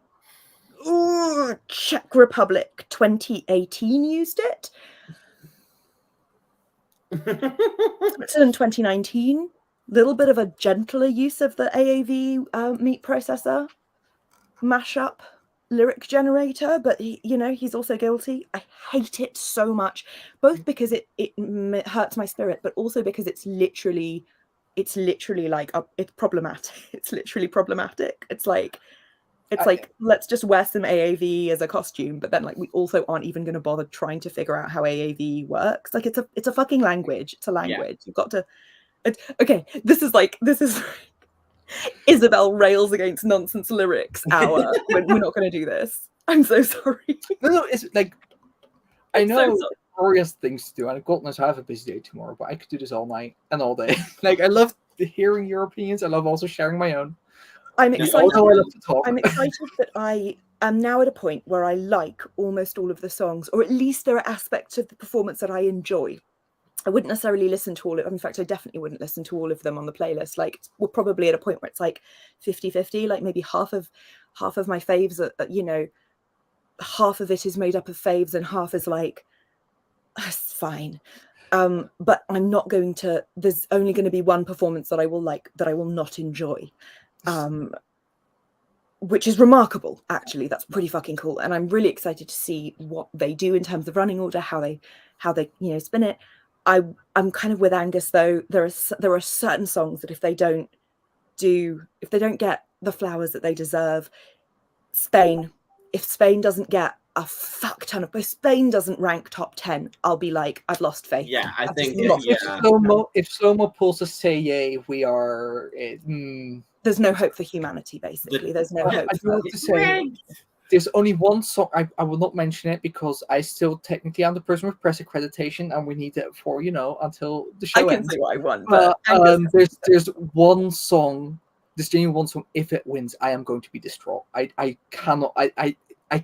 Czech Republic 2018 used it. Switzerland 2019, little bit of a gentler use of the AAV meat processor mashup lyric generator, but he's also guilty. I hate it so much, both because it hurts my spirit, but also because it's literally like it's problematic. It's literally problematic. It's like let's just wear some AAV as a costume, but then like we also aren't even going to bother trying to figure out how AAV works. Like it's a fucking language. It's a language. Yeah. You've got to. Okay, this is Isabel rails against nonsense lyrics hour. We're not going to do this. I'm so sorry. No, it's like I know glorious things to do, and God knows I have a busy day tomorrow, but I could do this all night and all day. Like I love hearing your opinions. I love also sharing my own. I'm excited. I love to talk. I'm excited that I am now at a point where I like almost all of the songs, or at least there are aspects of the performance that I enjoy. I wouldn't necessarily listen to all of them. In fact, I definitely wouldn't listen to all of them on the playlist. Like we're probably at a point where it's like 50-50, like maybe half of my faves are, half of it is made up of faves and half is like, it's fine. But I'm not going to, there's only going to be one performance that I will like, that I will not enjoy. Which is remarkable, actually. That's pretty fucking cool. And I'm really excited to see what they do in terms of running order, how they spin it. I'm kind of with Angus though. There are certain songs that if they don't get the flowers that they deserve, if Spain doesn't get a fuck ton of, if Spain doesn't rank top 10, I'll be like, I've lost faith. Yeah, I think if Slomo pulls a say yay, we are. There's no hope for humanity, basically. There's no hope. I do have to say, there's only one song. I will not mention it because I still technically am the person with press accreditation, and we need it for until the show ends. I can say what I want, but there's one song. There's genuinely one song. If it wins, I am going to be distraught. I cannot. I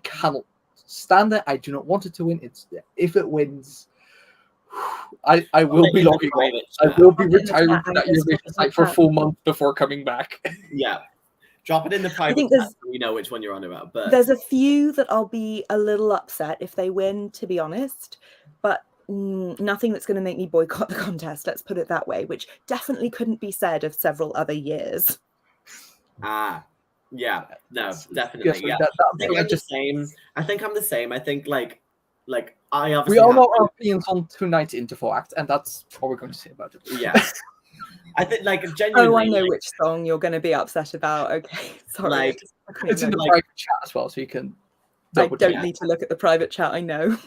cannot stand it. I do not want it to win. If it wins, I will be logging off. I will be retiring from that Eurovision site for a full month before coming back. Yeah. Drop it in the private chat so we know which one you're on about. But there's a few that I'll be a little upset if they win, to be honest. But nothing that's going to make me boycott the contest, let's put it that way, which definitely couldn't be said of several other years. Yeah, no, definitely. Yeah. I think I'm the same. I think like I obviously we all know our opinions on tonight's interval act, and that's all we're going to say about it. Yeah. I think genuinely. Oh, I know which song you're going to be upset about. Okay, sorry. It's in the private chat as well, so you can. I don't need to look at the private chat. I know.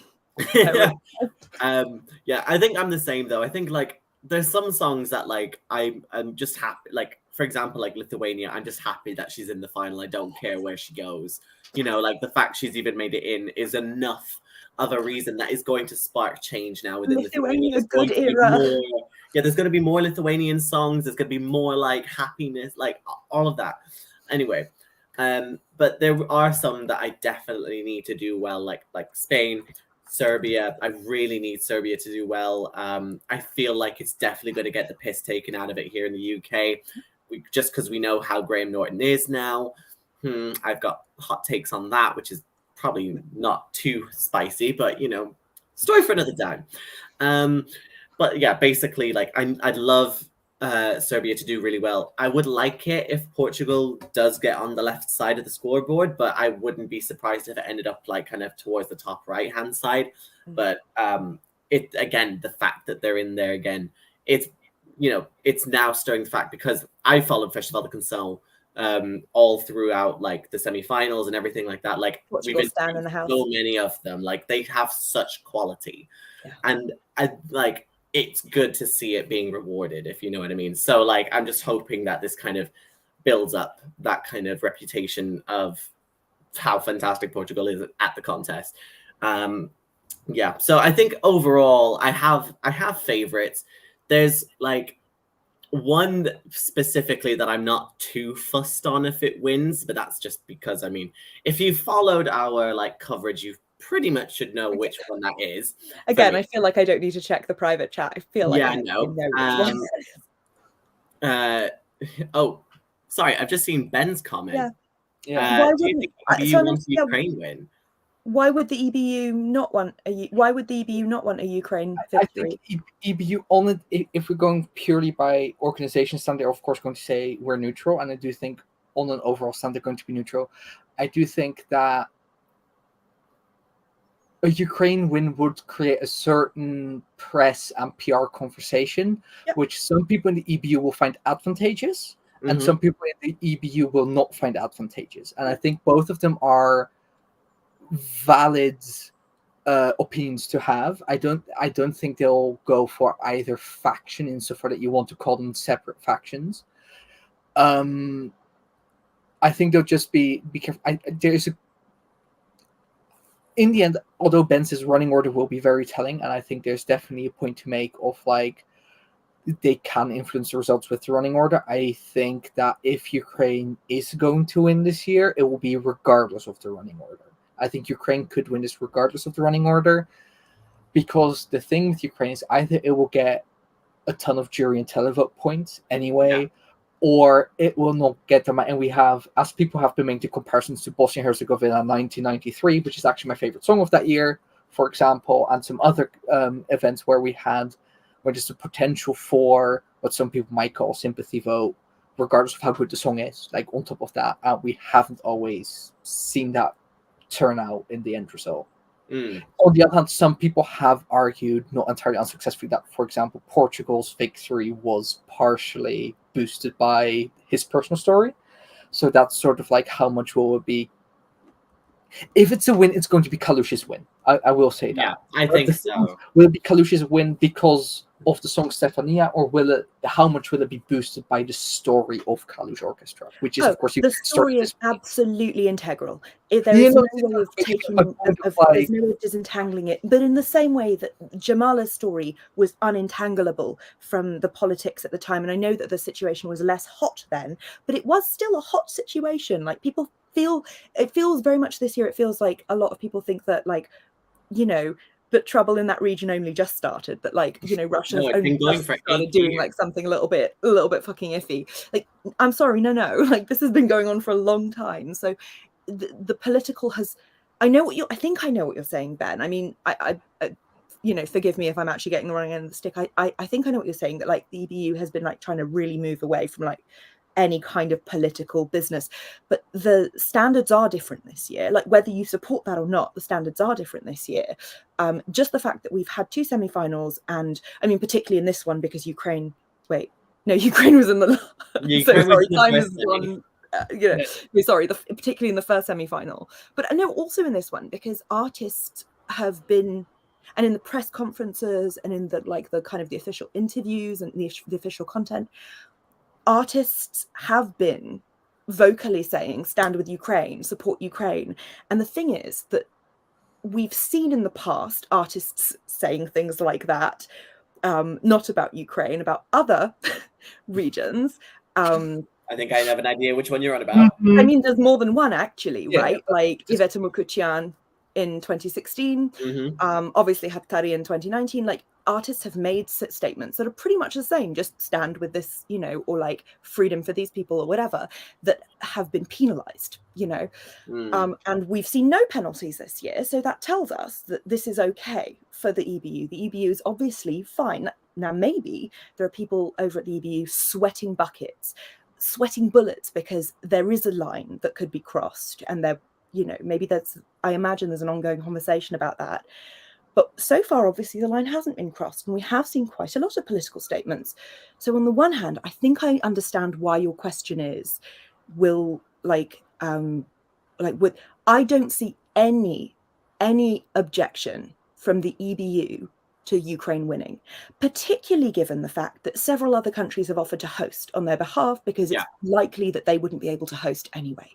Yeah, I think I'm the same though. I think there's some songs that I'm just happy. Like for example, like Lithuania, I'm just happy that she's in the final. I don't care where she goes. The fact she's even made it in is enough of a reason that is going to spark change now within Lithuania. Lithuania. Good era. There's going to be more Lithuanian songs. There's going to be more like happiness, like all of that. Anyway, but there are some that I definitely need to do well, like Spain, Serbia. I really need Serbia to do well. I feel like it's definitely going to get the piss taken out of it here in the UK, just because we know how Graham Norton is now. I've got hot takes on that, which is probably not too spicy, but story for another time. But yeah, basically, like I'd love Serbia to do really well. I would like it if Portugal does get on the left side of the scoreboard, but I wouldn't be surprised if it ended up like kind of towards the top right hand side. But it again, the fact that they're in there again, it's now stirring the fact, because I followed Festival de Canção all throughout like the semi-finals and everything like that. Like we've been down in the house. So many of them, like they have such quality, and I like. It's good to see it being rewarded, if you know what I mean. So like, I'm just hoping that this kind of builds up that kind of reputation of how fantastic Portugal is at the contest. Yeah. So I think overall I have favorites. There's like one specifically that I'm not too fussed on if it wins, but that's just because, I mean, if you followed our like coverage, you've pretty much should know which one that is. Again, I feel like I don't need to check the private chat. I feel like I know. Oh, sorry, I've just seen Ben's comment. Why do you think EBU wants Ukraine win? Why would the EBU not want a Ukraine victory? I think EBU only, if we're going purely by organization stand, they're of course going to say we're neutral, and I do think on an overall stand they're going to be neutral. I do think that a Ukraine win would create a certain press and PR conversation, which some people in the EBU will find advantageous, and some people in the EBU will not find advantageous. And I think both of them are valid opinions to have. I don't think they'll go for either faction insofar that you want to call them separate factions. I think they'll just be careful. In the end, although Ben's running order will be very telling, and I think there's definitely a point to make of like they can influence the results with the running order. I think that if Ukraine is going to win this year, it will be regardless of the running order. I think Ukraine could win this regardless of the running order, because the thing with Ukraine is either it will get a ton of jury and televote points anyway, or it will not get them. And we have, as people have been making comparisons to Bosnia and Herzegovina 1993, which is actually my favorite song of that year, for example, and some other events where there's a potential for what some people might call sympathy vote, regardless of how good the song is. Like on top of that, we haven't always seen that turn out in the end result. On the other hand, some people have argued, not entirely unsuccessfully, that, for example, Portugal's victory was partially boosted by his personal story. So that's sort of like how much will it be. If it's a win, it's going to be Kalush's win. I will say that. Yeah, I think so. Will it be Kalush's win because of the song Stefania, or how much will it be boosted by the story of Kalush Orchestra? Which is, of course, the story is absolutely integral. There is no way of disentangling it. But in the same way that Jamala's story was unentangleable from the politics at the time, and I know that the situation was less hot then, but it was still a hot situation. Like people it feels very much this year. It feels like a lot of people think that, like, that trouble in that region only just started, that like Russia's only just started doing like something a little bit fucking iffy. Like, I'm sorry, no, like this has been going on for a long time. So the political has. I think I know what you're saying, Ben. I mean, I forgive me if I'm actually getting the wrong end of the stick. I think I know what you're saying, that like the EBU has been like trying to really move away from like any kind of political business, but the standards are different this year. Like whether you support that or not, the standards are different this year. Just the fact that we've had 2 semi-finals, and I mean particularly in this one because Ukraine was in the particularly in the first semi-final, but I know also in this one because artists have been, and in the press conferences and in the like the kind of the official interviews and the official content, artists have been vocally saying stand with Ukraine, support Ukraine. And the thing is that we've seen in the past artists saying things like that, not about Ukraine, about other regions. I think I have an idea which one you're on about. I mean, there's more than one actually, Yeah, right? Like Iveta Mukutian in 2016, obviously Hattari in 2019. Like artists have made statements that are pretty much the same, just stand with this, you know, or like freedom for these people or whatever, that have been penalized, you know. And we've seen no penalties this year, so that tells us that this is okay for the EBU. The EBU is obviously fine. Now maybe there are people over at the EBU sweating buckets, sweating bullets, because there is a line that could be crossed, and there, you know, maybe I imagine there's an ongoing conversation about that. But so far, obviously, the line hasn't been crossed, and we have seen quite a lot of political statements. So on the one hand, I think I understand why your question is, I don't see any objection from the EBU to Ukraine winning, particularly given the fact that several other countries have offered to host on their behalf, because it's likely that they wouldn't be able to host anyway.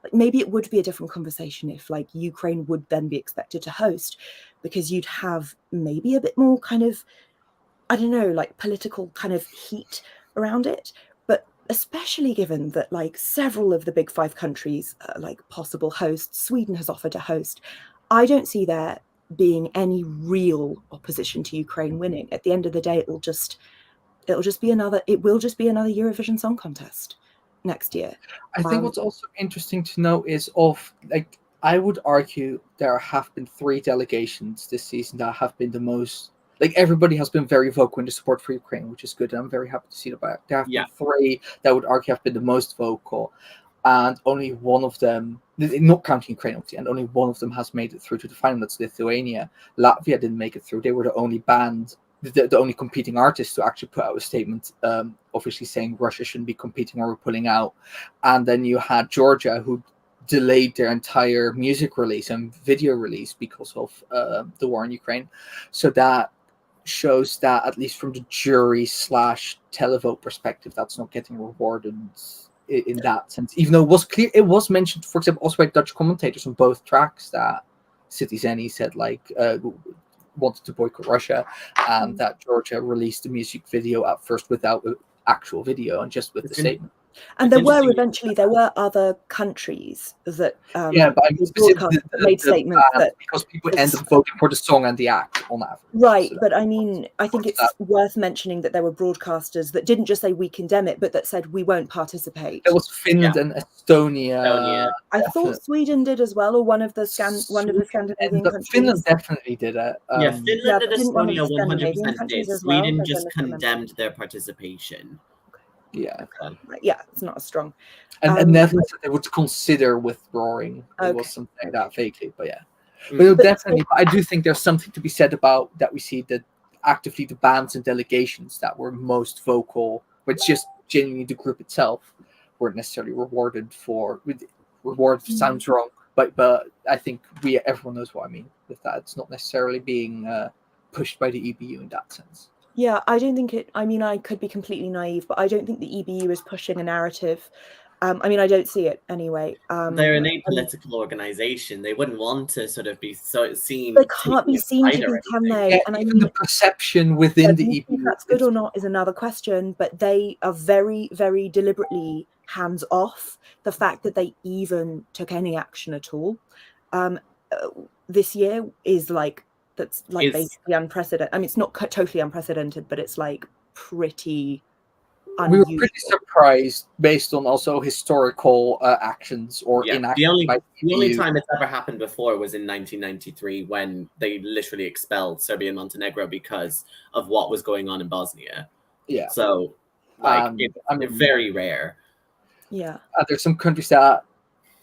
Like maybe it would be a different conversation if like Ukraine would then be expected to host, because you'd have maybe a bit more kind of, I don't know, like political kind of heat around it. But especially given that like several of the big five countries are like possible hosts, Sweden has offered to host, I don't see there being any real opposition to Ukraine winning. At the end of the day, it will just be another Eurovision Song Contest next year. I think what's also interesting to know is I would argue there have been 3 delegations this season that have been the most, like everybody has been very vocal in the support for Ukraine, which is good. And I'm very happy to see that. There have been 3 that would argue have been the most vocal, and only one of them, not counting Ukraine obviously, and only one of them has made it through to the final. That's Lithuania. Latvia didn't make it through. They were the only band, the only competing artist to actually put out a statement officially saying Russia shouldn't be competing or we're pulling out. And then you had Georgia, who delayed their entire music release and video release because of the war in Ukraine. So that shows that, at least from the jury / televote perspective, that's not getting rewarded in that sense. Even though it was clear, it was mentioned, for example, also by Dutch commentators on both tracks, that City Zeni said wanted to boycott Russia, and that Georgia released the music video at first without an actual video and just with the statement. And there were other countries that made statements that, because people end up voting for the song and the act on average. Right, so, but I mean, I think it's worth mentioning that there were broadcasters that didn't just say we condemn it, but that said we won't participate. There was Finland and Estonia. I thought Sweden did as well, or one of the Scandinavian countries. Finland definitely did it. Finland and Estonia 100% did. Sweden just condemned their participation. Yeah, it's not as strong. And Netherlands said they would consider withdrawing. It was something like that vaguely, but but definitely. But I do think there's something to be said about that. We see that actively the bands and delegations that were most vocal, which just genuinely the group itself, weren't necessarily rewarded for. Reward sounds wrong, but I think everyone knows what I mean with that. It's not necessarily being pushed by the EBU in that sense. Yeah, I don't think I mean, I could be completely naive, but I don't think the EBU is pushing a narrative. I mean, I don't see it anyway. They're an apolitical organization. They wouldn't want to sort of be seen. They can't be seen to be, can they? Yeah, and I mean, the perception within the EBU. If that's good or not is another question, but they are very, very deliberately hands off. The fact that they even took any action at all this year is basically unprecedented. I mean, it's not totally unprecedented, but it's like pretty unusual. We were pretty surprised based on also historical actions or inactions. The only time it's ever happened before was in 1993, when they literally expelled Serbia and Montenegro because of what was going on in Bosnia. Yeah. So, it's very rare. Yeah. There's some countries that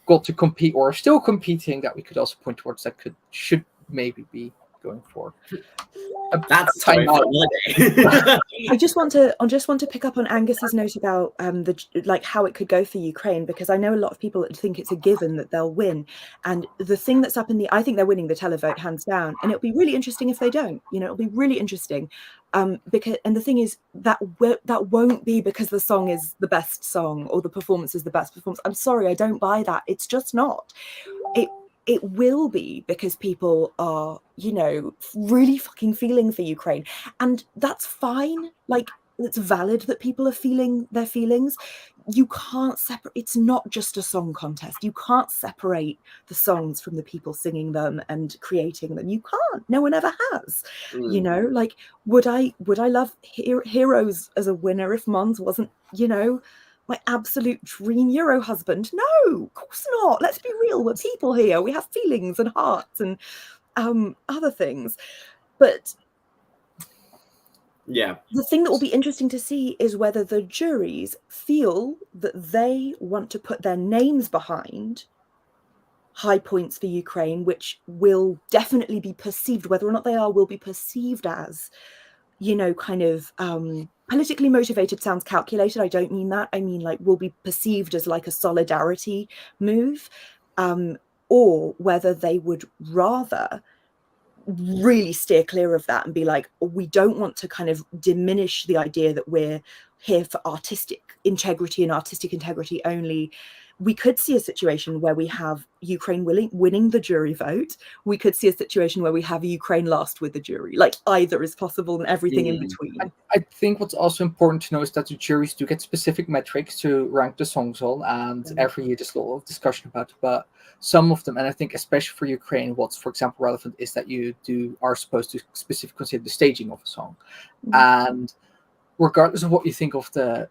got to compete or are still competing that we could also point towards that should maybe be going forward. That's time out. I just want to pick up on Angus's note about how it could go for Ukraine, because I know a lot of people think it's a given that they'll win, and the thing that's up in the, I think they're winning the televote hands down, and it'll be really interesting if they don't. It'll be really interesting, because, and the thing is that won't be because the song is the best song or the performance is the best performance. I'm sorry, I don't buy that. It's just not. it will be because people are, you know, really fucking feeling for Ukraine. And that's fine. Like, it's valid that people are feeling their feelings. You can't separate, it's not just a song contest. You can't separate the songs from the people singing them and creating them. You can't. No one ever has. You know, like, would I love Heroes as a winner if Mons wasn't, you know, my absolute dream Euro husband? No, of course not. Let's be real. We're people here. We have feelings and hearts and other things. But yeah, the thing that will be interesting to see is whether the juries feel that they want to put their names behind high points for Ukraine, which will definitely be perceived, whether or not they are, will be perceived as, you know, kind of politically motivated sounds calculated. I don't mean that. I mean, like, will be perceived as like a solidarity move, or whether they would rather really steer clear of that and be like, we don't want to kind of diminish the idea that we're here for artistic integrity only. We could see a situation where we have Ukraine winning the jury vote. We could see a situation where we have Ukraine last with the jury. Like, either is possible and everything in between. I think what's also important to know is that the juries do get specific metrics to rank the songs on, and every year there's a lot of discussion about it. But some of them, and I think especially for Ukraine, what's, for example, relevant is that you are supposed to specifically consider the staging of a song. And regardless of what you think of the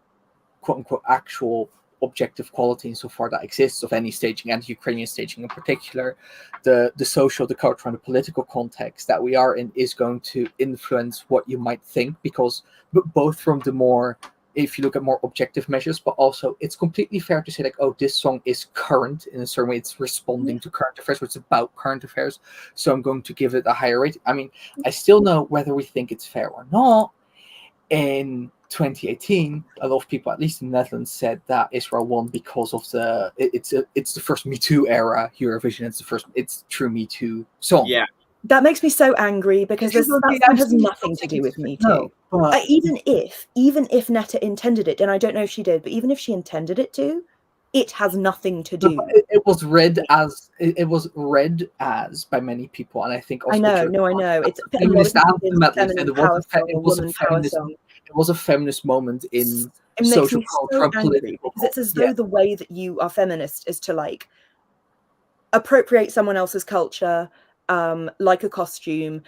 quote-unquote actual objective quality insofar that exists of any staging, and Ukrainian staging in particular, the social, the cultural, and the political context that we are in is going to influence what you might think, because both from the more, if you look at more objective measures, but also it's completely fair to say like, oh, this song is current in a certain way, it's responding to current affairs, or it's about current affairs, so I'm going to give it a higher rate. I mean, I still know whether we think it's fair or not. In 2018, a lot of people, at least in the Netherlands, said that Israel won because of it's the first Me Too era Eurovision. It's true Me Too song. Yeah, that makes me so angry, because that song has nothing to do with Me Too. No, even if Netta intended it, and I don't know if she did, but even if she intended it to, it has nothing to do. It was read as by many people, and I think also I know. It's it was a feminist moment in social culture and political. Because it's as though the way that you are feminist is to like appropriate someone else's culture, like a costume,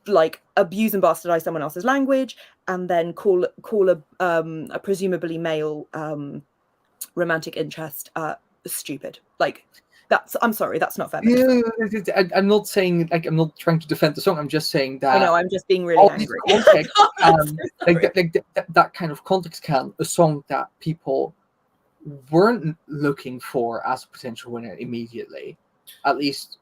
like abuse and bastardize someone else's language, and then call a presumably male romantic interest stupid. Like, I'm sorry, that's not feminist. Yeah, I'm not saying, like, I'm not trying to defend the song. I'm just saying that. I know, I'm just being really angry. Context, that kind of context a song that people weren't looking for as a potential winner immediately, at least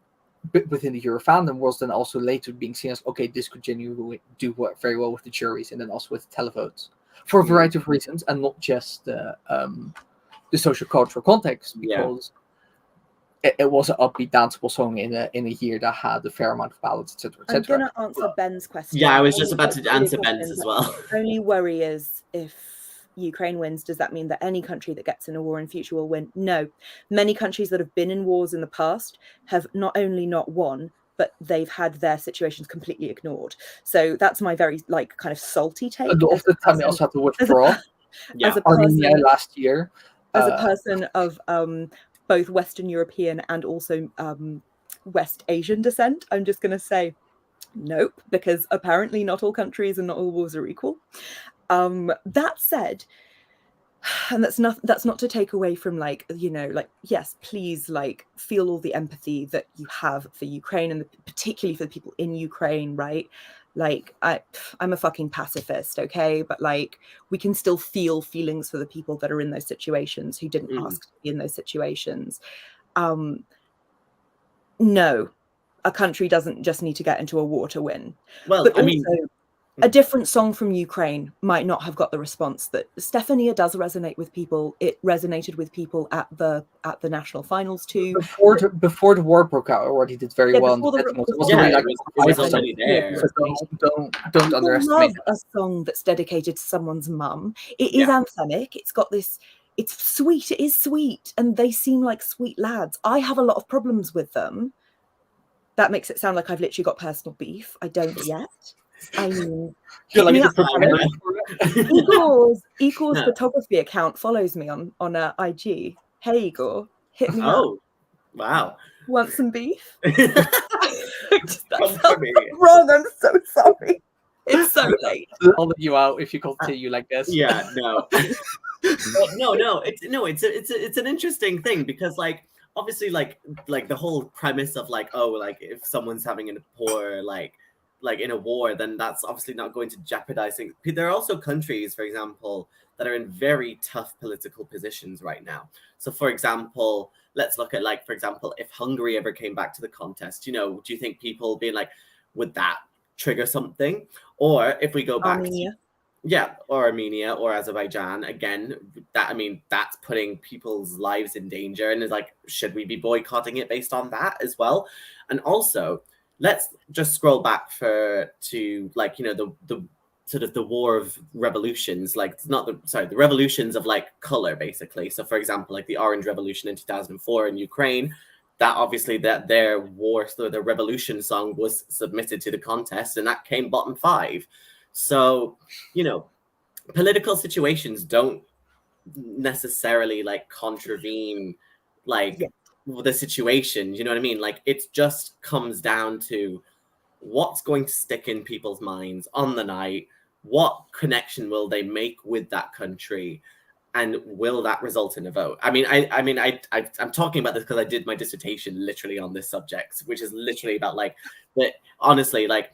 within the Euro fandom, was then also later being seen as, okay, this could genuinely do very well with the juries and then also with televotes for a variety of reasons, and not just the social cultural context, because it was an upbeat, danceable song in a year that had a fair amount of ballads, etc., etc. I'm going to answer Ben's question. Yeah, I was just about to answer Ben's as well. The only worry is, if Ukraine wins, does that mean that any country that gets in a war in future will win? No. Many countries that have been in wars in the past have not only not won, but they've had their situations completely ignored. So that's my very, like, kind of salty take. And of the time, they also had to withdraw. Armenia last year. As a person of both Western European and also West Asian descent, I'm just going to say nope, because apparently not all countries and not all wars are equal. That said, and that's not to take away from, like, you know, like, yes, please, like, feel all the empathy that you have for Ukraine, and particularly for the people in Ukraine, right? Like, I'm a fucking pacifist, okay? But, like, we can still feel feelings for the people that are in those situations who didn't ask to be in those situations. No, a country doesn't just need to get into a war to win. Well, but I mean, a different song from Ukraine might not have got the response that Stefania does resonate with people. It resonated with people at the national finals too. Before the war broke out, already did very well. Don't underestimate. Love a song that's dedicated to someone's mum. It is anthemic. It's got this it's sweet. It is sweet, and they seem like sweet lads. I have a lot of problems with them. That makes it sound like I've literally got personal beef. I don't yet. I mean, Igor's photography account follows me on IG. Hey Igor, hit me up. Oh, wow. Want some beef? Come for me. Wrong. I'm so sorry. It's so late. I'll let you out if you continue like this. Yeah, no. no. It's an interesting thing because like obviously like the whole premise of like, oh, like if someone's having a poor like in a war, then that's obviously not going to jeopardize things. There are also countries, for example, that are in very tough political positions right now. So for example, let's look at like, for example, if Hungary ever came back to the contest, you know, do you think people being like, would that trigger something? Or if we go back Armenia. or Armenia or Azerbaijan, again, that, I mean, that's putting people's lives in danger. And it's like, should we be boycotting it based on that as well? And also, let's just scroll back to like, you know, the sort of the war of revolutions, like the revolutions of like color, basically. So for example, like the Orange Revolution in 2004 in Ukraine, that obviously that their war, so the revolution song was submitted to the contest and that came bottom 5. So, you know, political situations don't necessarily like contravene like the situation, you know what I mean? Like it just comes down to what's going to stick in people's minds on the night, what connection will they make with that country, and will that result in a vote? I'm talking about this because I did my dissertation literally on this subject, which is literally about like, but honestly, like,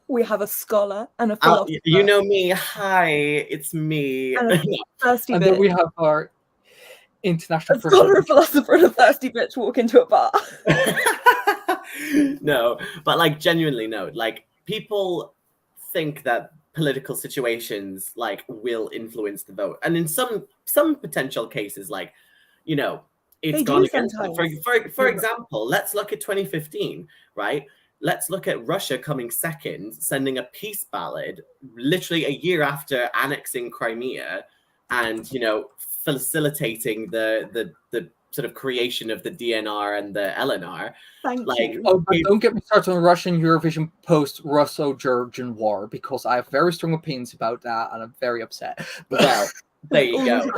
we have a scholar and a philosopher. You know me. Hi, it's me. And then we have our international scholar, philosopher, and a thirsty bitch walk into a bar. No, but like genuinely, no. Like people think that political situations like will influence the vote, and in some potential cases, like, you know, it's gone against them. For example, let's look at 2015, right? Let's look at Russia coming second, sending a peace ballad literally a year after annexing Crimea, and, you know, facilitating the sort of creation of the DNR and the LNR. Thank you. Oh, but don't get me started on Russian Eurovision post-Russo-Georgian war, because I have very strong opinions about that, and I'm very upset. But well, there you go.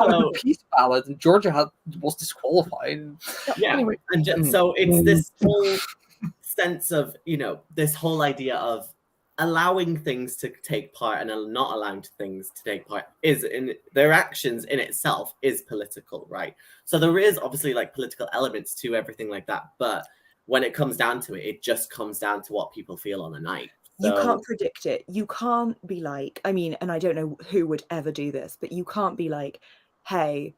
A peace ballad, and Georgia was disqualified. Yeah, anyway, and so it's this whole sense of, you know, this whole idea of allowing things to take part and not allowing things to take part is in their actions in itself is political, right? So there is obviously like political elements to everything like that, but when it comes down to it, it just comes down to what people feel on the night. So, you can't predict it. You can't be like, I mean, and I don't know who would ever do this, but you can't be like, hey,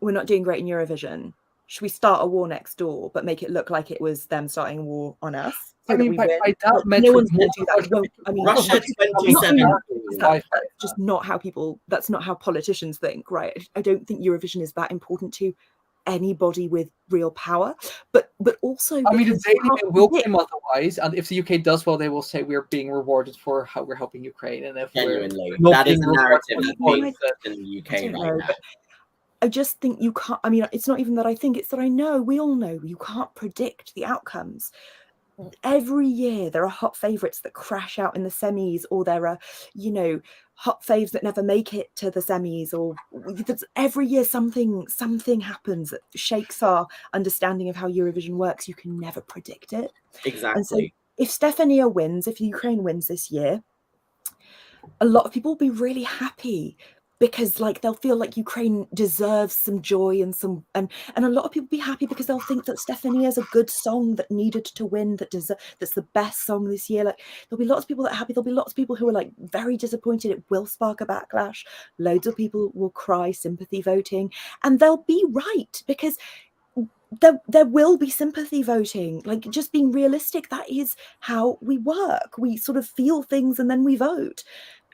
we're not doing great in Eurovision. Should we start a war next door, but make it look like it was them starting a war on us? I mean, by that metric, no one's going to do that. I mean, Russia 27. Just not how people. That's not how politicians think, right? I don't think Eurovision is that important to anybody with real power. But also, I mean, the Daily Mail will claim otherwise, and if the UK does well, they will say we're being rewarded for how we're helping Ukraine, and if genuinely, we're that is the narrative that's being set in the UK right now. I just think you can't, I mean, it's not even that I think, it's that I know, we all know, you can't predict the outcomes. Every year there are hot favourites that crash out in the semis, or there are, you know, hot faves that never make it to the semis, or every year something happens that shakes our understanding of how Eurovision works. You can never predict it. Exactly. And so if Stefania wins, if Ukraine wins this year, a lot of people will be really happy, because like they'll feel like Ukraine deserves some joy and some and a lot of people be happy because they'll think that Stefania is a good song that needed to win, that's the best song this year. Like there'll be lots of people that are happy, there'll be lots of people who are like very disappointed. It will spark a backlash. Loads of people will cry sympathy voting, and they'll be right, because there will be sympathy voting. Like, just being realistic, that is how we work. We sort of feel things and then we vote.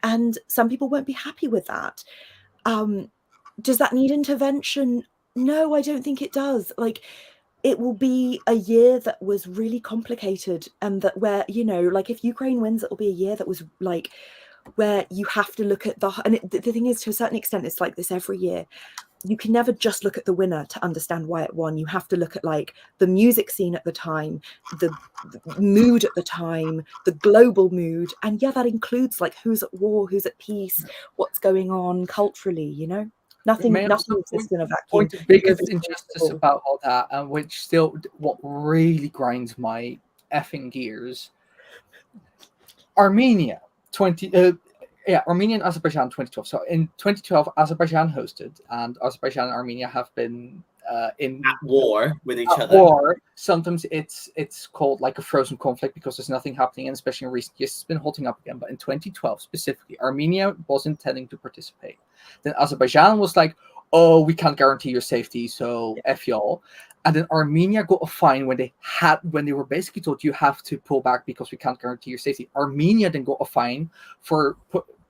And some people won't be happy with that. Does that need intervention? No, I don't think it does. Like, it will be a year that was really complicated, and that where, you know, like if Ukraine wins, it will be a year that was like where you have to look at the thing is, to a certain extent, it's like this every year. You can never just look at the winner to understand why it won. You have to look at like the music scene at the time, the mood at the time, the global mood. And yeah, that includes like who's at war, who's at peace, what's going on culturally, you know? Nothing exists in a vacuum. Point of biggest injustice about all that, and which still what really grinds my effing gears. Armenia, Armenia and Azerbaijan 2012. So in 2012, Azerbaijan hosted, and Azerbaijan and Armenia have been in at war with each other. War. Sometimes it's called like a frozen conflict because there's nothing happening, and especially in recent years, it's been holding up again. But in 2012 specifically, Armenia was intending to participate. Then Azerbaijan was like, "Oh, we can't guarantee your safety, so F y'all." And then Armenia got a fine when they were basically told you have to pull back because we can't guarantee your safety. Armenia then got a fine for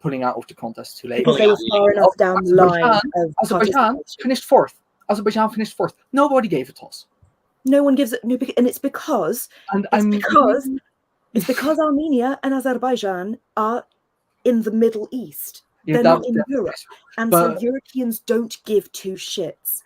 pulling out of the contest too late. Because they were far enough down the line. Azerbaijan finished fourth. Nobody gave a toss. No one gives it, and it's because Armenia and Azerbaijan are in the Middle East. They're not in Europe, and so Europeans don't give two shits.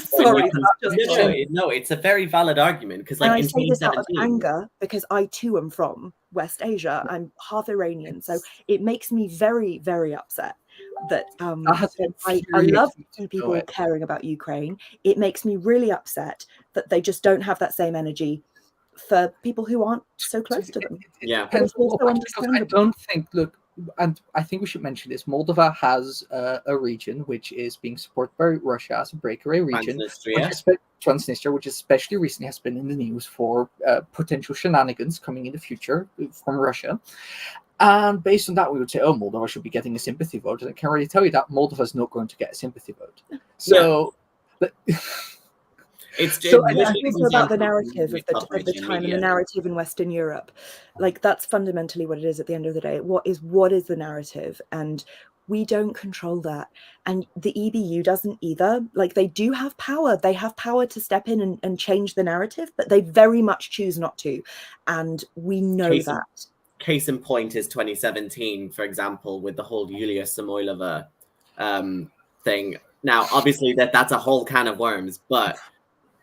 Sorry, no, it's a very valid argument because, like, I say this out of anger because I too am from West Asia. I'm half Iranian, so it makes me very, very upset that I love people caring about Ukraine. It makes me really upset that they just don't have that same energy for people who aren't so close to them. Yeah, I don't think. Look. And I think we should mention this. Moldova has a region which is being supported by Russia as a breakaway region, Transnistria, which especially recently has been in the news for potential shenanigans coming in the future from Russia. And based on that, we would say, oh, Moldova should be getting a sympathy vote. And I can already tell you that Moldova is not going to get a sympathy vote. So... Yeah. It's also about the narrative of the time and the narrative in Western Europe. Like, that's fundamentally what it is at the end of the day. What is the narrative? And we don't control that. And the EBU doesn't either. Like, they do have power. They have power to step in and change the narrative, but they very much choose not to. And we know that. Case in point is 2017, for example, with the whole Yulia Samoylova thing. Now, obviously, that's a whole can of worms, but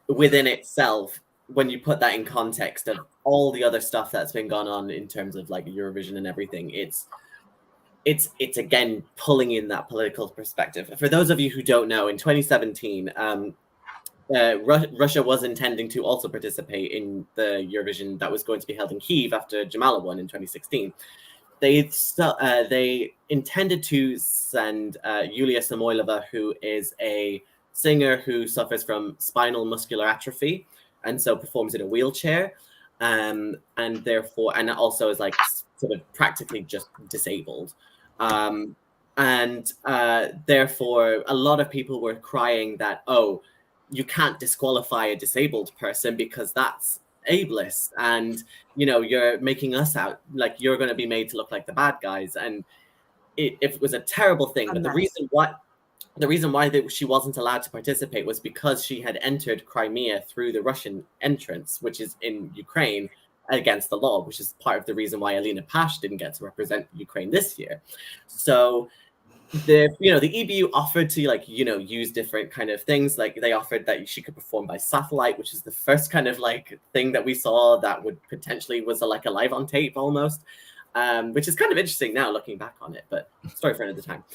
within itself, when you put that in context of all the other stuff that's been gone on in terms of like Eurovision and everything, it's again pulling in that political perspective. For those of you who don't know, in 2017, Russia was intending to also participate in the Eurovision that was going to be held in Kyiv after Jamala won in 2016. They intended to send Yulia Samoylova, who is a singer who suffers from spinal muscular atrophy and so performs in a wheelchair, and also is like sort of practically just disabled, and therefore a lot of people were crying that, oh, you can't disqualify a disabled person because that's ableist, and you're making us out like you're going to be made to look like the bad guys, and it was a terrible thing. But the reason why she wasn't allowed to participate was because she had entered Crimea through the Russian entrance, which is in Ukraine, against the law, which is part of the reason why Alina Pash didn't get to represent Ukraine this year. So the EBU offered to use different kind of things. Like, they offered that she could perform by satellite, which is the first kind of like thing that we saw that would potentially was like a live on tape almost, which is kind of interesting now looking back on it, but story for another time.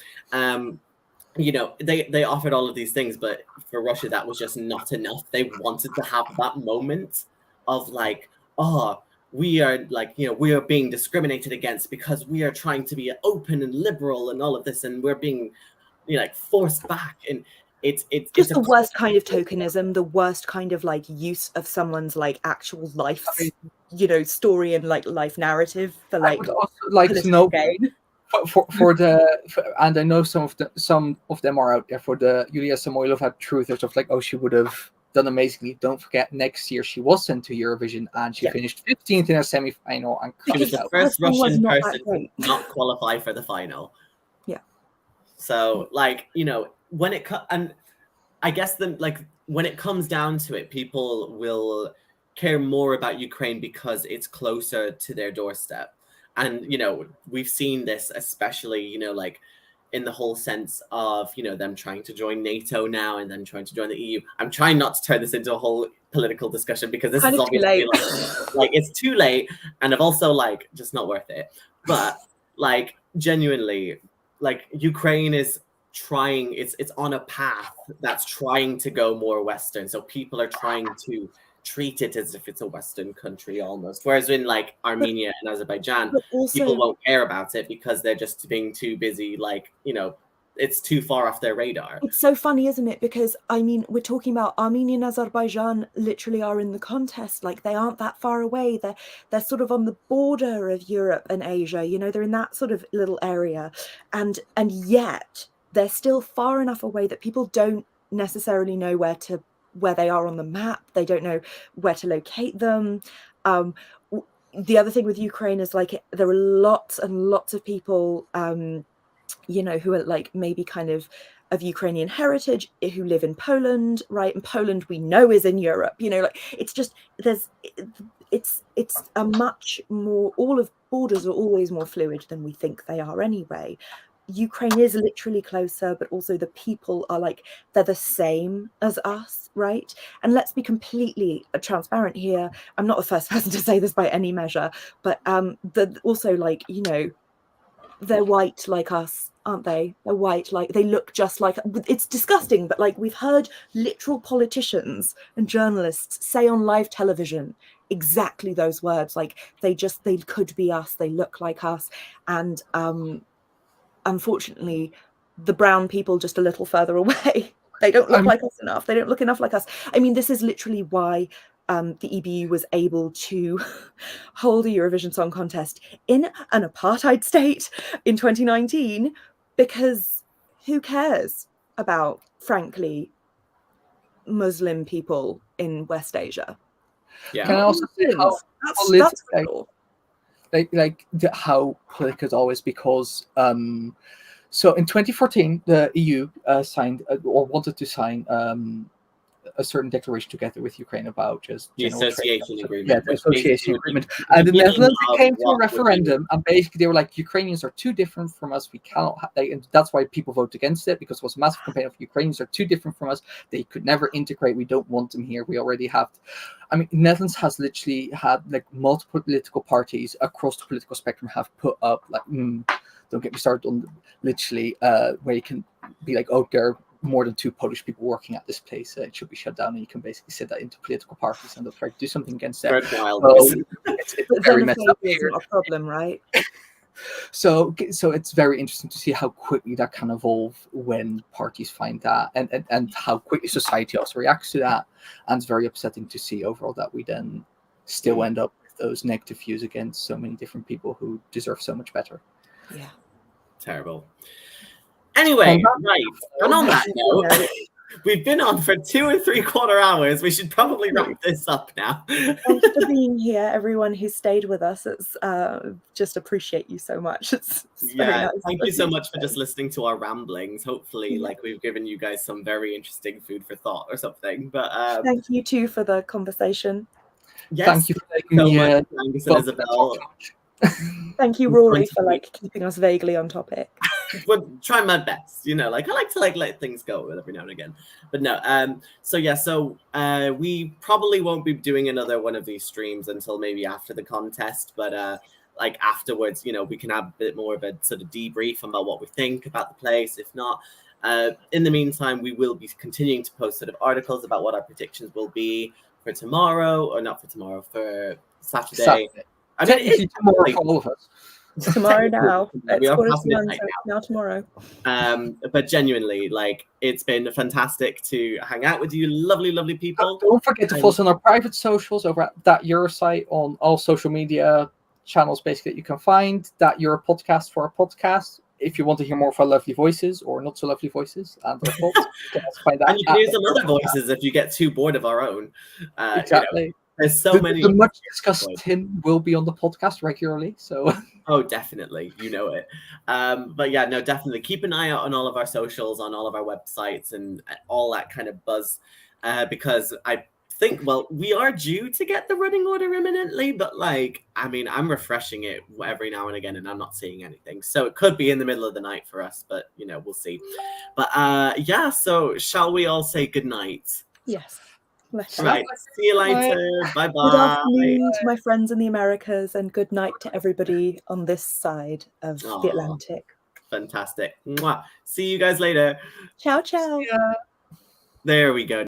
They offered all of these things, but for Russia, that was just not enough. They wanted to have that moment of like, oh, we are we are being discriminated against because we are trying to be open and liberal and all of this, and we're being forced back. And it's just the worst kind of tokenism, the worst kind of like use of someone's like actual life, story and like life narrative for like political gain. And I know some of them are out there for the Yulia Samoylova truthers of like, oh, she would have done amazingly. Don't forget, next year she was sent to Eurovision and she finished 15th in her semi-final and she was the first Russian person to not qualify for the final. Yeah. So when it and I guess when it comes down to it, people will care more about Ukraine because it's closer to their doorstep. And, we've seen this, especially, like in the whole sense of, them trying to join NATO now and then trying to join the EU. I'm trying not to turn this into a whole political discussion because this is obviously like it's too late, and I've also like just not worth it. But like genuinely, like Ukraine is trying, it's on a path that's trying to go more Western. So people are trying to treat it as if it's a Western country almost. Whereas in like Armenia and Azerbaijan, people won't care about it because they're just being too busy, like, it's too far off their radar. It's so funny, isn't it? Because I mean, we're talking about Armenia and Azerbaijan literally are in the contest. Like they aren't that far away. They're sort of on the border of Europe and Asia. They're in that sort of little area, and yet they're still far enough away that people don't necessarily know where they are on the map. They don't know where to locate them. The other thing with Ukraine is like there are lots and lots of people who are like maybe kind of Ukrainian heritage who live in Poland, right? And Poland we know is in Europe, like it's just it's a much more, all of borders are always more fluid than we think they are anyway. Ukraine is literally closer, but also the people are like, they're the same as us, right? And let's be completely transparent here. I'm not the first person to say this by any measure, but also like, they're white like us, aren't they? They're white, like they look just like, it's disgusting, but like we've heard literal politicians and journalists say on live television exactly those words. Like they could be us, they look like us. And unfortunately, the brown people just a little further away, they don't look like us enough. They don't look enough like us. I mean, this is literally why the EBU was able to hold a Eurovision Song Contest in an apartheid state in 2019, because who cares about, frankly, Muslim people in West Asia? Yeah. Can I also say how political, how political it always, because so in 2014 the EU signed or wanted to sign a certain declaration together with Ukraine about just the association agreement. Yeah, the association agreement. And the Netherlands came to a referendum, and basically they were like, Ukrainians are too different from us. We cannot. And that's why people voted against it, because it was a massive campaign of Ukrainians are too different from us. They could never integrate. We don't want them here. We already have. I mean, Netherlands has literally had like multiple political parties across the political spectrum have put up like. Don't get me started on literally where you can be like, oh, there are more than 2 Polish people working at this place. It should be shut down, and you can basically set that into political parties and they'll try to do something against that. It's very messed up here. A problem, right? So it's very interesting to see how quickly that can evolve when parties find that, and how quickly society also reacts to that. And it's very upsetting to see overall that we then still end up with those negative views against so many different people who deserve so much better. Yeah. Terrible. Anyway, right. And on that note, we've been on for 2 3/4 hours. We should probably wrap this up now. Thanks for being here, everyone who stayed with us. It's just appreciate you so much. It's nice. Thank you so much for just listening to our ramblings. Hopefully, like we've given you guys some very interesting food for thought or something. But thank you too for the conversation. Yes, thank you for taking me. Angus and Isabel. Thank you, Rory, for like keeping us vaguely on topic. Well, try my best, like I like to let things go every now and again. But no, so we probably won't be doing another one of these streams until maybe after the contest, but like afterwards, we can have a bit more of a sort of debrief about what we think about the place. If not, in the meantime, we will be continuing to post sort of articles about what our predictions will be for tomorrow, or not for tomorrow, for Saturday. I mean, tomorrow for all of us. Tomorrow now. We are past midnight now tomorrow. But genuinely, like, it's been fantastic to hang out with you, lovely people. Don't forget to follow us on our private socials over at That Euro site on all social media channels, basically, that you can find. That Euro podcast for our podcast. If you want to hear more of our lovely voices or not so lovely voices and our thoughts, you can also find that. And you can use some other voices if you get too bored of our own. Exactly. There's so many. The much discussed Tim will be on the podcast regularly. So. Oh, definitely. You know it. But yeah, no, definitely. Keep an eye out on all of our socials, on all of our websites and all that kind of buzz. Because I think, well, we are due to get the running order imminently, but like, I mean, I'm refreshing it every now and again and I'm not seeing anything. So it could be in the middle of the night for us, but you know, we'll see. But yeah, so shall we all say good night? Yes. Right. See you later. Bye bye. Good afternoon to my friends in the Americas and good night to everybody on this side of the Atlantic. Fantastic. Mwah. See you guys later. Ciao, ciao. There we go.